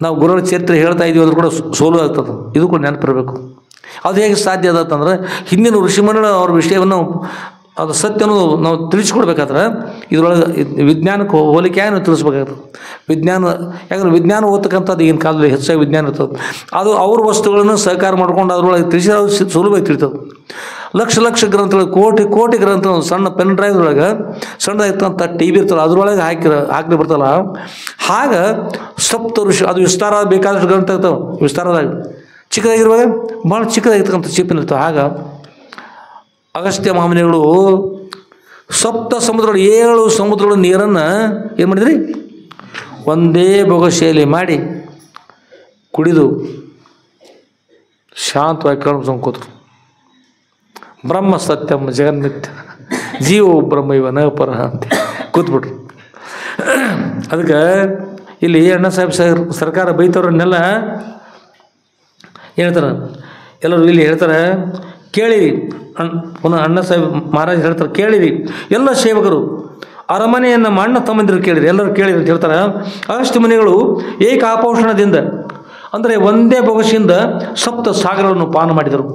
ನಾವು ಗುರುಗಳ ಚರಿತ್ರೆ ಹೇಳ್ತಾ ಇದ್ದೀವಿ ಅಂದ್ರೆ ಕೂಡ ಸೋಲು ಆಗ್ತದೆ. ಇದು ಕೂಡ ನೆನಪಿರಬೇಕು. ಅದು ಹೇಗೆ ಸಾಧ್ಯ ಆದತ್ತಂದ್ರೆ ಹಿಂದಿನ ಋಷಿಮುನಿಗಳ ಅವ್ರ ವಿಷಯವನ್ನು ಅದು ಸತ್ಯನೂ ನಾವು ತಿಳಿಸ್ಕೊಡ್ಬೇಕಾದ್ರೆ ಇದರೊಳಗೆ ವಿಜ್ಞಾನಕ್ಕೆ ಹೋಲಿಕೆಯಾಗಿ ನಾವು ತಿಳಿಸ್ಬೇಕಾಗ್ತದೆ. ಯಾಕಂದ್ರೆ ವಿಜ್ಞಾನ ಓದ್ತಕ್ಕಂಥದ್ದು ಈಗಿನ ಕಾಲದಲ್ಲಿ ಹೆಚ್ಚಾಗಿ ವಿಜ್ಞಾನ ಇರ್ತದೆ. ಅದು ಅವ್ರ ವಸ್ತುಗಳನ್ನು ಸಹಕಾರ ಮಾಡ್ಕೊಂಡು ಅದರೊಳಗೆ ತಿಳಿಸಿ ಸುಲಭವಾಗಿ ತಿಳಿತದೆ. ಲಕ್ಷ ಗ್ರಂಥಗಳು, ಕೋಟಿ ಗ್ರಂಥ ಸಣ್ಣ ಪೆನ್ ಡ್ರೈವ್ದೊಳಗೆ ಸಣ್ಣದಾಗಿರ್ತಂಥ ಟಿ.ವಿ ಇರ್ತಲ್ಲ, ಅದರೊಳಗೆ ಹಾಕಿ ಬರ್ತಲ್ಲ. ಹಾಗೆ ಸಪ್ತ ಋಷಿ ಅದು ವಿಸ್ತಾರ ಬೇಕಾದಷ್ಟು ಗ್ರಂಥ ಇರ್ತಾವೆ. ವಿಸ್ತಾರದಾಗ ಚಿಕ್ಕದಾಗಿರುವಾಗ ಭಾಳ ಚಿಕ್ಕದಾಗಿರ್ತಕ್ಕಂಥ ಚಿಪ್ಪಿನ ಇರ್ತವೆ. ಆಗ ಅಗಸ್ತ್ಯ ಮಹಾಮುನಿಗಳು ಸಪ್ತ ಸಮುದ್ರಗಳು 7 ಸಮುದ್ರಗಳ ನೀರನ್ನು ಏನು ಮಾಡಿದ್ರಿ? ಒಂದೇ ಬೊಗಸೆಯಲ್ಲಿ ಮಾಡಿ ಕುಡಿದು ಶಾಂತವಾಗಿ ಕಣ್ಣು ಕೂತರು. ಬ್ರಹ್ಮ ಸತ್ಯಂ ಜಗನ್ಮಿಥ್ಯ ಜೀವೋ ಬ್ರಹ್ಮ ಇವ ನ ಪರಹ ಅಂತ ಕೂತ್ಬಿಟ್ರು. ಅದಕ್ಕೆ ಇಲ್ಲಿ ಅಣ್ಣ ಸಾಹೇಬ್ ಸರ್ಕಾರ ಬೈತವ್ರನ್ನೆಲ್ಲ ಹೇಳ್ತಾರೆ. ಎಲ್ಲರೂ ಇಲ್ಲಿ ಹೇಳ್ತಾರೆ, ಕೇಳಿರಿ. ಪುನಃ ಅಣ್ಣ ಸಾಹೇಬ್ ಮಹಾರಾಜ್ ಹೇಳ್ತಾರೆ, ಕೇಳಿರಿ ಎಲ್ಲ ಸೇವಕರು, ಅರಮನೆಯನ್ನು ಅಣ್ಣ ತಮ್ಮಂದಿರು ಕೇಳಿರಿ, ಎಲ್ಲರೂ ಕೇಳಿರಿ ಅಂತ ಹೇಳ್ತಾರೆ. ಅಗಸ್ತ್ಯ ಮುನಿಗಳು ಏಕಾಪೋಷಣದಿಂದ ಅಂದರೆ ಒಂದೇ ಬೊಗಸೆಯಿಂದ ಸಪ್ತ ಸಾಗರವನ್ನು ಪಾನ ಮಾಡಿದರು.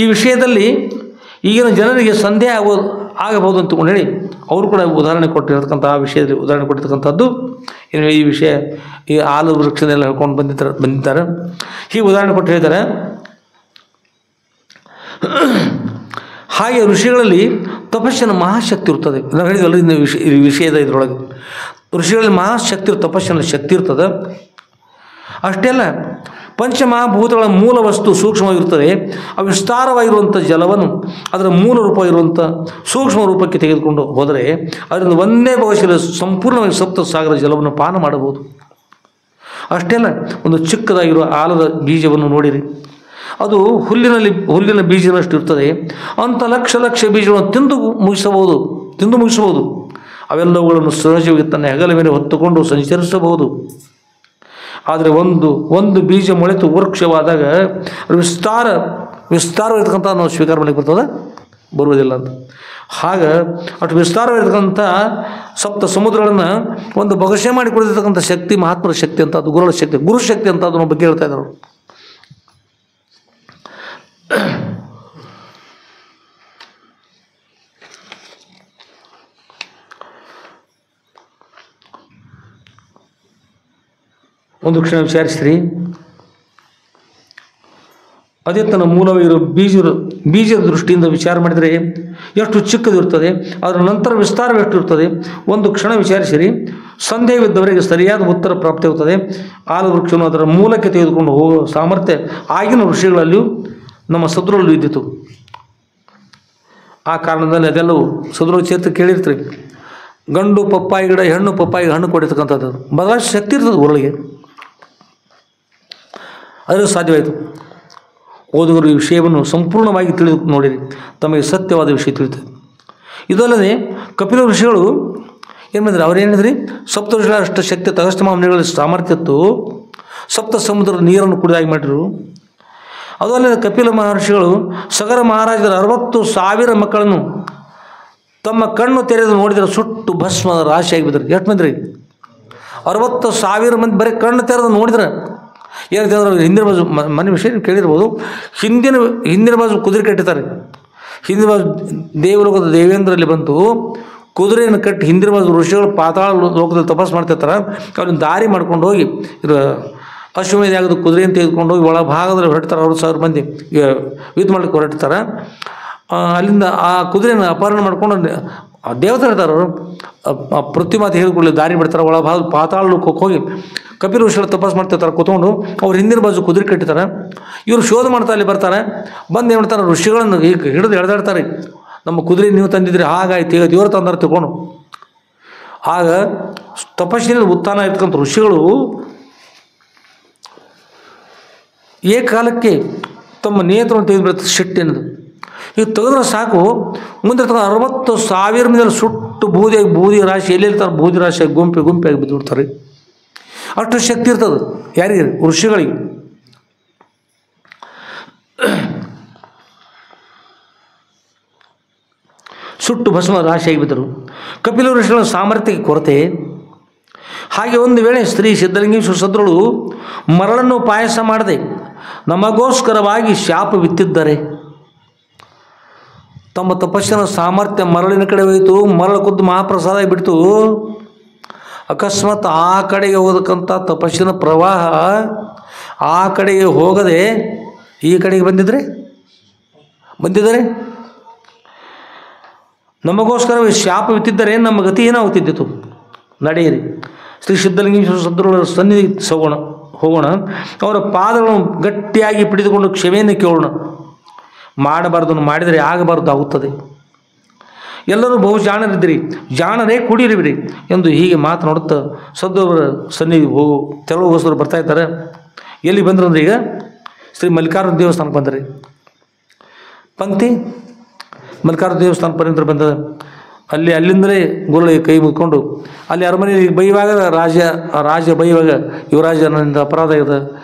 ಈ ವಿಷಯದಲ್ಲಿ ಈಗಿನ ಜನರಿಗೆ ಸಂದೇಹ ಆಗಬಹುದು ಅಂತ ಹೇಳಿ ಅವರು ಕೂಡ ಉದಾಹರಣೆ ಕೊಟ್ಟಿರ್ತಕ್ಕಂಥ ಆ ವಿಷಯದಲ್ಲಿ ಉದಾಹರಣೆ ಕೊಟ್ಟಿರ್ತಕ್ಕಂಥದ್ದು ಈ ವಿಷಯ ಈ ಆಲು ವೃಕ್ಷನೆಲ್ಲ ಹೇಳ್ಕೊಂಡು ಬಂದಿದ್ದಾರೆ. ಹೀಗೆ ಉದಾಹರಣೆ ಕೊಟ್ಟು ಹೇಳಿದ್ದಾರೆ. ಹಾಗೆ ಋಷಿಗಳಲ್ಲಿ ತಪಸ್ಸಿನ ಮಹಾಶಕ್ತಿ ಇರ್ತದೆ. ನಾವು ಹೇಳಿದ್ವಲ್ಲ ಈ ವಿಷಯದ ಇದರೊಳಗೆ ಋಷಿಗಳಲ್ಲಿ ಮಹಾಶಕ್ತಿ ತಪಸ್ಸಿನ ಶಕ್ತಿ ಇರ್ತದೆ. ಅಷ್ಟೇ ಅಲ್ಲ, ಪಂಚಮಹಾಭೂತಗಳ ಮೂಲ ವಸ್ತು ಸೂಕ್ಷ್ಮವಾಗಿರುತ್ತದೆ. ಆ ವಿಸ್ತಾರವಾಗಿರುವಂಥ ಜಲವನ್ನು ಅದರ ಮೂಲ ರೂಪವಾಗಿರುವಂಥ ಸೂಕ್ಷ್ಮ ರೂಪಕ್ಕೆ ತೆಗೆದುಕೊಂಡು ಹೋದರೆ ಅದರಿಂದ ಒಂದೇ ಬೊಗಸೆಯಲ್ಲಿ ಸಂಪೂರ್ಣವಾಗಿ ಸಪ್ತ ಸಾಗರ ಜಲವನ್ನು ಪಾನ ಮಾಡಬಹುದು. ಅಷ್ಟೇ ಅಲ್ಲ, ಒಂದು ಚಿಕ್ಕದಾಗಿರುವ ಆಲದ ಬೀಜವನ್ನು ನೋಡಿರಿ, ಅದು ಹುಲ್ಲಿನ ಬೀಜನಷ್ಟು ಇರ್ತದೆ. ಅಂಥ ಲಕ್ಷ ಬೀಜಗಳನ್ನು ತಿಂದು ಮುಗಿಸಬಹುದು. ಅವೆಲ್ಲವುಗಳನ್ನು ಸಹಜವಾಗಿ ತನ್ನ ಹೆಗಲ ಮೇಲೆ ಹೊತ್ತುಕೊಂಡು ಸಂಚರಿಸಬಹುದು. ಆದರೆ ಒಂದು ಬೀಜ ಮೊಳೆತು ವೃಕ್ಷವಾದಾಗ ವಿಸ್ತಾರವಾಗಿರ್ತಕ್ಕಂಥ ನಾವು ಸ್ವೀಕಾರ ಮಾಡಲಿಕ್ಕೆ ಬರುವುದಿಲ್ಲ ಅಂತ. ಹಾಗೆ ಅಷ್ಟು ವಿಸ್ತಾರವಾಗಿರ್ತಕ್ಕಂಥ ಸಪ್ತ ಸಮುದ್ರಗಳನ್ನು ಒಂದು ಬೊಗಸೆ ಮಾಡಿ ಕುಡಿದಿರ್ತಕ್ಕಂಥ ಶಕ್ತಿ ಮಹಾತ್ಮರ ಶಕ್ತಿ ಅಂತ, ಅದು ಗುರುಗಳ ಶಕ್ತಿ, ಗುರುಶಕ್ತಿ ಅಂತ ಅದನ್ನ ಬಗ್ಗೆ ಹೇಳ್ತಾ ಇದ್ದಾರೆ. ಒಂದು ಕ್ಷಣ ವಿಚಾರಿಸ್ರಿ. ಅದೇ ತನ್ನ ಮೂಲವಾಗಿರೋ ಬೀಜದ ದೃಷ್ಟಿಯಿಂದ ವಿಚಾರ ಮಾಡಿದರೆ ಎಷ್ಟು ಚಿಕ್ಕದಿರ್ತದೆ, ಅದರ ನಂತರ ವಿಸ್ತಾರ ಎಷ್ಟು ಇರ್ತದೆ. ಒಂದು ಕ್ಷಣ ವಿಚಾರಿಸಿರಿ, ಸಂದೇಹವಿದ್ದವರಿಗೆ ಸರಿಯಾದ ಉತ್ತರ ಪ್ರಾಪ್ತಿಯಾಗುತ್ತದೆ. ಆಲ ವೃಕ್ಷವನ್ನು ಅದರ ಮೂಲಕ್ಕೆ ತೆಗೆದುಕೊಂಡು ಹೋಗುವ ಸಾಮರ್ಥ್ಯ ಆಗಿನ ಋಷಿಗಳಲ್ಲಿಯೂ ನಮ್ಮ ಸದ್ರಲ್ಲೂ ಇದ್ದಿತು. ಆ ಕಾರಣದಲ್ಲಿ ಅದೆಲ್ಲವೂ ಸದ್ರೋ ಚೇತ ಕೇಳಿರ್ತೀರಿ. ಗಂಡು ಪಪ್ಪಾಯಿ ಗಿಡ, ಹೆಣ್ಣು ಪಪ್ಪಾಯಿ ಹಣ್ಣು ಕೊಡಿರ್ತಕ್ಕಂಥದ್ದು ಬಹಳಷ್ಟು ಶಕ್ತಿ ಇರ್ತದೆ ಊರೊಳಗೆ. ಅದು ಸಾಧ್ಯವಾಯಿತು. ಓದುಗರು ಈ ವಿಷಯವನ್ನು ಸಂಪೂರ್ಣವಾಗಿ ತಿಳಿದು ನೋಡಿರಿ, ತಮಗೆ ಸತ್ಯವಾದ ವಿಷಯ ತಿಳಿತದೆ. ಇದಲ್ಲದೆ ಕಪಿಲ ಋಷಿಗಳು ಏನು ಮಾಡಿದ್ರು? ಅವರೇನಿದ್ರಿ, ಸಪ್ತ ಋಷಿಗಳ ಅಷ್ಟು ಶಕ್ತಿ ಅಗಸ್ತ್ಯ ಮಹಾಮುನಿಗಳ ಸಾಮರ್ಥ್ಯ ಇತ್ತು. ಸಪ್ತ ಸಮುದ್ರದ ನೀರನ್ನು ಕುಡಿದಾಗಿ ಮಾಡಿದರು. ಅದು ಅಲ್ಲದೆ ಕಪಿಲ ಮಹರ್ಷಿಗಳು ಸಗರ ಮಹಾರಾಜರ 60,000 ಮಕ್ಕಳನ್ನು ತಮ್ಮ ಕಣ್ಣು ತೆರೆದು ನೋಡಿದರೆ ಸುಟ್ಟು ಭಸ್ಮ ರಾಶಿಯಾಗಿ ಬಿದ್ದರು. ಎಷ್ಟು ಮಂದಿ ರೀ? 60,000 ಮಂದಿ ಬರೀ ಕಣ್ಣು ತೆರೆದು ನೋಡಿದ್ರೆ. ಏನಂತಂದ್ರೆ ಹಿಂದಿನ ಬಾಜು ಮನೆ ವಿಷಯ ಕೇಳಿರ್ಬೋದು. ಹಿಂದಿನ ಬಾಜು ಕುದುರೆ ಕಟ್ಟಿದ್ದಾರೆ. ಹಿಂದಿನ ಬಾಜು ದೇವಲೋಕದ ದೇವೇಂದ್ರಲ್ಲಿ ಬಂತು ಕುದುರೆಯನ್ನು ಕಟ್ಟಿ ಹಿಂದಿನ ಬಾಜು ಋಷಿಗಳು ಪಾತಾಳ ಲೋಕದಲ್ಲಿ ತಪಸ್ಸು ಮಾಡ್ತಿರ್ತಾರೆ. ಅವ್ರನ್ನ ದಾರಿ ಮಾಡ್ಕೊಂಡು ಹೋಗಿ ಅಶ್ವಮೇಧ ಯಾಗದ ಕುದುರೆಯನ್ನು ತೆಗೆದುಕೊಂಡು ಹೋಗಿ ಒಳ ಭಾಗದಲ್ಲಿ ಹೊರಡ್ತಾರೆ. 60,000 ಮಂದಿ ಯುದ್ಧ ಮಾಡಲಿಕ್ಕೆ ಹೊರಡ್ತಾರೆ. ಅಲ್ಲಿಂದ ಆ ಕುದುರೆಯನ್ನು ಅಪಹರಣ ಮಾಡ್ಕೊಂಡು ದೇವತೆ ಇರ್ತಾರೆ ಅವರು ಪೃಥ್ವಿ ಮಾತು ಹೇಳಿಕೊಳ್ಳಿ ದಾರಿ ಬಿಡ್ತಾರೆ. ಒಳ ಭಾಗ ಪಾತಾಳ ಲೋಕಕ್ಕೆ ಹೋಗಿ ಕಪಿಲ ಋಷಿಗಳು ತಪಸ್ಸು ಮಾಡ್ತಿರ್ತಾರೆ. ಕೂತ್ಕೊಂಡು ಅವ್ರು ಹಿಂದಿನ ಬಾಜು ಕುದುರೆ ಕಟ್ಟಿತಾರೆ. ಇವರು ಶೋಧ ಮಾಡ್ತಾ ಅಲ್ಲಿ ಬರ್ತಾರೆ. ಬಂದು ಏನು ಮಾಡ್ತಾರೆ, ಋಷಿಗಳನ್ನು ಈಗ ಹಿಡಿದು ಎಳೆದಾಡ್ತಾರೆ. ನಮ್ಮ ಕುದುರೆ ನೀವು ತಂದಿದ್ರಿ, ಹಾಗಾಯ್ತು ಈಗ ದೇವರು ತಂದಾರ ತಗೊಂಡು. ಆಗ ತಪಸ್ಸಿನಲ್ಲಿ ಉತ್ಥಾನ ಇರ್ತಕ್ಕಂಥ ಋಷಿಗಳು ಏಕಾಲಕ್ಕೆ ತಮ್ಮ ನೇತ್ರವನ್ನು ತೆಗೆದುಬಿಡುತ್ತೆ ಸಿಟ್ಟಿನದು. ಈಗ ತೆಗೆದ್ರೆ ಸಾಕು, ಮುಂದೆ 60,000 ಮಂದಿ ಸುಟ್ಟು ಬೂದಿ ರಾಶಿ ಎಲ್ಲಿರ್ತಾರೆ, ಬೂದಿ ರಾಶಿಯಾಗಿ ಗುಂಪಾಗಿ ಬಿದ್ದುಬಿಡ್ತಾರೆ. ಅಷ್ಟು ಶಕ್ತಿ ಇರ್ತದೆ ಯಾರಿಗೆ? ಋಷಿಗಳಿಗೆ. ಸುಟ್ಟು ಭಸ್ಮ ರಾಶಿಯಾಗಿ ಬಿದ್ದರು. ಕಪಿಲ ಋಷಿಗಳ ಸಾಮರ್ಥ್ಯಕ್ಕೆ ಕೊರತೆ. ಹಾಗೆ ಒಂದು ವೇಳೆ ಸ್ತ್ರೀ ಸಿದ್ಧಲಿಂಗೇಶ್ವರ ಸದ್ರುಳು ಮರಳನ್ನು ಪಾಯಸ ಮಾಡದೆ ನಮಗೋಸ್ಕರವಾಗಿ ಶಾಪ ಬಿತ್ತಿದ್ದಾರೆ. ತಮ್ಮ ತಪಸ್ಸಿನ ಸಾಮರ್ಥ್ಯ ಮರಳಿನ ಕಡೆ ಹೋಯಿತು, ಮರಳು ಖುದ್ದು ಮಹಾಪ್ರಸಾದ ಆಗಿಬಿಡ್ತು. ಅಕಸ್ಮಾತ್ ಆ ಕಡೆಗೆ ಹೋಗತಕ್ಕಂಥ ತಪಸ್ಸಿನ ಪ್ರವಾಹ ಆ ಕಡೆಗೆ ಹೋಗದೆ ಈ ಕಡೆಗೆ ಬಂದಿದ್ದಾರೆ ನಮಗೋಸ್ಕರ ಶಾಪ ಬಿತ್ತಿದ್ದರೆ ನಮ್ಮ ಗತಿ ಏನಾಗುತ್ತಿದ್ದಿತು? ನಡೆಯಿರಿ, ಶ್ರೀ ಸಿದ್ಧಲಿಂಗೇಶ್ವರ ಸದ್ಗುರುಗಳ ಸನ್ನಿಧಿ ಹೋಗೋಣ. ಅವರ ಪಾದಗಳನ್ನು ಗಟ್ಟಿಯಾಗಿ piಡಿದುಕೊಂಡು ಕ್ಷಮೆಯನ್ನು ಕೇಳೋಣ. ಮಾಡಬಾರ್ದನ್ನು ಮಾಡಿದರೆ ಆಗಬಾರ್ದು ಆಗುತ್ತದೆ. ಎಲ್ಲರೂ ಬಹು ಜಾಣರಿದ್ದೀರಿ, ಜಾಣರೇ ಕುಡಿಯಿರಿಬಿರಿ ಎಂದು ಹೀಗೆ ಮಾತನಾಡುತ್ತಾ ಸದ್ಗುರುವರ ಸನ್ನಿಧಿ ತೆರಳುಗೋಸ್ಕರ ಬರ್ತಾ ಇದ್ದಾರೆ. ಎಲ್ಲಿ ಬಂದರು ಅಂದರೆ ಈಗ ಶ್ರೀ ಮಲ್ಲಿಕಾರ್ಜುನ ದೇವಸ್ಥಾನಕ್ಕೆ ಬಂದರೆ ಪಂಕ್ತಿ ಮಲ್ಲಿಕಾರ್ಜುನ ದೇವಸ್ಥಾನ ಪರ್ಯಂತ ಬಂದ. ಅಲ್ಲಿಂದಲೇ ಗುರುಳಿಗೆ ಕೈ ಮುಗ್ಕೊಂಡು ಅಲ್ಲಿ ಅರಮನೆಯಲ್ಲಿ ಬೈಯುವಾಗ ರಾಜ ಬೈಯುವಾಗ ಯುವರಾಜ ನನ್ನಿಂದ ಅಪರಾಧ ಇದೆ,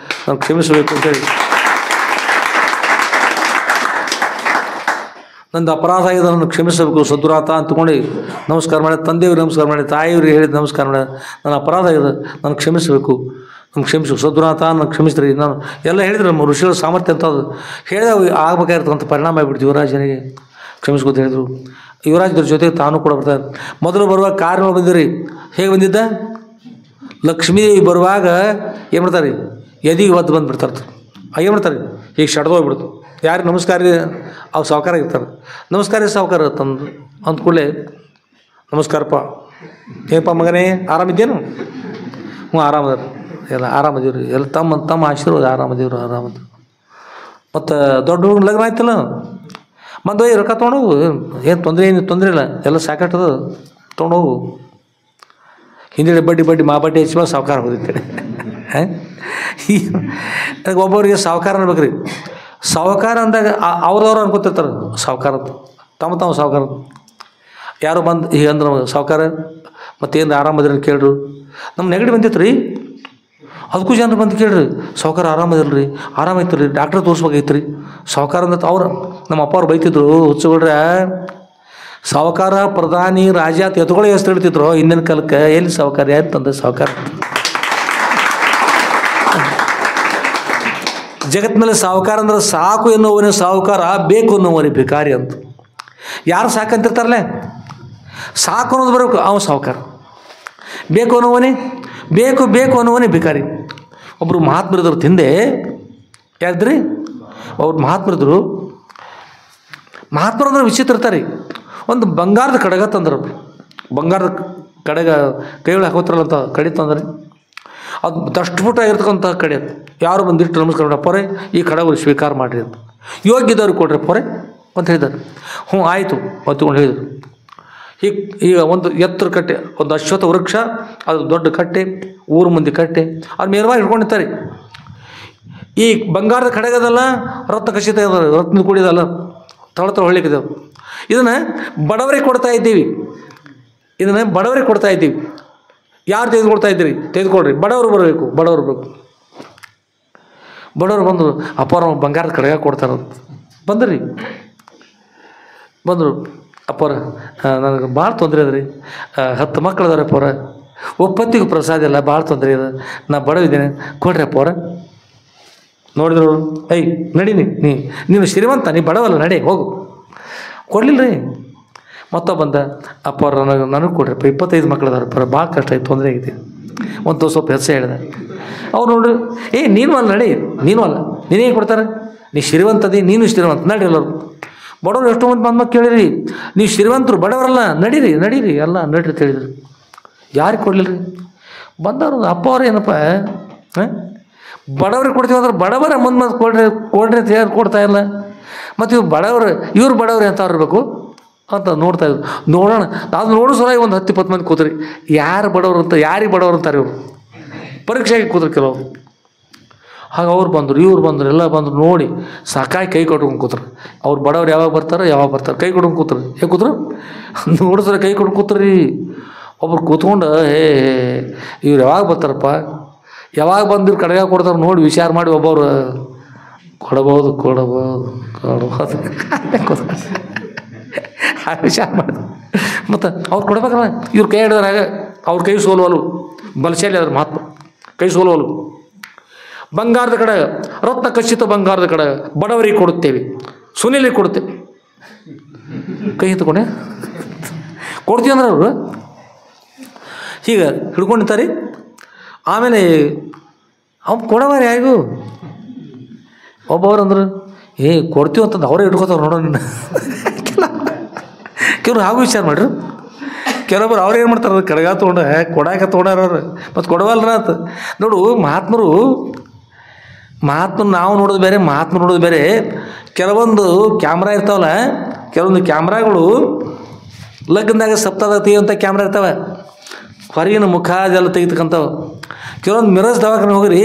ನಾನು ಕ್ಷಮಿಸಬೇಕು ಅಂತೇಳಿ, ನಂದು ಅಪರಾಧ ಆಗಿದೆ, ನಾನು ಕ್ಷಮಿಸಬೇಕು ಸದ್ಗುರಾತ ಅಂತಕೊಂಡು ನಮಸ್ಕಾರ ಮಾಡಿ, ತಂದೆಯವ್ರಿಗೆ ನಮಸ್ಕಾರ ಮಾಡಿ, ತಾಯಿಯವ್ರಿಗೆ ಹೇಳಿದ ನಮಸ್ಕಾರ ಮಾಡಿ, ನನ್ನ ಅಪರಾಧ ಆಗಿದೆ, ನಾನು ಕ್ಷಮಿಸಬೇಕು, ನಾನು ಕ್ಷಮಿಸು ಸದ್ಗುರಾತ, ನಾನು ಕ್ಷಮಿಸ್ತೀರಿ. ನಾನು ಎಲ್ಲ ಹೇಳಿದ್ರು ನಮ್ಮ ಋಷಿಗಳ ಸಾಮರ್ಥ್ಯ ಅಂತ ಅದು ಹೇಳಿದಾಗ ಆಗಬೇಕಾಗಿರ್ತಕ್ಕಂಥ ಪರಿಣಾಮ ಆಗಿಬಿಡ್ತು. ಯುವರಾಜನಿಗೆ ಕ್ಷಮಿಸ್ಕೊತ ಹೇಳಿದರು. ಯುವರಾಜರ ಜೊತೆಗೆ ತಾನು ಕೂಡ ಬರ್ತಾರೆ. ಮೊದಲು ಬರುವಾಗ ಕಾರಿನೊಳಗೆ ಬಂದಿರಿ. ಹೇಗೆ ಬಂದಿದ್ದ? ಲಕ್ಷ್ಮೀ ಬರುವಾಗ ಏನು ಮಾಡ್ತಾರೆ? ಎದಿಗೆ ಒದ್ದು ಬಂದುಬಿಡ್ತಾರೆ. ಏನು ಮಾಡ್ತಾರೆ? ಈಗ ಶಡ್ದೋಗ್ಬಿಡ್ತು. ಯಾರಿಗೆ ನಮಸ್ಕಾರ ಅವ್ರು ಸಾವುಕಾರ ಇರ್ತಾರೆ. ನಮಸ್ಕಾರ ಸಾವುಕಾರ ತಂದು ಅಂದ ಕೂಡಲೇ ನಮಸ್ಕಾರಪ್ಪ, ಏನಪ್ಪ ಮಗನೇ ಆರಾಮಿದ್ದೇನು? ಆರಾಮದ ಎಲ್ಲ ಆರಾಮದೀವ್ರಿ, ಎಲ್ಲ ತಮ್ಮ ಆಶೀರ್ವಾದ ಆರಾಮದೀವ್ರು. ಮತ್ತು ದೊಡ್ಡ ಹುಡುಗನ ಲಗ್ನ ಆಯ್ತಲ್ಲ, ಮತ್ತು ರೊಕ್ಕ ತೊಗೊಂಡೋಗು, ಏನು ತೊಂದರೆ ಇಲ್ಲ, ಎಲ್ಲ ಸಾಕಾಗ್ತದ, ತೊಗೊಂಡೋಗು. ಹಿಂದೆ ಬಡ್ಡಿ ಬಡ್ಡಿ ಹೆಚ್ಚು ಸಾವುಕಾರ ಹೋಗಿರ್ತೇನೆ. ಒಬ್ಬರಿಗೆ ಸಾವುಕಾರ ಅನ್ಬೇಕ್ರಿ. ಸಾವುಕಾರ ಅಂದಾಗ ಅವ್ರವ್ರು ಅನ್ಕೋತಿರ್ತಾರೆ ಸಾವುಕಾರ, ತಮ್ಮ ಸಾವುಕಾರ. ಯಾರು ಬಂದು ಈಗ ಅಂದ್ರೆ ಸಾವುಕಾರ ಮತ್ತೇನು ಆರಾಮದಿರ ಕೇಳ್ರು. ನಮ್ಮ ನೆಗಡಿ ಬಂದಿತ್ತು ರೀ, ಅದಕ್ಕೂ ಜನರು ಬಂದು ಕೇಳ್ರಿ, ಸಾವುಕಾರ ಆರಾಮದಿಲ್ಲ ರೀ, ಆರಾಮೈತಿ ರೀ, ಡಾಕ್ಟ್ರ್ ತೋರಿಸ್ಬೇಕಾಗಿತ್ತು ರೀ ಸಾವುಕಾರ ಅಂತ. ನಮ್ಮ ಅಪ್ಪ ಅವ್ರು ಬೈತಿದ್ರು, ಹುಚ್ಚುಗಳ್ರೆ ಸಾವುಕಾರ ಪ್ರಧಾನಿ ರಾಜ ಅಂತ ಎತ್ಕೊಳ್ಳಿ ಹೆಸರು ಇಡ್ತಿದ್ರು ಹಿಂದಿನ ಕಾಲಕ್ಕೆ. ಎಲ್ಲಿ ಸಾವುಕಾರ ಯಾರು ತಂದೆ ಸಾವುಕಾರ? ಜಗತ್ತಿನಲ್ಲಿ ಸಾವುಕಾರ ಅಂದ್ರೆ ಸಾಕು ಎನ್ನುವನೇ ಸಾವುಕಾರ, ಬೇಕು ಅನ್ನುವನೇ ಭಿಕಾರಿ ಅಂತ. ಯಾರು ಸಾಕಂತಿರ್ತಾರಲ್ಲ, ಸಾಕು ಅನ್ನೋದು ಬರಬೇಕು, ಅವನು ಸಾವುಕಾರ. ಬೇಕು ಅನ್ನುವನೇ ಭಿಕಾರಿ. ಒಬ್ಬರು ಮಹಾತ್ಮರಿದ್ರು ತಿಂದೆ. ಯಾಕ್ರಿ? ಅವ್ರು ಮಹಾತ್ಮರಿದ್ರು ಅಂದ್ರೆ ವಿಚಿತ್ರ ಇರ್ತಾರೆ. ಒಂದು ಬಂಗಾರದ ಕಡಗ ತಂದ್ರು. ಬಂಗಾರದ ಕಡಗ ಕೈಯೊಳಗೆ ಹಾಕೋತಾರಲ್ಲ ಕಡೆ ತಂದ್ರೆ, ಅದು ದಷ್ಟಪುಟ ಆಗಿರ್ತಕ್ಕಂಥ ಕಡೆ. ಯಾರು ಬಂದಿಟ್ಟು ನಮಸ್ಕಾರ ಮಾಡಿ, ಪೊರೆ ಈ ಕಡಗರು ಸ್ವೀಕಾರ ಮಾಡಿರಿ ಅಂತ. ಯೋಗ್ಯದವ್ರಿಗೆ ಕೊಡ್ರಿ ಪೊರೆ ಅಂತ ಹೇಳಿದ್ದಾರೆ. ಹ್ಞೂ ಆಯಿತು ಹೊತ್ಕೊಂಡು ಹೇಳಿದರು. ಈಗ ಒಂದು ಎತ್ತರ ಕಟ್ಟೆ, ಒಂದು ಅಶ್ವತ್ಥ ವೃಕ್ಷ, ಅದು ದೊಡ್ಡ ಕಟ್ಟೆ, ಊರು ಮಂದಿ ಕಟ್ಟೆ, ಅವ್ರು ಮೇಲ್ವಾಗಿ ಹಿಡ್ಕೊಂಡಿರ್ತಾರೆ. ಈ ಬಂಗಾರದ ಕಡೆಗದಲ್ಲ, ರತ್ನ ಖಚಿತ ರತ್ನ ಕೂಡಿದಲ್ಲ, ತಳ ಹೊಳ್ಳಿಕ್ಕಿದೆ. ಇದನ್ನು ಬಡವರಿಗೆ ಕೊಡ್ತಾ ಇದ್ದೀವಿ. ಯಾರು ತೆಗೆದುಕೊಡ್ತಾ ಇದ್ದೀರಿ? ತೆಗೆದುಕೊಡ್ರಿ. ಬಡವರು ಬರಬೇಕು. ಬಡವರು ಬಂದರು. ಅಪ್ಪಾರ ಬಂಗಾರದ ಕಡೆಗ ಕೊಡ್ತಾರ ಬಂದರು. ಅಪ್ಪರ ನನಗೆ ಭಾಳ ತೊಂದರೆ ಅದ ರೀ, 10 ಮಕ್ಕಳು ಅದಾರೆ ಅಪ್ಪರ, ಒಪ್ಪತ್ತಿಗೂ ಪ್ರಸಾದ ಇಲ್ಲ, ಭಾಳ ತೊಂದರೆ ಇದೆ, ನಾ ಬಡವಿದ್ದೇನೆ, ಕೊಡ್ರಿ ಅಪ್ಪರ. ನೋಡಿದ್ರು, ನಡೀನಿ, ನೀನು ಶ್ರೀಮಂತ, ನೀ ಬಡವಲ್ಲ, ನಡೆ ಹೋಗು. ಕೊಡಲಿಲ್ಲ ರೀ. ಮತ್ತೊಬ್ಬ ಬಂದ, ಅಪ್ಪರ ನನಗೆ ಕೊಡ್ರಿ, 25 ಮಕ್ಕಳು ಅದಾರೆ ಅಪ್ಪರ, ಭಾಳ ಕಷ್ಟ ಆಯ್ತು, ತೊಂದರೆ ಆಗೈತಿ, ಒಂದು ಸ್ವಲ್ಪ ಹೆಸರು ಹೇಳಿದೆ. ಅವ್ರು ನೋಡ್ರಿ, ನೀನು ಅಲ್ಲ, ನಡಿ, ನೀನು ಅಲ್ಲ, ನೀನೇನು ಕೊಡ್ತಾರೆ? ನೀ ಶ್ರೀಮಂತದಿ, ನೀನು ಶ್ರೀಮಂತ, ನಡಿ. ಎಲ್ಲರು ಬಡವರು ಎಷ್ಟು ಮಂದಿ ಬಂದು ಕೇಳಿರಿ, ನೀವು ಶ್ರೀಮಂತರು, ಬಡವರಲ್ಲ, ನಡೀರಿ ಎಲ್ಲ ನಡ್ರಿ ಅಂತ ಹೇಳಿದ್ರು. ಯಾರಿಗೆ ಕೊಡಲಿಲ್ಲ ರೀ? ಬಂದವರು ಅಪ್ಪ ಅವ್ರು ಏನಪ್ಪ ಬಡವ್ರಿಗೆ ಕೊಡ್ತೀವಿ ಅಂದ್ರೆ ಬಡವರ ಮುಂದೆ ಕೊಡ್ರಿ ಅಂತ ಯಾರು ಕೊಡ್ತಾ ಇಲ್ಲ. ಮತ್ತು ಇವ್ರು ಬಡವ್ರು ಎಂಥವ್ರು ಇರಬೇಕು ಅಂತ ನೋಡ್ತಾ ಇದ್ರು. ನೋಡೋಣ, ಅದು ನೋಡೋ ಸಲ ಒಂದು 10-20 ಮಂದಿ ಕೂತ್ರಿ. ಯಾರು ಬಡವರು ಅಂತ, ಯಾರಿಗೆ ಬಡವರು ಅಂತಾರೆ ಇವರು? ಪರೀಕ್ಷೆಗೆ ಕೂತ್ರು ಕೆಲವರು. ಹಾಗೆ ಅವ್ರು ಬಂದರು ಇವ್ರು ಬಂದರು ಎಲ್ಲ ಬಂದರು ನೋಡಿ ಸಾಕಾಗಿ ಕೈ ಕೊಟ್ಕೊಂಡು ಕೂತ್ರು. ಅವ್ರು ಬಡವ್ರು ಯಾವಾಗ ಬರ್ತಾರೆ ಕೈ ಕೊಟ್ಕೊಂಡು ಕೂತ್ರು. ಹೇಗೆ ಕೂತ್ರು ನೋಡಿದ್ರೆ ಕೈ ಕೊಟ್ಟು ಕೂತ್ರಿ. ಒಬ್ರು ಕೂತ್ಕೊಂಡು ಇವ್ರು ಯಾವಾಗ ಬರ್ತಾರಪ್ಪ, ಯಾವಾಗ ಬಂದಿರು ಕಡೆಗೆ ಕೊಡ್ತಾರೆ ನೋಡಿ ವಿಚಾರ ಮಾಡಿ ಒಬ್ಬರು ಕೊಡಬಹುದು ವಿಚಾರ ಮಾಡಿ ಮತ್ತು ಅವ್ರು ಕೊಡ್ಬೇಕಲ್ಲ. ಇವ್ರು ಕೈ ಹಿಡಿದ್ರೆ ಹಾಗೆ ಅವ್ರ ಕೈ ಸೋಲುವಲು ಬಲಶಾಲಿ ಅದ್ರ ಮಹಾತ್ಮ ಕೈ ಸೋಲುವಲು. ಬಂಗಾರದ ಕಡೆ ರತ್ನ ಖಚಿತ ಬಂಗಾರದ ಕಡೆ ಬಡವರಿಗೆ ಕೊಡುತ್ತೇವೆ, ಸುನಿಲಿಗೆ ಕೊಡುತ್ತೇವೆ. ಕೈ ಎತ್ಕೊಂಡೆ ಕೊಡ್ತೀವಿ ಅಂದ್ರೆ ಅವರು ಹೀಗೆ ಹಿಡ್ಕೊಂಡಿರ್ತಾರೆ. ಆಮೇಲೆ ಅವ್ನು ಕೊಡವಾರ ಯಾರಿಗೂ ಒಬ್ಬವ್ರು ಅಂದರು ಕೊಡ್ತೀವಿ ಅಂತಂದು ಅವರೇ ಇಟ್ಕೋತಾವ್ರು ನೋಡೋ ನಿನ್ನ. ಕೆಲವ್ರು ಹಾಗೂ ವಿಚಾರ ಮಾಡ್ರಿ. ಕೆಲವೊಬ್ರು ಅವ್ರು ಏನು ಮಾಡ್ತಾರೆ ಅದು ಕಡೆಗ ತೊಗೊಂಡು ಕೊಡಾಕ ತೊಗೊಂಡಾರವ್ರು ಮತ್ತು ಕೊಡವಲ್ರ ಅಂತ ನೋಡು. ಮಹಾತ್ಮರು ನಾವು ನೋಡೋದು ಬೇರೆ, ಮಹಾತ್ಮ ನೋಡೋದು ಬೇರೆ. ಕೆಲವೊಂದು ಕ್ಯಾಮ್ರಾ ಇರ್ತಾವಲ್ಲ, ಕೆಲವೊಂದು ಕ್ಯಾಮ್ರಾಗಳು ಲಗ್ನದಾಗ ಸಪ್ತಾಹ ತೆಗಿಯುವಂಥ ಕ್ಯಾಮ್ರಾ ಇರ್ತಾವೆ, ಹೊರಗಿನ ಮುಖ ಅದೆಲ್ಲ ತೆಗಿತಕ್ಕಂಥವು. ಕೆಲವೊಂದು ಮಿರಜ್ ದವಾಖಾನೆ ಹೋಗ್ರಿ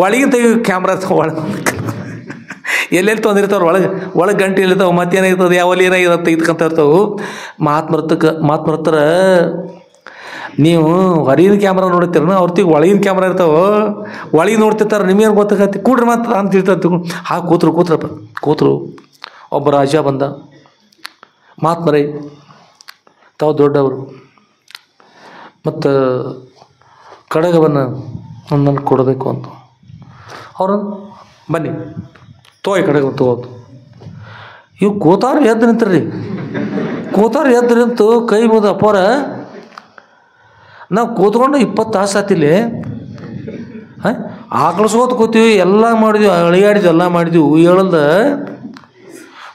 ಒಳಗಿನ ತೆಗಿಯೋ ಕ್ಯಾಮ್ರಾ ಇರ್ತಾವೆ. ಎಲ್ಲೆಲ್ಲಿ ತೊಂದಿರ್ತಾವ್ರು ಒಳಗೆ ಗಂಟೆ ಇರ್ತಾವೆ, ಮತ್ತೇನಾಗಿರ್ತದೆ ಯಾವಲ್ಲಿ ಏನಾಗಿರುತ್ತೆ ತೆಗೆದುಕೊಂತ ಇರ್ತಾವೆ. ಮಹಾತ್ಮರ ಹತ್ರ ನೀವು ಹೊರಗಿನ ಕ್ಯಾಮ್ರಾ ನೋಡ್ತೀರ, ಅವ್ರ ಒಳಗಿನ ಕ್ಯಾಮ್ರಾ ಇರ್ತಾವೆ, ಒಳಗೆ ನೋಡ್ತಿರ್ತಾರೆ. ನಿಮಗೇನು ಗೊತ್ತಾಗತ್ತೆ ಕೂಡ್ರಿ ಮಾತ್ರ ಅಂತ ಇರ್ತಾರೆ. ಹಾಗೆ ಕೂತ್ರು. ಒಬ್ಬ ರಾಜ ಬಂದ, ಮಹಾತ್ಮರೇ ತಾವು ದೊಡ್ಡವರು ಮತ್ತು ಕಡಗವನ್ನು ಒಂದನ್ನು ಕೊಡಬೇಕು ಅಂತ. ಅವರು ಬನ್ನಿ ತೋಯ್ ಕಡೆಗೆ ತಗೋದು. ಇವು ಕೂತಾರು ಎದ್ದು ನಿಂತ್ರಿ. ಎದ್ದು ನಿಂತು ಕೈ ಮುದ ಅಪ್ಪರ ನಾವು ಕೂತ್ಕೊಂಡು 20 ತಾಸು ಆತಿಲ್ಲಿ. ಆಕಳಿಸ್ಕೋತ ಕೂತೀವಿ, ಎಲ್ಲ ಮಾಡಿದ್ವಿ, ಅಳಿಗಾಡಿದ್ವಿ, ಎಲ್ಲ ಮಾಡಿದ್ವಿ. ಹೇಳಲ್ದ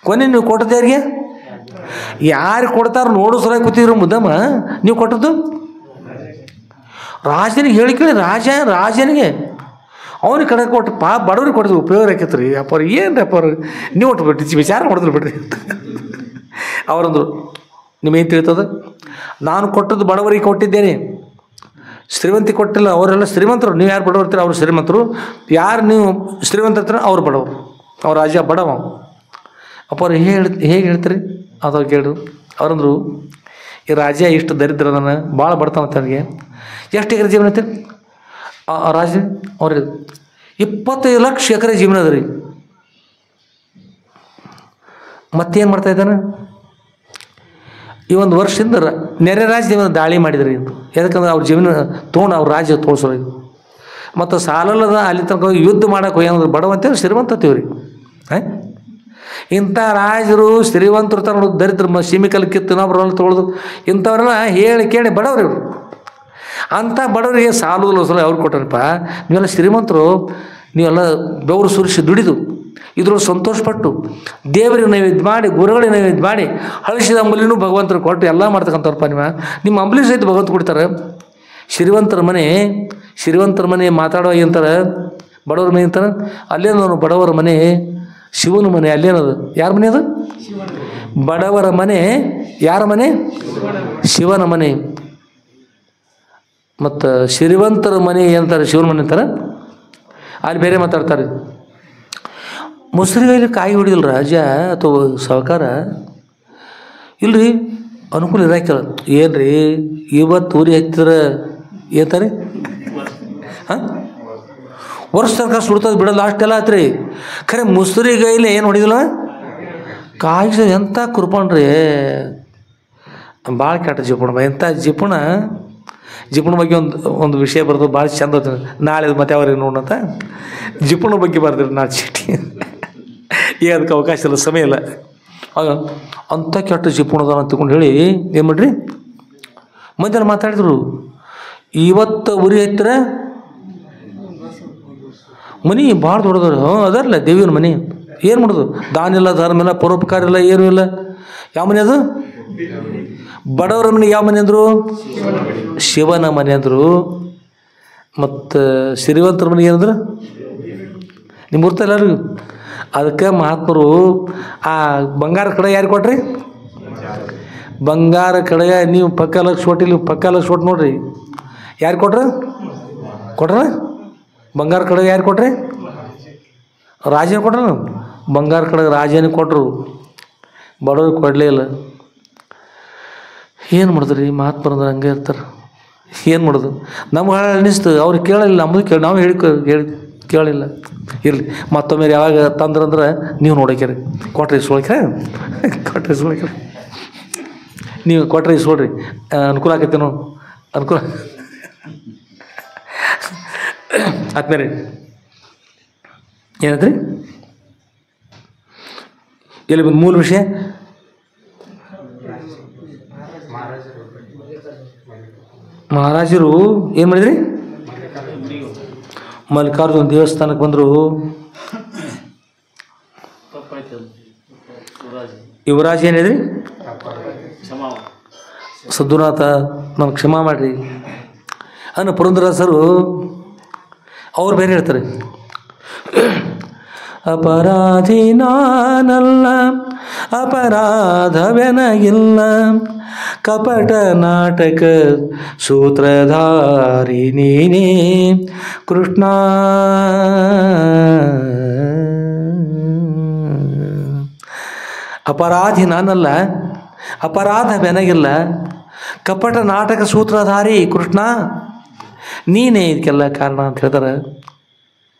ಕೊನೆ ನೀವು ಕೊಟ್ಟದ್ದು ಯಾರಿಗೆ? ಯಾರು ಕೊಡ್ತಾರ ನೋಡು ಸಲ ಕೂತಿದ್ರು ಮುದ್ದಮ್ಮ. ನೀವು ಕೊಟ್ಟದ್ದು ರಾಜನಿಗೆ ಹೇಳಿ ಕೇಳಿ ರಾಜನಿಗೆ ಅವನಿಗೆ ಕಡೆ ಕೊಟ್ಟು ಬಡವ್ರಿಗೆ ಕೊಟ್ಟಿದ್ದು ಉಪಯೋಗ ಆಕೈತೆ ರೀ. ಅಪ್ಪ ಏನು ಅಪ್ಪ ನೀವು ಒಟ್ಟು ಬಿಟ್ಟು ವಿಚಾರ ಮಾಡಿದ್ರು ಬಿಡ್ರಿ ಅಂತ ಅವರಂದರು. ನಿಮಗೇನು ತಿಳಿತದ? ನಾನು ಕೊಟ್ಟದ್ದು ಬಡವರಿಗೆ ಕೊಟ್ಟಿದ್ದೇನೆ, ಶ್ರೀಮಂತಿಗೆ ಕೊಟ್ಟಿಲ್ಲ. ಅವರೆಲ್ಲ ಶ್ರೀಮಂತರು. ನೀವು ಯಾರು ಬಡವರು ಇರ್ತೀರ ಅವರು ಶ್ರೀಮಂತರು, ಯಾರು ನೀವು ಶ್ರೀಮಂತ ಇರ್ತೀರ ಅವ್ರು ಬಡವರು. ಅವ್ರ ರಾಜ ಬಡವ. ಅಪ್ಪ ಅವ್ರು ಹೇಗೆ ಹೇಳ್ತೀರಿ ಅದು ಕೇಳಿದ್ರು. ಅವರಂದರು ಈ ರಾಜ ಇಷ್ಟು ದರಿದ್ರ ನಾನು ಭಾಳ ಬಡ್ತಾನಂತ ನನಗೆ. ಎಷ್ಟು ಎಕರೆ ಜೀವನ ಐತೆ ರಾಜ? ಅವ್ರಿಗೆ 25 ಲಕ್ಷ ಎಕರೆ ಜೀವನ ಅದ ರೀ. ಮತ್ತೇನು ಮಾಡ್ತಾ ಇದ್ದಾನೆ? ಈ ಒಂದು ವರ್ಷದಿಂದ ನೆರೆ ರಾಜ್ಯದ ದಾಳಿ ಮಾಡಿದ್ರಿ. ಯಾಕಂದ್ರೆ ಅವ್ರ ಜೀವನ ತೊಗೊಂಡು ಅವ್ರ ರಾಜ್ಯ ತೋರಿಸೋರಿ. ಮತ್ತು ಸಾಲಲ್ಲದ ಅಲ್ಲಿ ತನಕ ಯುದ್ಧ ಮಾಡೋಕೆ ಹೋಗಿ ಬಡವಂತೇಳಿ ಶ್ರೀಮಂತತೀವ್ರಿ. ಇಂಥ ರಾಜರು ಶ್ರೀಮಂತರು ತರ ನೋಡೋದು ದರಿದ್ರ ಸಿಮಿಕಲ್ ಕಿತ್ತು ಇನ್ನೊಬ್ಬರಲ್ಲ ತೊಗೊಳೋದು ಇಂಥವ್ರೆಲ್ಲ ಹೇಳಿ ಕೇಳಿ ಬಡವ್ರಿ ಇವರು. ಅಂಥ ಬಡವರಿಗೆ ಸಾಲುದಿಲ್ಲ ಸಲ ಅವ್ರು ಕೊಟ್ಟಾರಪ್ಪ. ನೀವೆಲ್ಲ ಶ್ರೀಮಂತರು, ನೀವೆಲ್ಲ ಬೆವರು ಸುರಿಸಿ ದುಡಿದು ಇದ್ರೊಳಗೆ ಸಂತೋಷಪಟ್ಟು ದೇವರಿಗೆ ನೈವೇದ್ಯ ಮಾಡಿ, ಗುರುಗಳಿಗೆ ನೈವೇದ್ಯ ಮಾಡಿ, ಹಳಸಿದ ಅಂಬಲಿನೂ ಭಗವಂತರು ಕೊಟ್ಟು ಎಲ್ಲ ಮಾಡ್ತಕ್ಕಂಥವ್ರಪ್ಪ. ನಿಮ್ಮ ಅಂಬಲಿ ಸಹಿತ ಭಗವಂತ ಕೊಡ್ತಾರೆ. ಶ್ರೀಮಂತರ ಮನೆ ಮಾತಾಡುವಾಗ ಅಂತಾರೆ, ಬಡವ್ರ ಮನೆ ಅಂತಾರೆ. ಅಲ್ಲೇನೋ ಬಡವರ ಮನೆ ಶಿವನ ಮನೆ. ಅಲ್ಲೇನದು ಯಾರ ಮನೆ? ಅದು ಬಡವರ ಮನೆ. ಯಾರ ಮನೆ? ಶಿವನ ಮನೆ. ಮತ್ತು ಶ್ರೀಮಂತರ ಮನೆ ಅಂತಾರೆ, ಶಿವನ ಮನೆ ಅಂತಾರೆ. ಅಲ್ಲಿ ಬೇರೆ ಮಾತಾಡ್ತಾರೆ. ಮುಸ್ರಿಗೈಲಿ ಕಾಯಿ ಹೊಡಿದಿಲ್ಲ ರಾಜ ಅಥವಾ ಸಾಹುಕಾರ ಇಲ್ರಿ, ಅನುಕೂಲ ಇರಾಕಿಲ್ಲ. ಏನು ರೀ ಇವತ್ತು ಊರಿ ಹತ್ತಿರ ಏತಾರೆ ವರ್ಷ ತನಕ ಸುಡ್ತದೆ ಬಿಡೋದು ಅಷ್ಟೆಲ್ಲ ಆತ್ರಿ. ಖರೆ ಮುಸ್ರಿಗೈಲಿ ಏನು ಹೊಡಿದಿಲ್ಲ ಕಾಯಿ. ಎಂಥ ಕುರ್ಪಣ್ರಿ, ಭಾಳ ಕೆಟ್ಟ ಜಿಪುಣ. ಎಂಥ ಜಿಪುಣ ಬಗ್ಗೆ ಒಂದು ವಿಷಯ ಬರ್ತದೆ, ಭಾಳ ಚಂದ ಹೋಗ್ತದೆ. ನಾಳೆ ಮತ್ತೆ ಅವ್ರಿಗೆ ನೋಡೋಂತ ಜಿಪುಣ ಬಗ್ಗೆ ಬರ್ದಿರಿ ನಾಳೆ ಚೀಟಿ. ಈಗ ಅದಕ್ಕೆ ಅವಕಾಶ ಇಲ್ಲ, ಸಮಯ ಇಲ್ಲ. ಆಗ ಅಂಥ ಕೆಟ್ಟ ಜಿಪುಣದ ಅಂತಕೊಂಡು ಹೇಳಿ ಏನು ಮಾಡ್ರಿ ಮಂದೆಲ್ಲ ಮಾತಾಡಿದ್ರು. ಇವತ್ತು ಉರಿ ಹತ್ತಿರ ಮನೆ ಭಾಳ ದೊಡ್ಡದವ್ರು. ಅದರಲ್ಲ ದೇವಿಯನ ಮನೆ. ಏನು ಮಾಡೋದು? ದಾನ ಇಲ್ಲ, ಧರ್ಮ ಇಲ್ಲ, ಪರೋಪಕಾರ ಇಲ್ಲ, ಏನೂ ಇಲ್ಲ. ಯಾವ ಮನೆ ಅದು? ಬಡವರ ಮನೆ. ಯಾವ ಮನೆ ಅಂದರು? ಶಿವನ ಮನೆ ಅಂದರು. ಮತ್ತು ಶ್ರೀಮಂತರ ಮನೆ ಏನಂದ್ರೆ ನಿಮ್ಮ ಗುರ್ತ ಎಲ್ಲರಿಗೂ. ಅದಕ್ಕೆ ಮಹಾತ್ಮರು ಆ ಬಂಗಾರ ಕಡೆ ಯಾರು ಕೊಟ್ರಿ? ಬಂಗಾರ ಕಡೆ ನೀವು ಪಕ್ಕ ಲಕ್ಷ ಕೊಟ್ಟಿಲ್ಲ, ಪಕ್ಕ ಲಕ್ಷ ಕೊಟ್ಟು ನೋಡ್ರಿ ಯಾರು ಕೊಟ್ರ ಬಂಗಾರ ಕಡೆಗೆ ಯಾರು ಕೊಟ್ರಿ? ರಾಜನ ಕೊಟ್ರು. ಬಂಗಾರ ಕಡೆಗೆ ರಾಜನಿಗೆ ಕೊಟ್ಟರು, ಬಡವ್ರಿಗೆ ಕೊಡಲೇ ಇಲ್ಲ. ಏನು ಮಾಡಿದ್ರಿ? ಮಹಾತ್ಮರಂದ್ರೆ ಹಂಗೆ ಇರ್ತಾರೆ. ಏನು ಮಾಡೋದು? ನಮ್ಗೆ ಹಾಳು ಅನ್ನಿಸ್ತು, ಅವ್ರಿಗೆ ಕೇಳಲಿಲ್ಲ, ನಮ್ಮದು ನಾವು ಹೇಳಿ ಕೇಳಿಲ್ಲ. ಇರಲಿ, ಮತ್ತೊಮ್ಮೆ ಯಾವಾಗ ತಂದ್ರಂದ್ರೆ ನೀವು ನೋಡಕ್ಯಾರಿ ಕೊಟ್ರಿ ಇಸ್ಕೊಳಕ್ರೆ, ಕೊಟ್ರಿ ಇಸ್ಕೊಳಕ್ರೆ, ನೀವು ಕೊಟ್ರಿ ಇಸ್ಕೊಳ್ರಿ, ಅನುಕೂಲ ಆಕೈತಿ ನಾವು, ಅನುಕೂಲ ಆದ್ಮೇಲೆ ಏನಂದ್ರಿ? ಎಲ್ಲಿ ಬಂದು ಮೂಲ ವಿಷಯ? ಮಹಾರಾಜರು ಏನು ಮಾಡಿದ್ರಿ? ಮಲ್ಲಿಕಾರ್ಜುನ ದೇವಸ್ಥಾನಕ್ಕೆ ಬಂದರು. ಯುವರಾಜ್ ಏನಿದ್ರಿ? ಸದ್ಗುರುನಾಥ ನಮ್ಗೆ ಕ್ಷಮಾ ಮಾಡಿರಿ ಅನ್ನ ಪುರಂದರದಾಸರು ಅವ್ರು ಬೇರೆ ಹೇಳ್ತಾರೆ. ಅಪರಾಧಿ ನಾನಲ್ಲ, ಅಪರಾಧವೆನಗಿಲ್ಲ, ಕಪಟ ನಾಟಕ ಸೂತ್ರಧಾರಿ ನೀನೇ ಕೃಷ್ಣ. ಅಪರಾಧಿ ನಾನಲ್ಲ, ಅಪರಾಧವೆನಗಿಲ್ಲ, ಕಪಟ ನಾಟಕ ಸೂತ್ರಧಾರಿ ಕೃಷ್ಣ, ನೀನೇ ಇದಕ್ಕೆಲ್ಲ ಕಾರಣ ಅಂತ ಹೇಳ್ತಾರೆ.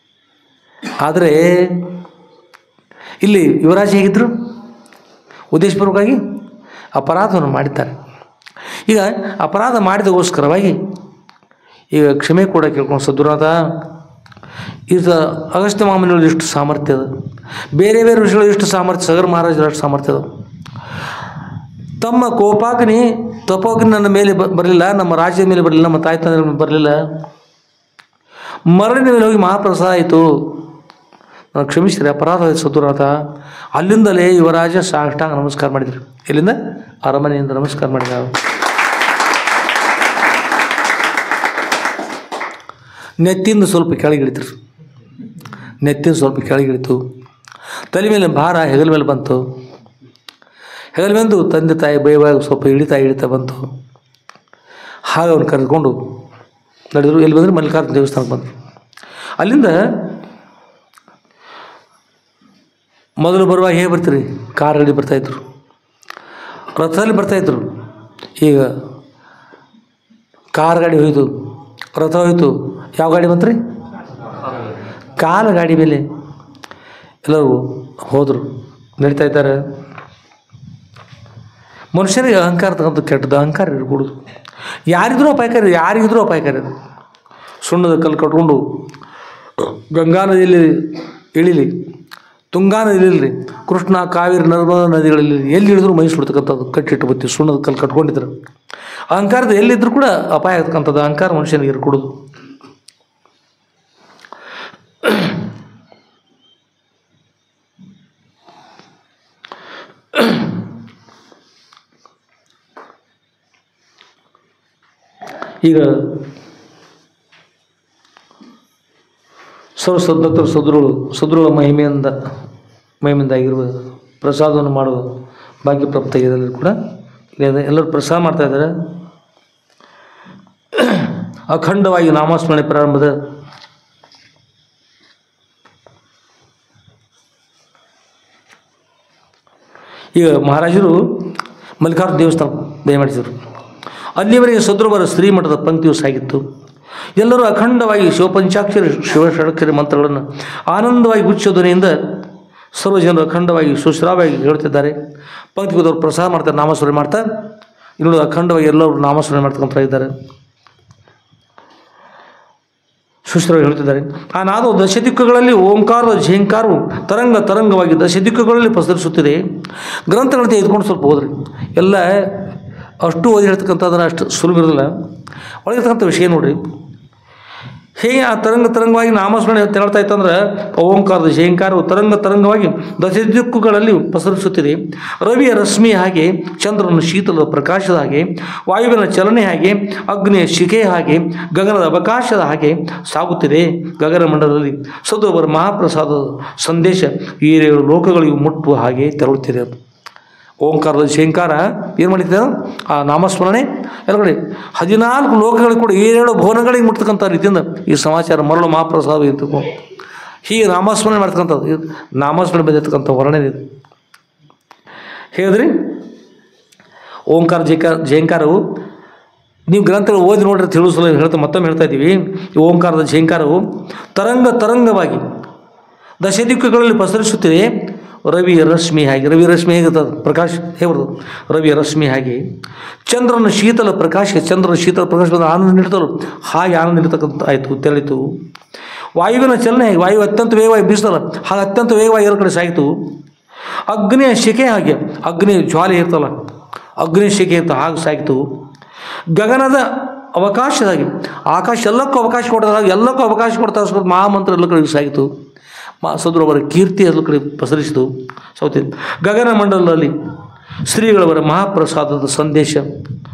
ಆದರೆ ಇಲ್ಲಿ ಯುವರಾಜ್ ಹೇಗಿದ್ದರು? ಉದ್ದೇಶಪೂರ್ವಕವಾಗಿ ಅಪರಾಧವನ್ನು ಮಾಡಿದ್ದಾರೆ. ಈಗ ಅಪರಾಧ ಮಾಡಿದಗೋಸ್ಕರವಾಗಿ ಈಗ ಕ್ಷಮೆ ಕೂಡ ಕೇಳ್ಕೊಂಡು, ಸದ್ಗುರುನಾಥ ಇದು ಅಗಸ್ತ್ಯ ಮಾಮನಿಗಳು ಇಷ್ಟು ಸಾಮರ್ಥ್ಯ ಅದ, ಬೇರೆ ಬೇರೆ ಋಷಿಗಳು ಇಷ್ಟು ಸಾಮರ್ಥ್ಯ, ಸಗರ ಮಹಾರಾಜರು ಅಷ್ಟು ಸಾಮರ್ಥ್ಯ ಅದ. ತಮ್ಮ ಕೋಪಾಗ್ನಿ ತಪೋಗ್ನಿ ನನ್ನ ಮೇಲೆ ಬರಲಿಲ್ಲ, ನಮ್ಮ ರಾಜ್ಯದ ಮೇಲೆ ಬರಲಿಲ್ಲ, ನಮ್ಮ ತಾಯಿ ತಂದೆ ಮೇಲೆ ಬರಲಿಲ್ಲ, ಮರಳಿನ ಮೇಲೆ ಹೋಗಿ ಮಹಾಪ್ರಸಾದ ಆಯಿತು, ನಾನು ಕ್ಷಮಿಸಿರಿ, ಅಪರಾಧ ಆಯಿತು ಸದ್ಗುರುನಾಥ. ಅಲ್ಲಿಂದಲೇ ಯುವರಾಜ ಸಾಷ್ಟಾಂಗ ನಮಸ್ಕಾರ ಮಾಡಿದರು. ಎಲ್ಲಿಂದ? ಅರಮನೆಯಿಂದ ನಮಸ್ಕಾರ ಮಾಡಿದ. ನೆತ್ತಿಂದ ಸ್ವಲ್ಪ ಕೆಳಗಿಳಿತರು, ನೆತ್ತಿಂದ ಸ್ವಲ್ಪ ಕೆಳಗಿಳಿತು, ತಲೆ ಮೇಲೆ ಭಾರ ಹೆಗಲ ಮೇಲೆ ಬಂತು, ಹೆಗಲ ಬಂದು ತಂದೆ ತಾಯಿ ಬೈವಾಗ ಸ್ವಲ್ಪ ಇಳಿತಾ ಬಂತು. ಹಾಗೆ ಅವ್ನು ಕರೆದುಕೊಂಡು ನಡೆದರು. ಎಲ್ಲಿ ಬಂದರೆ ಮಲ್ಲಿಕಾರ್ಜುನ ದೇವಸ್ಥಾನಕ್ಕೆ ಬಂದರು. ಅಲ್ಲಿಂದ ಮೊದಲು ಬರುವಾಗ ಹೇಗೆ ಬರ್ತೀರಿ? ಕಾರಲ್ಲಿ ಬರ್ತಾಯಿದ್ರು, ರಥದಲ್ಲಿ ಬರ್ತಾಯಿದ್ರು. ಈಗ ಕಾರ್ ಗಾಡಿ ಹೋಯಿತು, ರಥ ಹೋಯಿತು, ಯಾವ ಗಾಡಿ ಬಂತ್ರಿ? ಕಾಲ ಗಾಡಿ ಮೇಲೆ ಎಲ್ಲರೂ ಹೋದರು, ನಡೀತಾ ಇದ್ದಾರೆ. ಮನುಷ್ಯರಿಗೆ ಅಹಂಕಾರ ತಗೊಂಡು ಕೆಟ್ಟದ್ದು, ಅಹಂಕಾರ ಇರಕೂಡದು. ಯಾರಿದ್ರೂ ಅಪಾಯಕಾರಿ, ಯಾರಿಗಿದ್ರೂ ಅಪಾಯಕಾರಿ. ಅದು ಸುಣ್ಣದ ಕಲ್ಲು ಕಟ್ಕೊಂಡು ಗಂಗಾ ನದಿಯಲ್ಲಿ ಇಳಿಲಿ, ತುಂಗಾ ನದಿಯಲ್ಲಿ ಇರಲಿ, ಕೃಷ್ಣ ಕಾವೇರಿ ನರ್ಮದಾ ನದಿಗಳಲ್ಲಿ ಎಲ್ಲಿ ಇಳಿದ್ರು ಮೈ ಸುಡ್ತಕ್ಕಂಥದ್ದು, ಕಟ್ಟಿಟ್ಟು ಬತ್ತಿ ಸುಣ್ಣದ ಕಲ್ಲು ಕಟ್ಕೊಂಡಿದ್ರು. ಅಹಂಕಾರದ ಎಲ್ಲಿದ್ದರೂ ಕೂಡ ಅಪಾಯ ಆಗ್ತಕ್ಕಂಥದ್ದು, ಅಹಂಕಾರ ಮನುಷ್ಯನಿಗೆ ಇರಕೂಡದು. ಈಗ ಸರ್ವಸದ್ದತರು ಸದ್ರುಳ ಮಹಿಮೆಯಿಂದ ಆಗಿರುವ ಪ್ರಸಾದವನ್ನು ಮಾಡುವ ಭಾಗ್ಯ ಪ್ರಾಪ್ತಿಯಾಗಿದೆ. ಕೂಡ ಎಲ್ಲರೂ ಪ್ರಸಾದ ಮಾಡ್ತಾ ಇದ್ದಾರೆ. ಅಖಂಡವಾಗಿ ನಾಮಸ್ಮರಣೆ ಪ್ರಾರಂಭದ ಈಗ ಮಹಾರಾಜರು ಮಲ್ಲಿಕಾರ್ಜುನ ದೇವಸ್ಥಾನ ದಯಮಾಡಿಸಿದರು. ಅಲ್ಲಿವರೆಗೆ ಸದ್ರುವರ ಶ್ರೀಮಠದ ಪಂಕ್ತಿಯು ಸಾಗಿತ್ತು. ಎಲ್ಲರೂ ಅಖಂಡವಾಗಿ ಶಿವಪಂಚಾಕ್ಷರಿ ಶಿವಷಡಕ್ಷರಿ ಮಂತ್ರಗಳನ್ನು ಆನಂದವಾಗಿ ಗುಚ್ಛಧ್ವನಿಯಿಂದ ಸರ್ವ ಜನರು ಅಖಂಡವಾಗಿ ಸುಶ್ರಾವಾಗಿ ಹೇಳ್ತಿದ್ದಾರೆ. ಪಂಕ್ತಿ ಹೋದವರು ಪ್ರಸಾದ ಮಾಡ್ತಾರೆ, ನಾಮಸ್ಮರಣೆ ಮಾಡ್ತಾ. ಇನ್ನೊಂದು ಅಖಂಡವಾಗಿ ಎಲ್ಲರೂ ನಾಮಸ್ಮರಣೆ ಮಾಡ್ತಕ್ಕಂಥ ಇದ್ದಾರೆ, ಸುಶ್ರಾವಾಗಿ ಹೇಳ್ತಿದ್ದಾರೆ. ಆ ನಾದವು ದಶದಿಕ್ಕುಗಳಲ್ಲಿ ಓಂಕಾರದ ಝೇಂಕಾರವು ತರಂಗವಾಗಿ ದಶದಿಕ್ಕುಗಳಲ್ಲಿ ಪಸರಿಸುತ್ತಿದೆ. ಗ್ರಂಥಗಳನ್ನ ತೆಗೆದುಕೊಂಡು ಸ್ವಲ್ಪ ಹೋದ್ರಿ. ಎಲ್ಲ ಅಷ್ಟು ಓದಿ ಹೇಳ್ತಕ್ಕಂಥದ್ದನ್ನು ಅಷ್ಟು ಸುಲಭ ಇರೋದಿಲ್ಲ. ಒಳಗಿರ್ತಕ್ಕಂಥ ವಿಷಯ ನೋಡ್ರಿ, ಹೇಗೆ ಆ ತರಂಗವಾಗಿ ನಾಮಸ್ಮರಣೆ ತೆರಳ್ತಾ ಇತ್ತಂದ್ರೆ, ಓಂಕಾರದ ಝೇಂಕಾರವು ತರಂಗವಾಗಿ ದಶದಿಕ್ಕುಗಳಲ್ಲಿ ಪಸರಿಸುತ್ತಿದೆ. ರವಿಯ ರಶ್ಮಿ ಹಾಗೆ, ಚಂದ್ರನ ಶೀತಲದ ಪ್ರಕಾಶದ ಹಾಗೆ, ವಾಯುವಿನ ಚಲನೆ ಹಾಗೆ, ಅಗ್ನಿಯ ಶಿಖೆ ಹಾಗೆ, ಗಗನದ ಅವಕಾಶದ ಹಾಗೆ ಸಾಗುತ್ತಿದೆ. ಗಗನ ಮಂಡಲದಲ್ಲಿ ಸದ್ಗುರುವರ ಮಹಾಪ್ರಸಾದದ ಸಂದೇಶ ಈ ಲೋಕಗಳಿಗೂ ಮುಟ್ಟುವ ಹಾಗೆ ತೆರಳುತ್ತಿದೆ. ಓಂಕಾರದ ಝೇಂಕಾರ ಏನು ಮಾಡಿದ್ದೆ ಆ ನಾಮಸ್ಮರಣೆ ಎಲ್ಲ ಕಡೆ 14 ಲೋಕಗಳಿಗೆ ಕೂಡ 7 ಭುವನಗಳಿಗೆ ಮುಟ್ತಕ್ಕಂಥ ರೀತಿಯಿಂದ ಈ ಸಮಾಚಾರ ಮರಳು ಮಹಾಪ್ರಸಾದ ಇರ್ತಕ್ಕೋ ಹೀಗೆ ನಾಮಸ್ಮರಣೆ ಮಾಡ್ತಕ್ಕಂಥದ್ದು ನಾಮಸ್ಮರಣೆ ಬಂದಿರ್ತಕ್ಕಂಥ ವರ್ಣನೆ ಇದು ಹೇಳಿದ್ರಿ. ಓಂಕಾರ ಝೇಂಕಾರವು ನೀವು ಗ್ರಂಥಗಳು ಓದಿ ನೋಡ್ರಿ ತಿಳಿಸಲು ಮತ್ತೊಮ್ಮೆ ಹೇಳ್ತಾ ಇದ್ದೀವಿ. ಈ ಓಂಕಾರದ ಝೇಂಕಾರವು ತರಂಗವಾಗಿ ದಶದಿಕ್ಕುಗಳಲ್ಲಿ ಪಸರಿಸುತ್ತಿದೆ. ರವಿಯ ರಶ್ಮಿ ಹೇಗಿರ್ತದೆ ಪ್ರಕಾಶ ಹೇಗೆ ರವಿಯ ರಶ್ಮಿ ಹಾಗೆ ಚಂದ್ರನ ಶೀತಲ ಪ್ರಕಾಶ ಬಂದ ಆನಂದ ನೀಡ್ತಲ್ಲ ಹಾಗೆ ಆನಂದ ನೀಡ್ತಕ್ಕಂಥ ಆಯಿತು ತೆರಳಿತು. ವಾಯುವಿನ ಚಲನೆ ಹೇಗೆ ವಾಯು ಅತ್ಯಂತ ವೇಗವಾಗಿ ಬೀಸ್ತಲ್ಲ ಹಾಗೆ ಅತ್ಯಂತ ವೇಗವಾಗಿ ಎರಡು ಕಡೆ ಸಾಗಿತು. ಅಗ್ನಿಯ ಶಿಖೆ ಹಾಗೆ ಅಗ್ನಿ ಜ್ವಾಲೆ ಇರ್ತಲ್ಲ ಅಗ್ನಿ ಶಿಖೆ ಇರ್ತ ಹಾಗೆ ಸಾಗಿತು. ಗಗನದ ಅವಕಾಶದಾಗಿ ಆಕಾಶ ಎಲ್ಲಕ್ಕೂ ಅವಕಾಶ ಕೊಡ್ತಾರೆ ಎಲ್ಲಕ್ಕೂ ಅವಕಾಶ ಕೊಡ್ತಾ ಮಹಾಮಂತ್ರ ಎಲ್ಲ ಕಡೆ ಸಾಗಿತು. ಸದ್ರವರ ಕೀರ್ತಿ ಎಲ್ಲ ಕಡೆ ಪಸರಿಸಿತು. ಸೌತಿ ಗಗನ ಮಂಡಲದಲ್ಲಿ ಶ್ರೀಗಳವರ ಮಹಾಪ್ರಸಾದದ ಸಂದೇಶ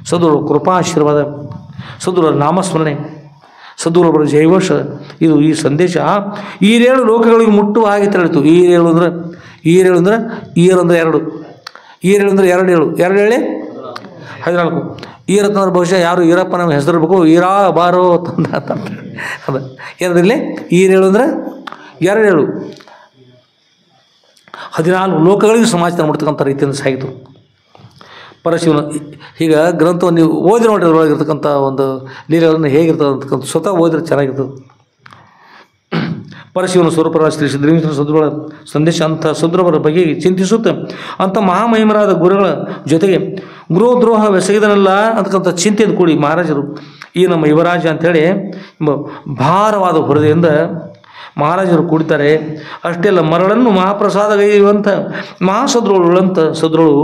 ಸದ್ಗುರು ಕೃಪಾಶೀರ್ವಾದ ಸದ್ಗುರು ನಾಮಸ್ಮರಣೆ ಸದ್ಗುರುವರ ಜೈವಶ ಇದು ಈ ಸಂದೇಶ 7 ಲೋಕಗಳಿಗೆ ಮುಟ್ಟುವ ಹಾಗೆ ತೆರಳಿತು. ಈರೇಳು ಅಂದರೆ 2 ಹೇಳಿ 14 ಈರತ್ತಂದ್ರೆ ಬಹುಶಃ ಯಾರು ಈರಪ್ಪ ನಮ್ಗೆ ಹೆಸರು ಇರಬೇಕು ಈರಾ ಬಾರೋ ತಂದ ಅದು ಏನದಿರಲಿ 7 ಅಂದರೆ 2 14 ಲೋಕಗಳಿಗೂ ಸಮಾಚಾರ ಮಾಡ್ತಕ್ಕಂಥ ರೀತಿಯಿಂದ ಸಾಗಿತು. ಪರಶಿವನ ಈಗ ಗ್ರಂಥವನ್ನು ನೀವು ಓದಿ ನೋಡಿದ್ರೆ ಒಳಗಿರ್ತಕ್ಕಂಥ ಒಂದು ಲೀಲೆಗಳನ್ನು ಹೇಗಿರ್ತದೆ ಅಂತಕ್ಕಂಥ ಸ್ವತಃ ಓದಿದ್ರೆ ಚೆನ್ನಾಗಿರ್ತದೆ. ಪರಶಿವನ ಸ್ವರೂಪರಾದ ಶ್ರೀ ಸಿದ್ಧಲಿಂಗೇಶ್ವರ ಸದ್ಗುರುಗಳ ಸಂದೇಶ ಅಂಥ ಸದ್ಗುರುವರ ಬಗ್ಗೆ ಚಿಂತಿಸುತ್ತೆ ಅಂಥ ಮಹಾಮಹಿಮರಾದ ಗುರುಗಳ ಜೊತೆಗೆ ಗೃಹದ್ರೋಹ ಎಸಗಿದನಲ್ಲ ಅಂತಕ್ಕಂಥ ಚಿಂತೆಯನ್ನು ಕೂಡಿ ಮಹಾರಾಜರು ಈ ನಮ್ಮ ಯುವರಾಜ ಅಂಥೇಳಿ ಭಾರವಾದ ಹೊರದೆಯಿಂದ ಮಹಾರಾಜರು ಕೂಡ್ತಾರೆ. ಅಷ್ಟೇ ಅಲ್ಲ ಮರಳನ್ನು ಮಹಾಪ್ರಸಾದಗೈಯುವಂಥ ಮಹಾಸದ್ರುಗಳಂಥ ಸದ್ರುಗಳು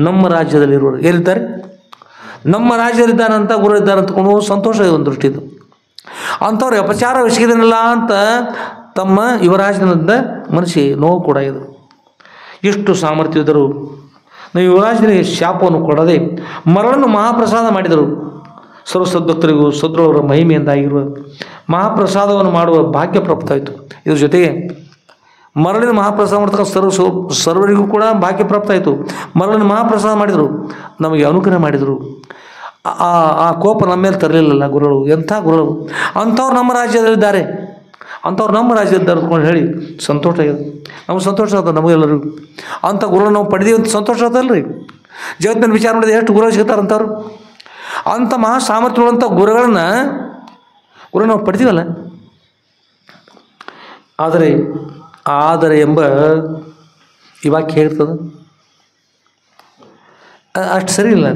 ನಮ್ಮ ರಾಜ್ಯದಲ್ಲಿರುವರು ಏನಿದ್ದಾರೆ ನಮ್ಮ ರಾಜ್ಯದಲ್ಲಿದ್ದಾರಂತ ಗುರು ಇದ್ದಾರೆ ಅಂತಕೊಂಡು ಸಂತೋಷ ಒಂದು ದೃಷ್ಟಿದು ಅಂಥವ್ರು ಅಪಚಾರ ಎಸಗಿದನಲ್ಲ ಅಂತ ತಮ್ಮ ಯುವರಾಜನಿಂದ ಮನಸ್ಸಿ ನೋವು ಕೂಡ ಇದು. ಎಷ್ಟು ಸಾಮರ್ಥ್ಯದರು ನಾವು ಯುವರಾಜನಿಗೆ ಶಾಪವನ್ನು ಕೊಡದೆ ಮರಳನ್ನು ಮಹಾಪ್ರಸಾದ ಮಾಡಿದರು. ಸರ್ವಸದ್ಭಕ್ತರಿಗೂ ಸದ್ರುಗಳವರ ಮಹಿಮೆಯಿಂದಾಗಿರುವ ಮಹಾಪ್ರಸಾದವನ್ನು ಮಾಡುವ ಭಾಗ್ಯ ಪ್ರಾಪ್ತವಾಯಿತು. ಇದ್ರ ಜೊತೆಗೆ ಮರಳಿನ ಮಹಾಪ್ರಸಾದ ಮಾಡ್ತಕ್ಕಂಥ ಸರ್ವರಿಗೂ ಕೂಡ ಭಾಗ್ಯ ಪ್ರಾಪ್ತ ಆಯಿತು. ಮರಳಿನ ಮಹಾಪ್ರಸಾದ ಮಾಡಿದರು ನಮಗೆ ಅನುಗ್ರಹ ಮಾಡಿದರು. ಆ ಕೋಪ ನಮ್ಮ ಮೇಲೆ ತರಲಿಲ್ಲಲ್ಲ ಗುರುಗಳು ಎಂಥ ಗುರುಗಳು ಅಂಥವ್ರು ನಮ್ಮ ರಾಜ್ಯದಲ್ಲಿದ್ದಾರೆ ಅಂದ್ಕೊಂಡು ಹೇಳಿ ಸಂತೋಷ ಆಗಿದೆ. ನಮಗೆ ಸಂತೋಷ ಆಗ್ತದೆ ನಮಗೆಲ್ಲರಿಗೂ ಅಂಥ ಗುರುಗಳು ನಾವು ಪಡೆದೀವಿ ಅಂತ ಸಂತೋಷ ಆಗ್ತದಲ್ರಿ. ಜಗತ್ತಿನ ವಿಚಾರ ಮಾಡಿದ್ರೆ ಎಷ್ಟು ಗುರುಗಳು ಸಿಗ್ತಾರೆ ಅಂಥವ್ರು ಅಂಥ ಮಹಾ ಸಾಮರ್ಥ್ಯಗಳಂಥ ಗುರು ನಾವು ಪಡೆದೀವಲ್ಲ. ಆದರೆ ಎಂಬ ಈ ವಾಕ್ಯ ಹೇಳ್ತದೆ ಅಷ್ಟು ಸರಿ ಇಲ್ಲ.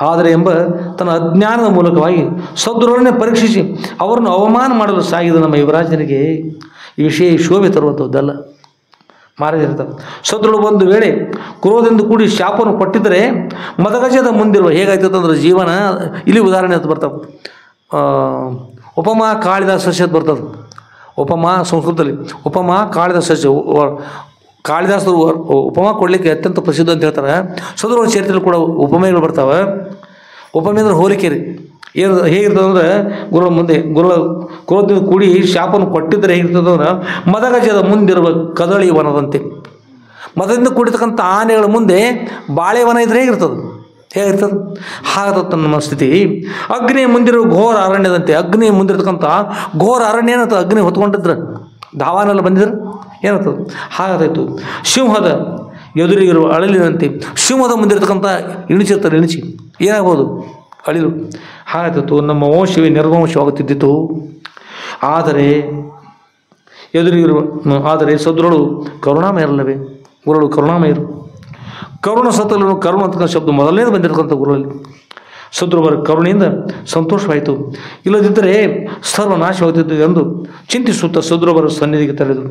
ಆದರೆ ಎಂಬ ತನ್ನ ಅಜ್ಞಾನದ ಮೂಲಕವಾಗಿ ಸದ್ಗುರುಗಳನ್ನೇ ಪರೀಕ್ಷಿಸಿ ಅವರನ್ನು ಅವಮಾನ ಮಾಡಲು ಸಾಗಿದ ನಮ್ಮ ಯುವರಾಜನಿಗೆ ಈ ವಿಷಯ ಶೋಭೆ ತರುವಂಥದ್ದಲ್ಲ. ಮಹಾರಾಜ ಇರ್ತಾರೆ ಸದ್ಗುರುಗಳು ಒಂದು ವೇಳೆ ಕ್ರೋಧದಿಂದ ಕೂಡಿ ಶಾಪವನ್ನು ಕೊಟ್ಟಿದ್ದರೆ ಮದಗಜದ ಮುಂದಿರುವ ಹೇಗಾಯ್ತದಂದ್ರೆ ಜೀವನ ಇಲ್ಲಿ ಉದಾಹರಣೆ ಅಂತ ಬರ್ತವೆ. ಉಪಮಾ ಕಾಳಿದಾಸ ಸಸ್ಯ ಅಂತ ಬರ್ತದೆ. ಉಪಮಾ ಸಂಸ್ಕೃತದಲ್ಲಿ ಉಪಮಾ ಕಾಳಿದಾಸ ಸಸ್ಯ ಕಾಳಿದಾಸರು ಉಪಮಾ ಕೊಡಲಿಕ್ಕೆ ಅತ್ಯಂತ ಪ್ರಸಿದ್ಧ ಅಂತ ಹೇಳ್ತಾರೆ. ಸದ್ಗುರುಗಳ ಚರಿತ್ರೆಯಲ್ಲಿ ಕೂಡ ಉಪಮೆಗಳು ಬರ್ತಾವೆ. ಉಪಮೆ ಅಂದ್ರೆ ಹೋಲಿಕೆ ರೀ ಏನು ಹೇಗಿರ್ತದೆ ಅಂದ್ರೆ ಗುರುಗಳ ಮುಂದೆ ಗುರುಗಳ ಕ್ರೋಧದಿಂದ ಕೂಡಿ ಶಾಪವನ್ನು ಕೊಟ್ಟಿದ್ದರೆ ಹೇಗಿರ್ತದಂದ್ರೆ ಮದಗಜದ ಮುಂದಿರುವ ಕದಳಿ ವನದಂತೆ ಮದದಿಂದ ಕೂಡಿರ್ತಕ್ಕಂಥ ಆನೆಗಳ ಮುಂದೆ ಬಾಳೆವನ ಇದ್ರೆ ಹೇಗಿರ್ತದೆ ಹಾಗತ್ತ ನಮ್ಮ ಸ್ಥಿತಿ. ಅಗ್ನಿಯ ಮುಂದಿರುವ ಘೋರ ಅರಣ್ಯದಂತೆ ಅಗ್ನಿಯ ಮುಂದಿರ್ತಕ್ಕಂಥ ಘೋರ ಅರಣ್ಯ ಏನಂತ ಅಗ್ನಿ ಹೊತ್ಕೊಂಡಿದ್ರೆ ಧಾವಾನೆಲ್ಲ ಬಂದಿದ್ರೆ ಏನಂತದ್ದು ಹಾಗಾದಾಯಿತು. ಸಿಂಹದ ಎದುರಿಗಿರುವ ಅಳಲಿನಂತೆ ಸಿಂಹದ ಮುಂದಿರ್ತಕ್ಕಂಥ ಇಣಿಚಿರ್ತಾರೆ ಇಣಿಚಿ ಏನಾಗ್ಬೋದು ಅಳಿಲು ಹಾಗಾಯ್ತು. ನಮ್ಮ ವಂಶವೇ ನಿರ್ವಂಶವಾಗುತ್ತಿದ್ದಿತು. ಆದರೆ ಸದ್ರುಗಳು ಕರುಣಾಮಯರಲ್ಲವೇ ಗುರುಗಳು ಕರುಣಾಮಯರು. ಕರುಣ ಸತ್ತಲು ಕರುಣ ಅಂತಕ್ಕಂಥ ಶಬ್ದ ಮೊದಲನೇದು ಬಂದಿರತಕ್ಕಂಥ ಗುರುಗಳಲ್ಲಿ ಸದ್ಗುರುವರ ಕರುಣೆಯಿಂದ ಸಂತೋಷವಾಯಿತು. ಇಲ್ಲದಿದ್ದರೆ ಸರ್ವನಾಶವಾಗುತ್ತಿದ್ದು ಎಂದು ಚಿಂತಿಸುತ್ತಾ ಸದ್ಗುರುವರ ಸನ್ನಿಧಿಗೆ ತೆರೆದರು.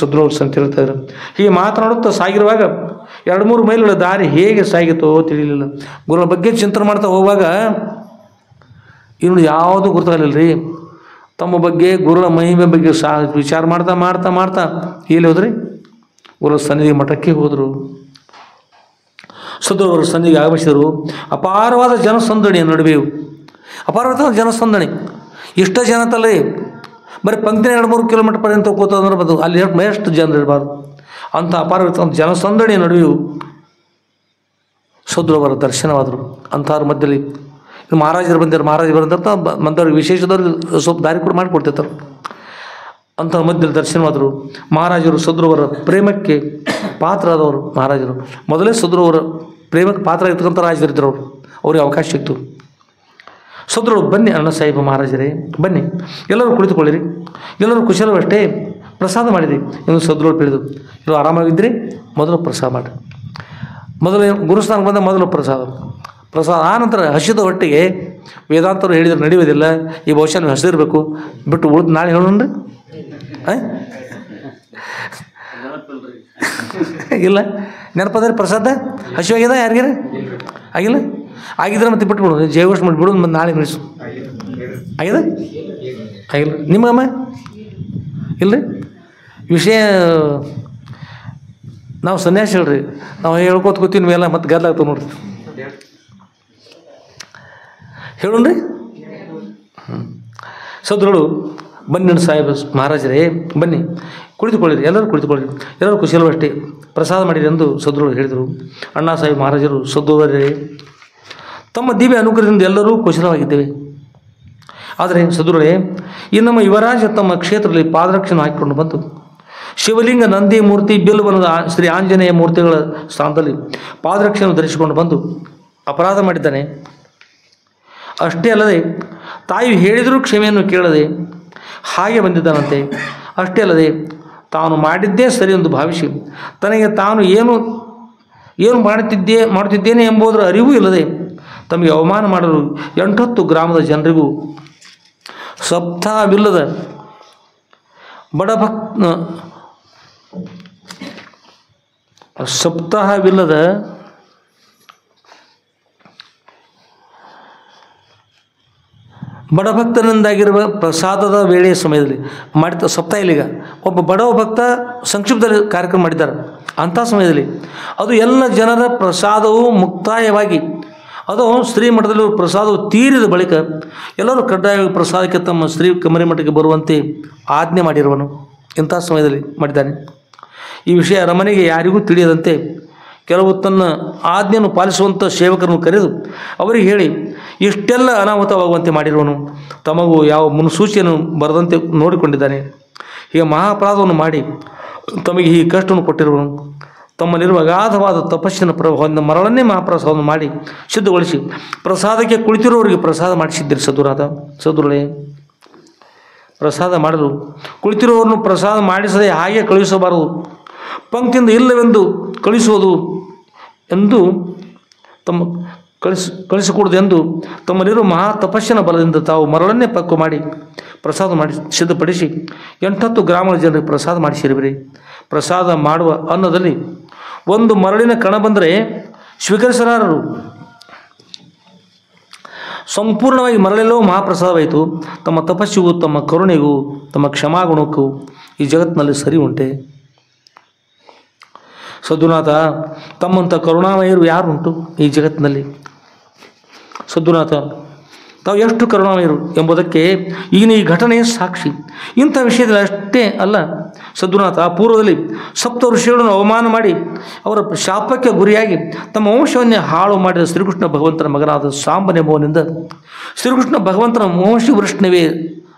ಸದ್ಗುರುವರ ಸನ್ನಿಧಿ ಹೇಳ್ತಾ ಇದ್ದಾರೆ. ಹೀಗೆ ಮಾತನಾಡುತ್ತಾ ಸಾಗಿರುವಾಗ 2-3 ಮೈಲುಗಳ ದಾರಿ ಹೇಗೆ ಸಾಗಿತೋ ತಿಳಿಲಿಲ್ಲ. ಗುರುಗಳ ಬಗ್ಗೆ ಚಿಂತನೆ ಮಾಡ್ತಾ ಹೋಗುವಾಗ ಇನ್ನು ಯಾವುದೂ ಗೊತ್ತಾಗಲಿಲ್ಲ ರೀ. ತಮ್ಮ ಬಗ್ಗೆ ಗುರುಗಳ ಮಹಿಮೆ ಬಗ್ಗೆ ವಿಚಾರ ಮಾಡ್ತಾ ಮಾಡ್ತಾ ಮಾಡ್ತಾ ಎಲ್ಲಿ ಹೋದ್ರಿ ಗುರುಗಳ ಸನ್ನಿಧಿ ಮಠಕ್ಕೆ ಹೋದರು. ಸದ್ಗುರುವರ ಸನ್ನಿಧಿಗೆ ಆಗಮಿಸಿದರು. ಅಪಾರವಾದ ಜನಸಂದಣಿಯ ನಡುವೆಯೂ ಅಪಾರವಾದ ಜನಸಂದಣಿ ಇಷ್ಟ ಜನ ತಲೆ ಬರೀ ಪಂಕ್ತಿನ 2-3 ಕಿಲೋಮೀಟರ್ ಪರ್ಯಂತ ಕೂತಂದ್ರೆ ಬಂದು ಅಲ್ಲಿ ಎಷ್ಟು ಜನ ಇರಬಾರ್ದು ಅಂಥ ಅಪಾರವಾದ ಜನಸಂದಣಿಯ ನಡುವೆಯೂ ಸದ್ಗುರುವರ ದರ್ಶನವಾದರು. ಅಂಥವ್ರ ಮಧ್ಯದಲ್ಲಿ ಮಹಾರಾಜರು ಬಂದಿರ್ತ ಬಂದವ್ರಿಗೆ ವಿಶೇಷದವ್ರಿಗೆ ಸ್ವಲ್ಪ ದಾರಿ ಕೂಡ ಮಾಡಿಕೊಡ್ತಿರ್ತಾರೆ. ಅಂಥ ಮಧ್ಯದಲ್ಲಿ ದರ್ಶನವಾದರು. ಮಹಾರಾಜರು ಸದ್ಗುರುವರ ಪ್ರೇಮಕ್ಕೆ ಪಾತ್ರರಾದವರು. ಮಹಾರಾಜರು ಮೊದಲೇ ಸದ್ಗುರುವರ ಪ್ರೇಮಕ್ಕೆ ಪಾತ್ರ ಆಗಿರ್ತಕ್ಕಂಥ ರಾಜರಿದ್ದರು. ಅವ್ರಿಗೆ ಅವಕಾಶ ಸಿಕ್ತು. ಸದ್ಗುರು ಬನ್ನಿ ಅಣ್ಣ ಸಾಹೇಬ ಮಹಾರಾಜರೇ ಬನ್ನಿ, ಎಲ್ಲರೂ ಕುಳಿತುಕೊಳ್ಳಿರಿ, ಎಲ್ಲರೂ ಕುಶಲವಷ್ಟೇ, ಪ್ರಸಾದ ಮಾಡಿರಿ ಎಂದು ಸದ್ಗುರು ತಿಳಿದು, ಎಲ್ಲರೂ ಆರಾಮಾಗಿದ್ದರೆ ಮೊದಲು ಪ್ರಸಾದ ಮಾಡಿ. ಮೊದಲು ಗುರುಸ್ಥಾನಕ್ಕೆ ಬಂದ ಮೊದಲು ಪ್ರಸಾದ ಆನಂತರ ಹಸಿದ ಹೊಟ್ಟೆಗೆ ವೇದಾಂತರು ಹೇಳಿದರೆ ನಡೆಯೋದಿಲ್ಲ, ಈ ಬಹುಶಃ ನೀವು ಹಸಿದಿರಬೇಕು, ಬಿಟ್ಟು ಉಳಿದು ನಾಳೆ ಹೇಳೋಣ್ರಿ. ಇಲ್ಲ ನೆನಪದ್ರೆ ಪ್ರಸಾದ ಹಸಿವಾಗ್ಯದ ಯಾರಿಗಾರ ಆಗಿಲ್ಲ? ಆಗಿದ್ರೆ ಮತ್ತೆ ಬಿಟ್ಬಿಡು, ಜೈವಷ್ಟು ಮಾಡಿಬಿಡು, ಮತ್ತು ನಾಳೆ ನಡೆಸು. ಆಗ್ಯದ ಆಗಿಲ್ಲ ನಿಮಗಮ್ಮ? ಇಲ್ಲರಿ ವಿಷಯ ನಾವು ಸನ್ಯಾಸಿ ಹೇಳ್ರಿ, ನಾವು ಹೇಳ್ಕೋತ ಕೂತೀವಿ ನೀವೆಲ್ಲ ಮತ್ತೆ ಗದ್ದಲಾಗ್ತವೆ ನೋಡ್ರಿ. ಹೇಳೋಣ್ರಿ. ಸದ್ಗುರು ಬನ್ನಿ ಸಾಹೇಬ ಮಹಾರಾಜರೇ ಬನ್ನಿ, ಕುಳಿತುಕೊಳ್ಳಿರಿ, ಎಲ್ಲರೂ ಕುಳಿತುಕೊಳ್ಳಿರಿ, ಎಲ್ಲರೂ ಕುಶಲವಷ್ಟೇ, ಪ್ರಸಾದ ಮಾಡಿರಿ ಎಂದು ಸದ್ಗುರು ಹೇಳಿದರು. ಅಣ್ಣಾ ಸಾಹೇಬ್ ಮಹಾರಾಜರು ಸದ್ಗುರುವರೇ ತಮ್ಮ ದಿವ್ಯ ಅನುಗ್ರಹದಿಂದ ಎಲ್ಲರೂ ಕುಶಲವಾಗಿದ್ದೇವೆ. ಆದರೆ ಸದ್ಗುರುವೇ ಈ ನಮ್ಮ ಯುವರಾಜ ತಮ್ಮ ಕ್ಷೇತ್ರದಲ್ಲಿ ಪಾದರಕ್ಷೆಯನ್ನು ಹಾಕಿಕೊಂಡು ಬಂತು. ಶಿವಲಿಂಗ, ನಂದಿ ಮೂರ್ತಿ, ಬಿಲ್ವನದ ಶ್ರೀ ಆಂಜನೇಯ ಮೂರ್ತಿಗಳ ಸ್ಥಾನದಲ್ಲಿ ಪಾದರಕ್ಷೆಯನ್ನು ಧರಿಸಿಕೊಂಡು ಬಂದು ಅಪರಾಧ ಮಾಡಿದ್ದಾನೆ. ಅಷ್ಟೇ ಅಲ್ಲದೆ ತಾಯಿ ಹೇಳಿದರೂ ಕ್ಷಮೆಯನ್ನು ಕೇಳದೆ ಹಾಗೆ ಬಂದಿದ್ದಾನಂತೆ. ಅಷ್ಟೇ ಅಲ್ಲದೆ ತಾನು ಮಾಡಿದ್ದೇ ಸರಿ ಎಂದು ಭಾವಿಸಿ ತನಗೆ ತಾನು ಏನು ಮಾಡುತ್ತಿದ್ದೇನೆ ಎಂಬುದರ ಅರಿವು ಇಲ್ಲದೆ ತಮಗೆ ಅವಮಾನ ಮಾಡಲು 8 ಗ್ರಾಮದ ಜನರಿಗೂ ಸಪ್ತಾಹವಿಲ್ಲದ ಬಡಭಕ್ತನಿಂದಾಗಿರುವ ಪ್ರಸಾದದ ವೇಳೆಯ ಸಮಯದಲ್ಲಿ ಮಾಡಿದ ಸಪ್ತಾಹ ಇಲ್ಲಿಗ ಒಬ್ಬ ಬಡವ ಭಕ್ತ ಸಂಕ್ಷಿಪ್ತದಲ್ಲಿ ಕಾರ್ಯಕ್ರಮ ಮಾಡಿದ್ದಾರೆ. ಅಂಥ ಸಮಯದಲ್ಲಿ ಅದು ಎಲ್ಲ ಜನರ ಪ್ರಸಾದವು ಮುಕ್ತಾಯವಾಗಿ ಅದು ಶ್ರೀಮಠದಲ್ಲಿ ಪ್ರಸಾದವು ತೀರಿದ ಬಳಿಕ ಎಲ್ಲರೂ ಕಡ್ಡಾಯವಾಗಿ ಪ್ರಸಾದಕ್ಕೆ ತಮ್ಮ ಶ್ರೀ ಕಮರಿ ಮಠಕ್ಕೆ ಬರುವಂತೆ ಆಜ್ಞೆ ಮಾಡಿರುವನು. ಇಂಥ ಸಮಯದಲ್ಲಿ ಮಾಡಿದ್ದಾನೆ. ಈ ವಿಷಯ ಅರಮನೆಗೆ ಯಾರಿಗೂ ತಿಳಿಯದಂತೆ ಕೆಲವು ತನ್ನ ಆಜ್ಞೆಯನ್ನು ಪಾಲಿಸುವಂಥ ಸೇವಕರನ್ನು ಕರೆದು ಅವರಿಗೆ ಹೇಳಿ ಇಷ್ಟೆಲ್ಲ ಅನಾಹುತವಾಗುವಂತೆ ಮಾಡಿರುವನು. ತಮಗೂ ಯಾವ ಮುನ್ಸೂಚನೆಯನ್ನು ಬರದಂತೆ ನೋಡಿಕೊಂಡಿದ್ದಾನೆ. ಹೀಗೆ ಮಹಾಪರಾಧವನ್ನು ಮಾಡಿ ತಮಗೆ ಈ ಕಷ್ಟವನ್ನು ಕೊಟ್ಟಿರುವನು. ತಮ್ಮಲ್ಲಿರುವ ಅಗಾಧವಾದ ತಪಸ್ಸಿನ ಪ್ರಭಾವದಿಂದ ಮರಳನ್ನೇ ಮಹಾಪ್ರಸಾದವನ್ನು ಮಾಡಿ ಸಿದ್ಧಗೊಳಿಸಿ ಪ್ರಸಾದಕ್ಕೆ ಕುಳಿತಿರುವವರಿಗೆ ಪ್ರಸಾದ ಮಾಡಿಸಿದ್ದೀರಿ ಸದ್ಗುರುಗಳೇ. ಪ್ರಸಾದ ಮಾಡಲು ಕುಳಿತಿರುವವರನ್ನು ಪ್ರಸಾದ ಮಾಡಿಸದೆ ಹಾಗೆ ಕಳುಹಿಸಬಾರದು, ಪಂಕ್ತಿಯಿಂದ ಇಲ್ಲವೆಂದು ಕಳಿಸುವುದು ಎಂದು ಕಳಿಸಿಕೊಡುವುದು ಎಂದು ತಮ್ಮಲ್ಲಿರುವ ಮಹಾ ತಪಸ್ಸಿನ ಬಲದಿಂದ ತಾವು ಮರಳನ್ನೇ ಪಕ್ವ ಮಾಡಿ ಪ್ರಸಾದ ಮಾಡಿ ಸಿದ್ಧಪಡಿಸಿ 8 ಗ್ರಾಮಗಳ ಜನರಿಗೆ ಪ್ರಸಾದ ಮಾಡಿಸಿರುವಿರಿ. ಪ್ರಸಾದ ಮಾಡುವ ಅನ್ನದಲ್ಲಿ ಒಂದು ಮರಳಿನ ಕಣ ಬಂದರೆ ಸ್ವೀಕರಿಸಲಾರರು. ಸಂಪೂರ್ಣವಾಗಿ ಮರಳೆಲ್ಲವೂ ಮಹಾಪ್ರಸಾದವಾಯಿತು. ತಮ್ಮ ತಪಸ್ಸಿಗೂ ತಮ್ಮ ಕರುಣೆಗೂ ತಮ್ಮ ಕ್ಷಮಾಗುಣಕ್ಕೂ ಈ ಜಗತ್ತಿನಲ್ಲಿ ಸರಿ ಉಂಟೆ? ಸದ್ಗುರುನಾಥ, ತಮ್ಮಂಥ ಕರುಣಾಮಯರು ಯಾರುಂಟು ಈ ಜಗತ್ತಿನಲ್ಲಿ? ಸದ್ಗುರುನಾಥ, ತಾವು ಎಷ್ಟು ಕರುಣಾಮಯರು ಎಂಬುದಕ್ಕೆ ಈಗಿನ ಈ ಘಟನೆಯ ಸಾಕ್ಷಿ. ಇಂಥ ವಿಷಯದಲ್ಲಿ ಅಷ್ಟೇ ಅಲ್ಲ ಸದ್ಗುರುನಾಥ, ಪೂರ್ವದಲ್ಲಿ ಸಪ್ತ ಋಷಿಗಳನ್ನು ಅವಮಾನ ಮಾಡಿ ಅವರ ಶಾಪಕ್ಕೆ ಗುರಿಯಾಗಿ ತಮ್ಮ ವಂಶವನ್ನೇ ಹಾಳು ಮಾಡಿದ ಶ್ರೀಕೃಷ್ಣ ಭಗವಂತನ ಮಗನಾದ ಸಾಂಬನೆಂಬುವನಿಂದ ಶ್ರೀಕೃಷ್ಣ ಭಗವಂತನ ವಂಶ ವೃಷ್ಣವೇ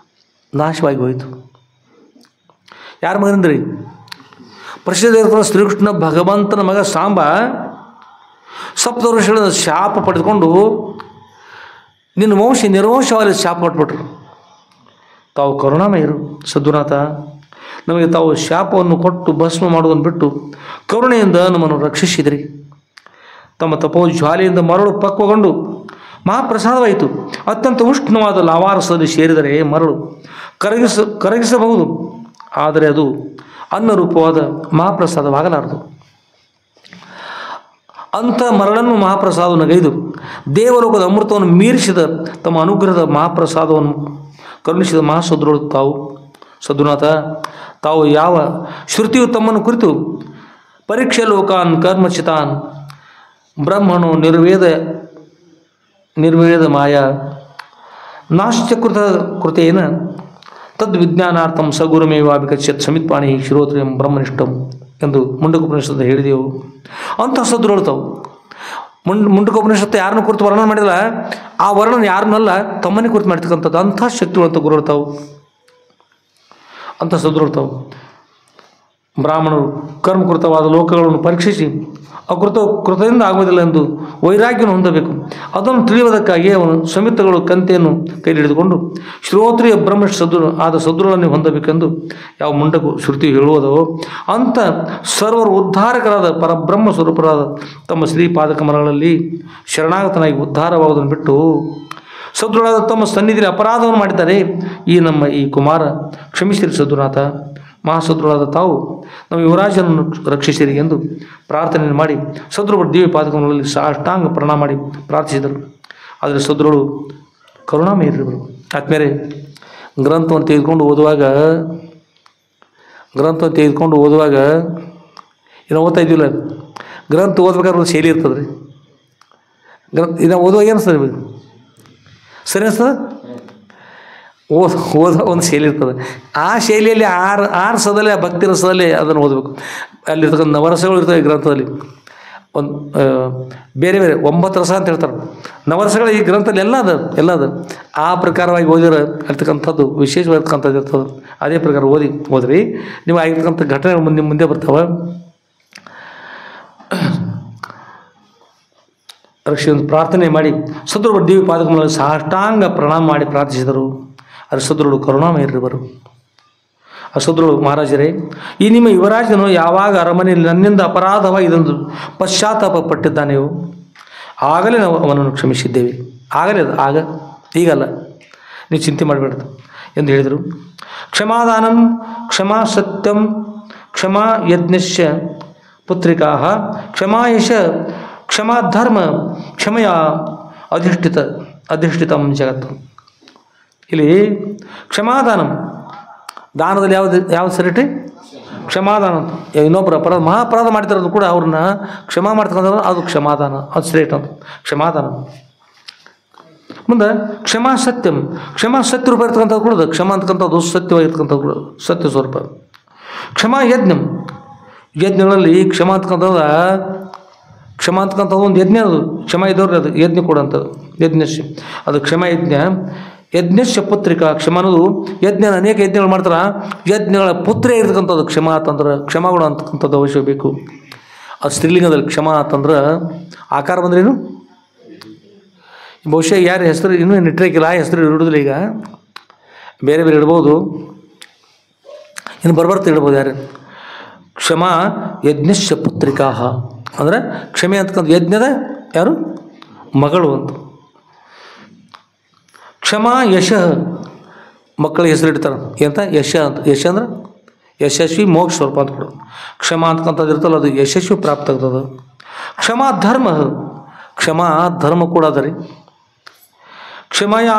ನಾಶವಾಗಿ ಹೋಯಿತು. ಯಾರ ಮಗನಿಂದ್ರಿ? ಪ್ರಸಿದ್ಧ ಶ್ರೀಕೃಷ್ಣ ಭಗವಂತನ ಮಗ ಸಾಂಬ ಸಪ್ತ ಋಷಿಗಳ ಶಾಪ ಪಡೆದುಕೊಂಡು ನಿನ್ನ ವಂಶ ನಿರ್ವಂಶವಾಗಿ ಶಾಪ ಕೊಟ್ಬಿಟ್ರು. ತಾವು ಕರುಣಾಮಯರು ಸದ್ಗುರುನಾಥ, ನಮಗೆ ತಾವು ಶಾಪವನ್ನು ಕೊಟ್ಟು ಭಸ್ಮ ಮಾಡುವುದನ್ನು ಬಿಟ್ಟು ಕರುಣೆಯಿಂದ ನಮ್ಮನ್ನು ರಕ್ಷಿಸಿದಿರಿ. ತಮ್ಮ ತಪೋ ಜ್ವಾಲೆಯಿಂದ ಮರಳು ಪಕ್ವಗೊಂಡು ಮಹಾಪ್ರಸಾದವಾಯಿತು. ಅತ್ಯಂತ ಉಷ್ಣವಾದ ಲಾವಾರಸದಲ್ಲಿ ಸೇರಿದರೆ ಮರಳು ಕರಗಿಸಬಹುದು, ಆದರೆ ಅದು ಅನ್ನರೂಪವಾದ ಮಹಾಪ್ರಸಾದವಾಗಲಾರದು. ಅಂಥ ಮರಳನ್ನು ಮಹಾಪ್ರಸಾದವನ್ನು ಗೈದು ದೇವಲೋಕದ ಅಮೃತವನ್ನು ಮೀರಿಸಿದ ತಮ್ಮ ಅನುಗ್ರಹದ ಮಹಾಪ್ರಸಾದವನ್ನು ಕರುಣಿಸಿದ ಮಹಾಸದ್ರುಗಳು ತಾವು. ಸದ್ಗುರುನಾಥ, ತಾವು ಯಾವ ಶ್ರುತಿಯು ತಮ್ಮನ್ನು ಕುರಿತು ಪರೀಕ್ಷೆ ಲೋಕಾನ್ ಕರ್ಮಚಿತಾನ್ ಬ್ರಹ್ಮಣೋ ನಿರ್ವೇದ ಮಾಯಾ ನಾಶ್ಚಕೃತ ಕೃತೇನ ತದ್ವಿಜ್ಞಾನಾರ್ಥಂ ಸಗುರುಮೇವಾಭಿಗಚ್ಚತ್ ಸಮಿತ್ಪಾಣಿ ಶಿರೋತ್ರಯಂ ಬ್ರಹ್ಮನಿಷ್ಠಂ ಎಂದು ಮುಂಡಕೋಪನಿಷತ್ತು ಹೇಳಿದೆವು. ಅಂಥ ಸದ್ಗುರುಗಳು ತಾವು ಮುಂಡಕೋಪನಿಷತ್ತು ಯಾರನ್ನ ಕುರಿತು ವರ್ಣನೆ ಮಾಡಿಲ್ಲ, ಆ ವರ್ಣನೆ ಯಾರನ್ನಲ್ಲ ತಮ್ಮನೇ ಕುರಿತು ಮಾಡ್ತಕ್ಕಂಥದ್ದು. ಅಂಥ ಶಕ್ತಿಗಳಂತ ಗುರುಳ್ತಾವು, ಅಂಥ ಸದ್ರುಳ್ತಾವು. ಬ್ರಾಹ್ಮಣರು ಕರ್ಮಕೃತವಾದ ಲೋಕಗಳನ್ನು ಪರೀಕ್ಷಿಸಿ ಕೃತದಿಂದ ಆಗುವುದಿಲ್ಲ ಎಂದು ವೈರಾಗ್ಯವನ್ನು ಹೊಂದಬೇಕು. ಅದನ್ನು ತಿಳಿಯುವುದಕ್ಕಾಗಿ ಅವನು ಸಮಿತಗಳು ಕಂತೆಯನ್ನು ಕೈ ಹಿಡಿದುಕೊಂಡು ಶ್ರೋತ್ರಿಯ ಬ್ರಹ್ಮ ಆದ ಸದ್ರುಳನ್ನು ಹೊಂದಬೇಕೆಂದು ಯಾವ ಮುಂಡಕು ಶ್ರುತಿ ಹೇಳುವುದೋ ಅಂಥ ಸರ್ವರು ಉದ್ಧಾರಕರಾದ ಪರಬ್ರಹ್ಮ ಸ್ವರೂಪರಾದ ತಮ್ಮ ಶ್ರೀಪಾದಕಮಲಗಳಲ್ಲಿ ಶರಣಾಗತನಾಗಿ ಉದ್ಧಾರವಾಗುವುದನ್ನು ಬಿಟ್ಟು ಸದ್ರುಳಾದ ತಮ್ಮ ಸನ್ನಿಧಿಯಲ್ಲಿ ಅಪರಾಧವನ್ನು ಮಾಡಿದ್ದಾರೆ. ಈ ಕುಮಾರ ಕ್ಷಮಿಸಿರಿ ಸದ್ಗುರುನಾಥ, ಮಹಾಸದ್ರುಳಾದ ತಾವು ನಮ್ಮ ಯುವರಾಜನನ್ನು ರಕ್ಷಿಸಿರಿ ಎಂದು ಪ್ರಾರ್ಥನೆ ಮಾಡಿ ಸದ್ರುಗಳು ದಿವ್ಯ ಪಾದಕಗಳಲ್ಲಿ ಸಾಷ್ಟಾಂಗ ಪ್ರಣಾಮ ಮಾಡಿ ಪ್ರಾರ್ಥಿಸಿದರು. ಆದರೆ ಸದ್ರುಗಳು ಕರುಣಾಮಯರಿರುವರು. ಆದ್ಮೇಲೆ ಗ್ರಂಥವನ್ನು ತೆಗೆದುಕೊಂಡು ಓದುವಾಗ ಏನೋ ಓದ್ತಾ ಇದ್ದಿಲ್ಲ, ಗ್ರಂಥ ಓದ್ಬೇಕಾದ್ರೆ ಒಂದು ಶೈಲಿ ಇರ್ತದೆ ರೀ. ಇದನ್ನು ಓದುವಾಗ ಏನು ಸರ್ ಸರಿ ಅನಿಸ್ತದೆ? ಓದೋ ಒಂದು ಶೈಲಿ ಇರ್ತದೆ. ಆ ಶೈಲಿಯಲ್ಲಿ ಆರು ರಸದಲ್ಲಿ, ಆ ಭಕ್ತಿ ರಸದಲ್ಲಿ ಅದನ್ನು ಓದಬೇಕು. ಅಲ್ಲಿರ್ತಕ್ಕಂಥ ನವರಸಗಳು ಇರ್ತವೆ ಗ್ರಂಥದಲ್ಲಿ. ಒಂದು ಬೇರೆ 9 ರಸ ಅಂತ ಹೇಳ್ತಾರೆ. ನವರಸಗಳು ಈ ಗ್ರಂಥದಲ್ಲಿ ಎಲ್ಲ ಅದ ಆ ಪ್ರಕಾರವಾಗಿ ಓದಿರೋ ಇರ್ತಕ್ಕಂಥದ್ದು ವಿಶೇಷವಾಗಿರ್ತಕ್ಕಂಥದ್ದು ಇರ್ತದೆ. ಅದೇ ಪ್ರಕಾರ ಓದ್ರಿ, ನೀವು ಆಗಿರ್ತಕ್ಕಂಥ ಘಟನೆಗಳು ಮುಂದೆ ಬರ್ತಾವೆ. ರಕ್ಷಣೆ ಪ್ರಾರ್ಥನೆ ಮಾಡಿ ಸದ್ರುಗಳು ದೇವಿ ಪಾದಕಗಳಲ್ಲಿ ಸಾಷ್ಟಾಂಗ ಪ್ರಣಾಮ ಮಾಡಿ ಪ್ರಾರ್ಥಿಸಿದರು. ಅದು ಸದ್ರುಗಳು ಕರುಣಾಮಯರಿರುವರು. ಆ ಸದ್ರುಗಳು ಮಹಾರಾಜರೇ, ಈ ನಿಮ್ಮ ಯುವರಾಜನು ಯಾವಾಗ ಅರಮನೆಯಲ್ಲಿ ನನ್ನಿಂದ ಅಪರಾಧವಾಗಿದೆಂದು ಪಶ್ಚಾತ್ತಾಪ ಪಟ್ಟಿದ್ದಾನೆಯೋ ಆಗಲೇ ನಾವು ಅವನನ್ನು ಕ್ಷಮಿಸಿದ್ದೇವೆ. ಈಗಲ್ಲ, ನೀವು ಚಿಂತೆ ಮಾಡಬೇಡ್ದು ಎಂದು ಹೇಳಿದರು. ಕ್ಷಮಾದಾನಂ ಕ್ಷಮಾ ಸತ್ಯಂ ಕ್ಷಮಾ ಯಜ್ಞಶ್ಯ ಪುತ್ರಿಕಾ ಕ್ಷಮಾಯಶ ಕ್ಷಮಾಧರ್ಮ ಕ್ಷಮೆಯ ಅಧಿಷ್ಠಿತಂ ಜಗತ್ತು. ಇಲ್ಲಿ ಕ್ಷಮಾದಾನಂ, ದಾನದಲ್ಲಿ ಯಾವ್ದು ಸರಿಟ್ರಿ? ಕ್ಷಮಾದಾನ ಅಂತ. ಇನ್ನೊಬ್ಬರು ಮಹಾಪರಾಧ ಮಾಡ್ತಿರೋದು ಕೂಡ ಅವ್ರನ್ನ ಕ್ಷಮಾ ಮಾಡ್ತಕ್ಕಂಥ ಅದು ಕ್ಷಮಾದಾನ, ಅದು ಶ್ರೇಷ್ಠ ಅಂತ ಕ್ಷಮಾದಾನ. ಮುಂದೆ ಕ್ಷಮಾ ಸತ್ಯಂ, ಕ್ಷಮಾ ಸತ್ಯ ರೂಪ ಇರ್ತಕ್ಕಂಥದ್ದು ಕೂಡ ಕ್ಷಮಾ ಅಂತಕ್ಕಂಥದ್ದು ಸತ್ಯವಾಗಿರ್ತಕ್ಕಂಥದ್ದು ಕೂಡ ಸತ್ಯ ಸ್ವರೂಪ. ಕ್ಷಮಾ ಯಜ್ಞಗಳಲ್ಲಿ ಕ್ಷಮಾ ಅಂತಕ್ಕಂಥದ್ದು ಒಂದು ಯಜ್ಞ, ಅದು ಕ್ಷಮ ಇದ್ದವ್ರಿಗೆ ಅದು ಯಜ್ಞ ಕೂಡ ಅಂತದ್ದು ಯಜ್ಞಶ್ಯ, ಅದು ಕ್ಷಮ ಯಜ್ಞಶ್ಯ ಪುತ್ರಿಕಾ. ಕ್ಷಮ ಅನ್ನೋದು ಯಜ್ಞನ ಅನೇಕ ಯಜ್ಞಗಳು ಮಾಡ್ತಾರೆ, ಯಜ್ಞಗಳ ಪುತ್ರ ಇರ್ತಕ್ಕಂಥದ್ದು ಕ್ಷಮ ಅಂತಂದ್ರೆ ಕ್ಷಮಾಗುಣ ಅಂತಕ್ಕಂಥದ್ದು ಅವಶ್ಯ ಬೇಕು. ಅದು ಸ್ತ್ರೀಲಿಂಗದಲ್ಲಿ ಕ್ಷಮ ಅಂತಂದ್ರೆ ಆಕಾರ ಬಂದ್ರೇನು? ಬಹುಶಃ ಯಾರು ಹೆಸರು ಇನ್ನೂ ಇಟ್ಟಿರಕ್ಕಿಲ್ಲ, ಆ ಹೆಸರು ಇಡೋದಿಲ್ಲ. ಈಗ ಬೇರೆ ಇಡ್ಬೋದು, ಇನ್ನು ಇಡ್ಬೋದು. ಯಾರು? ಕ್ಷಮ ಯಜ್ಞಶ್ಯ ಪುತ್ರಿಕಾ ಅಂದರೆ ಕ್ಷಮೆ ಅಂತಕ್ಕಂಥ ಯಜ್ಞದ ಯಾರು ಮಗಳು ಅಂತ. ಕ್ಷಮಾ ಯಶ, ಮಕ್ಕಳಿಗೆ ಹೆಸರು ಇಡ್ತಾರೆ ಎಂತ ಯಶ ಅಂತ. ಯಶ ಅಂದ್ರೆ ಯಶಸ್ವಿ ಮೋಕ್ಷ ಸ್ವರೂಪ ಅಂತ ಕೊಡೋದು. ಕ್ಷಮ ಅಂತಕ್ಕಂಥದ್ದು ಇರ್ತಲ್ಲ, ಅದು ಯಶಸ್ವಿ ಪ್ರಾಪ್ತ ಆಗ್ತದೆ. ಕ್ಷಮಾ ಧರ್ಮ, ಕ್ಷಮಾ ಧರ್ಮ ಕೂಡ ಅದ ರೀ. ಕ್ಷಮೆಯ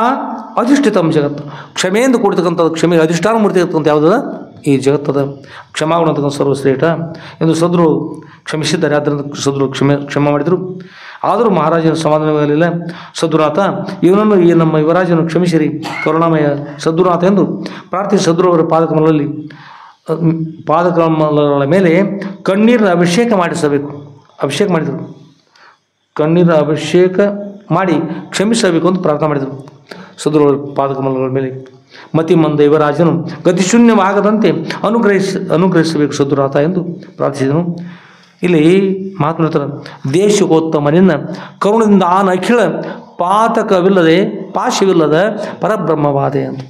ಅಧಿಷ್ಠಿತಂ ಜಗತ್ತು, ಕ್ಷಮೆಯಿಂದ ಕೂಡಿರ್ತಕ್ಕಂಥದ್ದು, ಕ್ಷಮೆಗೆ ಅಧಿಷ್ಠಾನ ಮೂರ್ತಿ ಇರ್ತಕ್ಕಂಥ ಯಾವುದದ ಈ ಜಗತ್ತದ. ಕ್ಷಮಾಗುಣ ಅಂತಕ್ಕಂಥ ಸರ್ವಶ್ರೇಷ್ಠ ಎಂದು ಸದ್ರು ಕ್ಷಮಿಸಿದ್ದಾರೆ. ಆದ್ದರಿಂದ ಸದ್ರು ಕ್ಷಮ ಮಾಡಿದರು. ಆದರೂ ಮಹಾರಾಜನ ಸಮಾಧಾನವಾಗಲಿಲ್ಲ. ಸದ್ಗುರುನಾಥ, ಇವನನ್ನು ಈ ನಮ್ಮ ಯುವರಾಜನು ಕ್ಷಮಿಸಿರಿ ಕರುಣಾಮಯ ಸದ್ಗುರುನಾಥ ಎಂದು ಪ್ರಾರ್ಥಿಸಿ ಸದ್ರು ಅವರ ಪಾದಕಮಲಗಳ ಮೇಲೆ ಕಣ್ಣೀರಿನ ಅಭಿಷೇಕ ಮಾಡಿಸಬೇಕು. ಅಭಿಷೇಕ ಮಾಡಿದರು, ಕಣ್ಣೀರಿನ ಅಭಿಷೇಕ ಮಾಡಿ ಕ್ಷಮಿಸಬೇಕು ಅಂತ ಪ್ರಾರ್ಥನೆ ಮಾಡಿದರು. ಸದ್ರು ಅವರ ಪಾದಕಮಲಗಳ ಮೇಲೆ ಮತಿಮಂದ ಯುವರಾಜನು ಗತಿಶೂನ್ಯವಾಗದಂತೆ ಅನುಗ್ರಹಿಸಬೇಕು ಸದ್ಗುರುನಾಥ ಎಂದು ಪ್ರಾರ್ಥಿಸಿದನು. ಇಲ್ಲಿ ಮಾತನಾಡ್ತಾರೆ, ದೇಶಕೋತ್ತಮನಿನ್ನ ಕರುಣದಿಂದ ಆನ ಅಖಿಳ ಪಾತಕವಿಲ್ಲದೆ ಪಾಶವಿಲ್ಲದ ಪರಬ್ರಹ್ಮವಾದೆ ಅಂತ.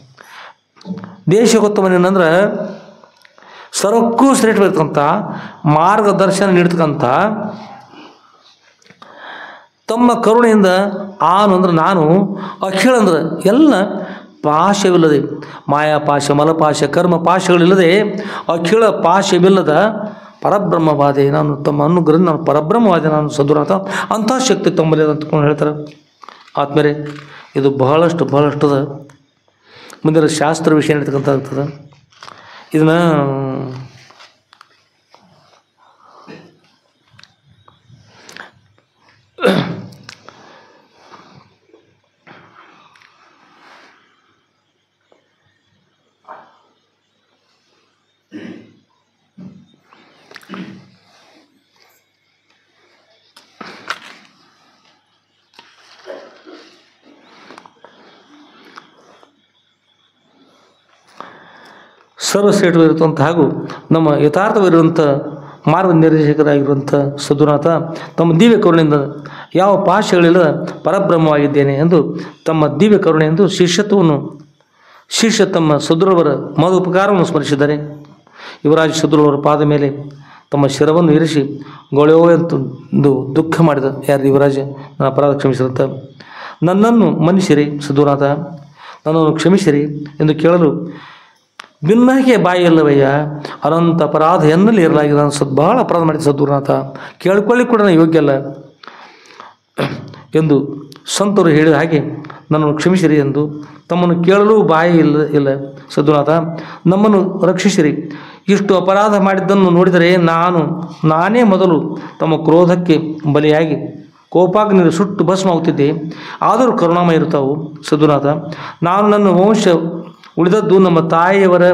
ದೇಶಕೋತ್ತಮನಿನ್ನಂದ್ರೆ ಸರ್ವಕ್ಕೂ ಶ್ರೇಷ್ಠವಾಗಿರ್ತಕ್ಕಂಥ ಮಾರ್ಗದರ್ಶನ ನೀಡ್ತಕ್ಕಂಥ, ತಮ್ಮ ಕರುಣೆಯಿಂದ ಆನು ಅಂದ್ರೆ ನಾನು, ಅಖಿಳ ಅಂದ್ರೆ ಎಲ್ಲ ಪಾಶವಿಲ್ಲದೆ, ಮಾಯಾಪಾಶ ಮಲಪಾಶ ಕರ್ಮ ಪಾಶಗಳಿಲ್ಲದೆ ಅಖಿಳ ಪಾಶವಿಲ್ಲದ ಪರಬ್ರಹ್ಮವಾದೆ ನಾನು, ತಮ್ಮ ಅನುಗ್ರಹ ನಾನು ಪರಬ್ರಹ್ಮವಾದೆ ನಾನು ಸದ್ಗುರುನಾಥ, ಅಂಥ ಶಕ್ತಿ ತಮ್ಮಲ್ಲಿ ಅಂತಕೊಂಡು ಹೇಳ್ತಾರೆ. ಆದ್ಮೇಲೆ ಇದು ಬಹಳಷ್ಟು ಮುಂದಿನ ಶಾಸ್ತ್ರ ವಿಷಯ ನಡೀತಕ್ಕಂಥ ಆಗ್ತದೆ. ಇದನ್ನು ಸರ್ವಶ್ರೇಷ್ಠವಿರುವಂಥ ಹಾಗೂ ನಮ್ಮ ಯಥಾರ್ಥವಿರುವಂಥ ಮಾರ್ಗನಿರ್ದೇಶಕರಾಗಿರುವಂಥ ಸದ್ಗುರುನಾಥ ತಮ್ಮ ದಿವ್ಯ ಕರುಣೆಯಿಂದ ಯಾವ ಪಾಶಗಳಿಲ್ಲದ ಪರಬ್ರಹ್ಮವಾಗಿದ್ದೇನೆ ಎಂದು ತಮ್ಮ ದಿವ್ಯ ಕರುಣೆಯೆಂದು ಶಿಷ್ಯ ತಮ್ಮ ಸದ್ಗುರುವರ ಮಹೋಪಕಾರವನ್ನು ಸ್ಮರಿಸಿದ್ದಾರೆ. ಯುವರಾಜ ಸದ್ಗುರುವರ ಪಾದ ಮೇಲೆ ತಮ್ಮ ಶಿರವನ್ನು ಇರಿಸಿ ಗೊಳೆಯೋ ಎಂದು ದುಃಖ ಮಾಡಿದ ಯಾರು ಯುವರಾಜ, ನನ್ನ ಅಪರಾಧ ಕ್ಷಮಿಸಿರುತ್ತ ನನ್ನನ್ನು ಮನ್ನಿಸಿರಿ ಸದ್ಗುರುನಾಥ, ನನ್ನನ್ನು ಕ್ಷಮಿಸಿರಿ ಎಂದು ಕೇಳಲು ಭಿನ್ನಕ್ಕೆ ಬಾಯಿ ಇಲ್ಲವಯ್ಯ, ಅನಂತ ಅಪರಾಧ ಎನ್ನಲ್ಲಿ ಇರಲಾಗಿದೆ, ನಾನು ಭಾಳ ಅಪರಾಧ ಮಾಡಿದ ಸದ್ಗುರುನಾಥ, ಕೇಳ್ಕೊಳ್ಳಿ ಕೂಡ ನಾನು ಯೋಗ್ಯ ಅಲ್ಲ ಎಂದು ಸಂತರು ಹೇಳಿದ ಹಾಗೆ ನನ್ನನ್ನು ಕ್ಷಮಿಸಿರಿ ಎಂದು ತಮ್ಮನ್ನು ಕೇಳಲು ಬಾಯಿ ಇಲ್ಲ ಸದ್ಗುರುನಾಥ, ನಮ್ಮನ್ನು ರಕ್ಷಿಸಿರಿ. ಇಷ್ಟು ಅಪರಾಧ ಮಾಡಿದ್ದನ್ನು ನೋಡಿದರೆ ನಾನೇ ಮೊದಲು ತಮ್ಮ ಕ್ರೋಧಕ್ಕೆ ಬಲಿಯಾಗಿ ಕೋಪಾಗ್ನಿಯಲ್ಲಿ ಸುಟ್ಟು ಭಸ್ಮಾಗುತ್ತಿದ್ದೆ. ಆದರೂ ಕರುಣಾಮಯ ಇರುತ್ತಾವು ಸದ್ಗುರುನಾಥ. ನಾನು ನನ್ನ ವಂಶ ಉಳಿದದ್ದು ನಮ್ಮ ತಾಯಿಯವರ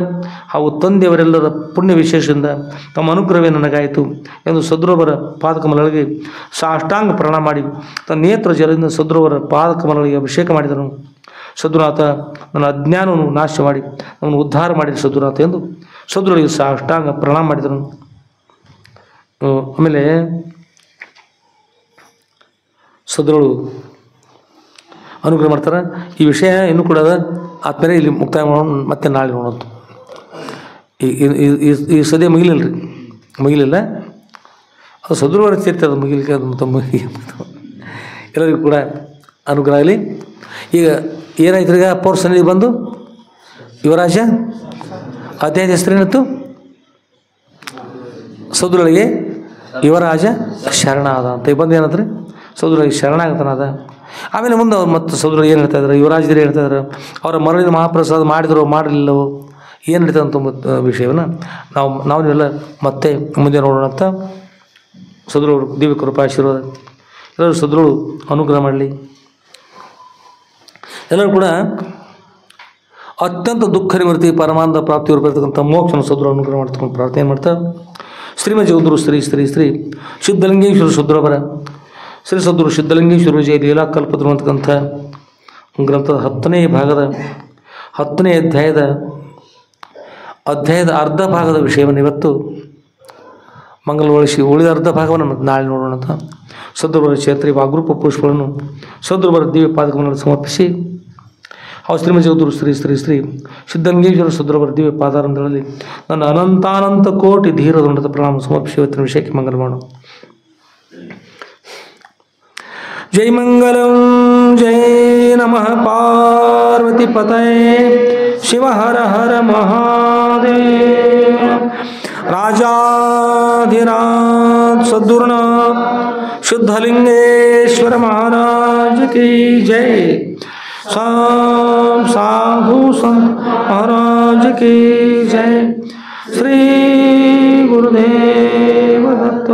ಹಾಗೂ ತಂದೆಯವರೆಲ್ಲರ ಪುಣ್ಯ ವಿಶೇಷದಿಂದ ತಮ್ಮ ಅನುಗ್ರಹವೇ ನನಗಾಯಿತು ಎಂದು ಸದ್ಗುರುವರ ಪಾದಕಮಲಗಳಿಗೆ ಸಾಷ್ಟಾಂಗ ಪ್ರಣಾಮ ಮಾಡಿ ತನ್ನ ನೇತ್ರ ಜಲದಿಂದ ಸದ್ಗುರುವರ ಪಾದಕಮಲಗಳಿಗೆ ಅಭಿಷೇಕ ಮಾಡಿದನು. ಸದ್ಗುರುನಾಥ, ನನ್ನ ಅಜ್ಞಾನವನ್ನು ನಾಶ ಮಾಡಿ ನಮ್ಮನ್ನು ಉದ್ಧಾರ ಮಾಡಿದ ಸದ್ಗುರುನಾಥ ಎಂದು ಸದ್ಗುರುಗಳಿಗೆ ಸಾಷ್ಟಾಂಗ ಪ್ರಣಾಮ ಮಾಡಿದನು. ಆಮೇಲೆ ಸದ್ಗುರುಗಳು ಅನುಗ್ರಹ ಮಾಡ್ತಾರೆ. ಈ ವಿಷಯ ಇನ್ನೂ ಕೂಡ ಆದ್ಮೇಲೆ ಇಲ್ಲಿ ಮುಕ್ತಾಯ ಮಾಡೋಣ, ಮತ್ತೆ ನಾಳೆ ನೋಡೋದು. ಈ ಸದ್ಯ ಮುಗಿಲಿಲ್ಲ, ಅದು ಸದ್ಗುರುವರ ಚರಿತ್ರೆ, ಅದು ಮುಗಿಲಿಕ್ಕೆ ಎಲ್ಲರಿಗೂ ಕೂಡ ಅನುಗ್ರಹ ಆಗಲಿ. ಈಗ ಏನಾಯ್ತು, ಈಗ ಅಪ್ಪವ್ರ ಸನ್ನಿಧಿ ಬಂದು ಯುವರಾಜ ಅಧ್ಯಾಯದ ಹೆಸರೇನಿತ್ತು, ಸದ್ಗುರುಗಳಿಗೆ ಯುವರಾಜ ಶರಣಾದ ಅಂತ ಬಂದು ಏನಂದ್ರೆ ಸದ್ಗುರುಗಳಿಗೆ ಶರಣಾಗತನಾದ. ಆಮೇಲೆ ಮುಂದೆ ಅವ್ರು ಮತ್ತು ಸದ್ಗುರು ಏನು ಹೇಳ್ತಾ ಇದ್ದಾರೆ, ಯುವರಾಜರು ಹೇಳ್ತಾ ಇದ್ದಾರೆ ಅವರ ಮರಳಿನ ಮಹಾಪ್ರಸಾದ ಮಾಡಿದ್ರು ಮಾಡಲಿಲ್ಲವೋ ಏನು ನಡೀತದೆ ಅಂತ ವಿಷಯವನ್ನು ನಾವು ನೀವೆಲ್ಲ ಮತ್ತೆ ಮುಂದೆ ನೋಡೋಣ ಅಂತ ಸದ್ಗುರು ದಿವ್ಯ ಕೃಪಾ ಆಶೀರ್ವಾದ. ಎಲ್ಲರೂ ಸದ್ಗುರು ಅನುಗ್ರಹ ಮಾಡಲಿ. ಎಲ್ಲರೂ ಕೂಡ ಅತ್ಯಂತ ದುಃಖ ನಿವೃತ್ತಿ ಪರಮಾನಂದ ಪ್ರಾಪ್ತಿಯವರು ಬರ್ತಕ್ಕಂಥ ಮೋಕ್ಷನ ಸದ್ಗುರು ಅನುಗ್ರಹ ಮಾಡ್ತಕ್ಕಂಥ ಪ್ರಾರ್ಥನೆ ಮಾಡ್ತಾರೆ. ಶ್ರೀಮದ್ ಜಗದ್ಗುರು ಶ್ರೀ ಸಿದ್ಧಲಿಂಗೇಶ್ವರ ಸದ್ಗುರುವರ ಶ್ರೀ ಸದ್ಗುರು ಸಿದ್ಧಲಿಂಗೇಶ್ವರ ವಿಜಯ ಲೀಲಾ ಕಲ್ಪತರು ಅಂತಕ್ಕಂಥ ಗ್ರಂಥದ 10ನೇ ಭಾಗದ 10ನೇ ಅಧ್ಯಾಯದ ಅರ್ಧ ಭಾಗದ ವಿಷಯವನ್ನು ಇವತ್ತು ಮಂಗಲಗೊಳಿಸಿ ಉಳಿದ ಅರ್ಧ ಭಾಗವನ್ನು ನಾಳೆ ನೋಡೋಣ ಅಂತ ಸದ್ಗುರುವರ ಕ್ಷೇತ್ರ ವಾಗ್ರೂಪ ಪುಷ್ಪಗಳನ್ನು ಸದ್ಗುರುವರ ದಿವ್ಯ ಪಾದಕವನ್ನು ಸಮರ್ಪಿಸಿ ಹಾಗೂ ಶ್ರೀಮದ್ ಜಗದ್ಗುರು ಶ್ರೀ ಸಿದ್ಧಲಿಂಗೇಶ್ವರ ಸದ್ಗುರುವರ ದಿವ್ಯ ಪಾದಾರಂಭಗಳಲ್ಲಿ ನನ್ನ ಅನಂತಾನಂತ ಕೋಟಿ ಧೀರದೊಂಡದ ಪ್ರಣಾಮ ಸಮರ್ಪಿಸಿ ಇವತ್ತಿನ ವಿಷಯಕ್ಕೆ ಮಂಗಲ ಮಾಡೋಣ. ಜೈ ಮಂಗಲಂ ಜೈ ನಮಃ ಪಾರ್ವತಿ ಪತಯೇ ಶಿವ ಹರ ಹರ ಮಹಾದೇವ. ರಾಜಾಧಿರಾಜ ಸದ್ಗುರುನಾಥ शुद्धलिंगेश्वर महाराज की जय. साधु संत महाराज की जय. श्री गुरुदेव दत्त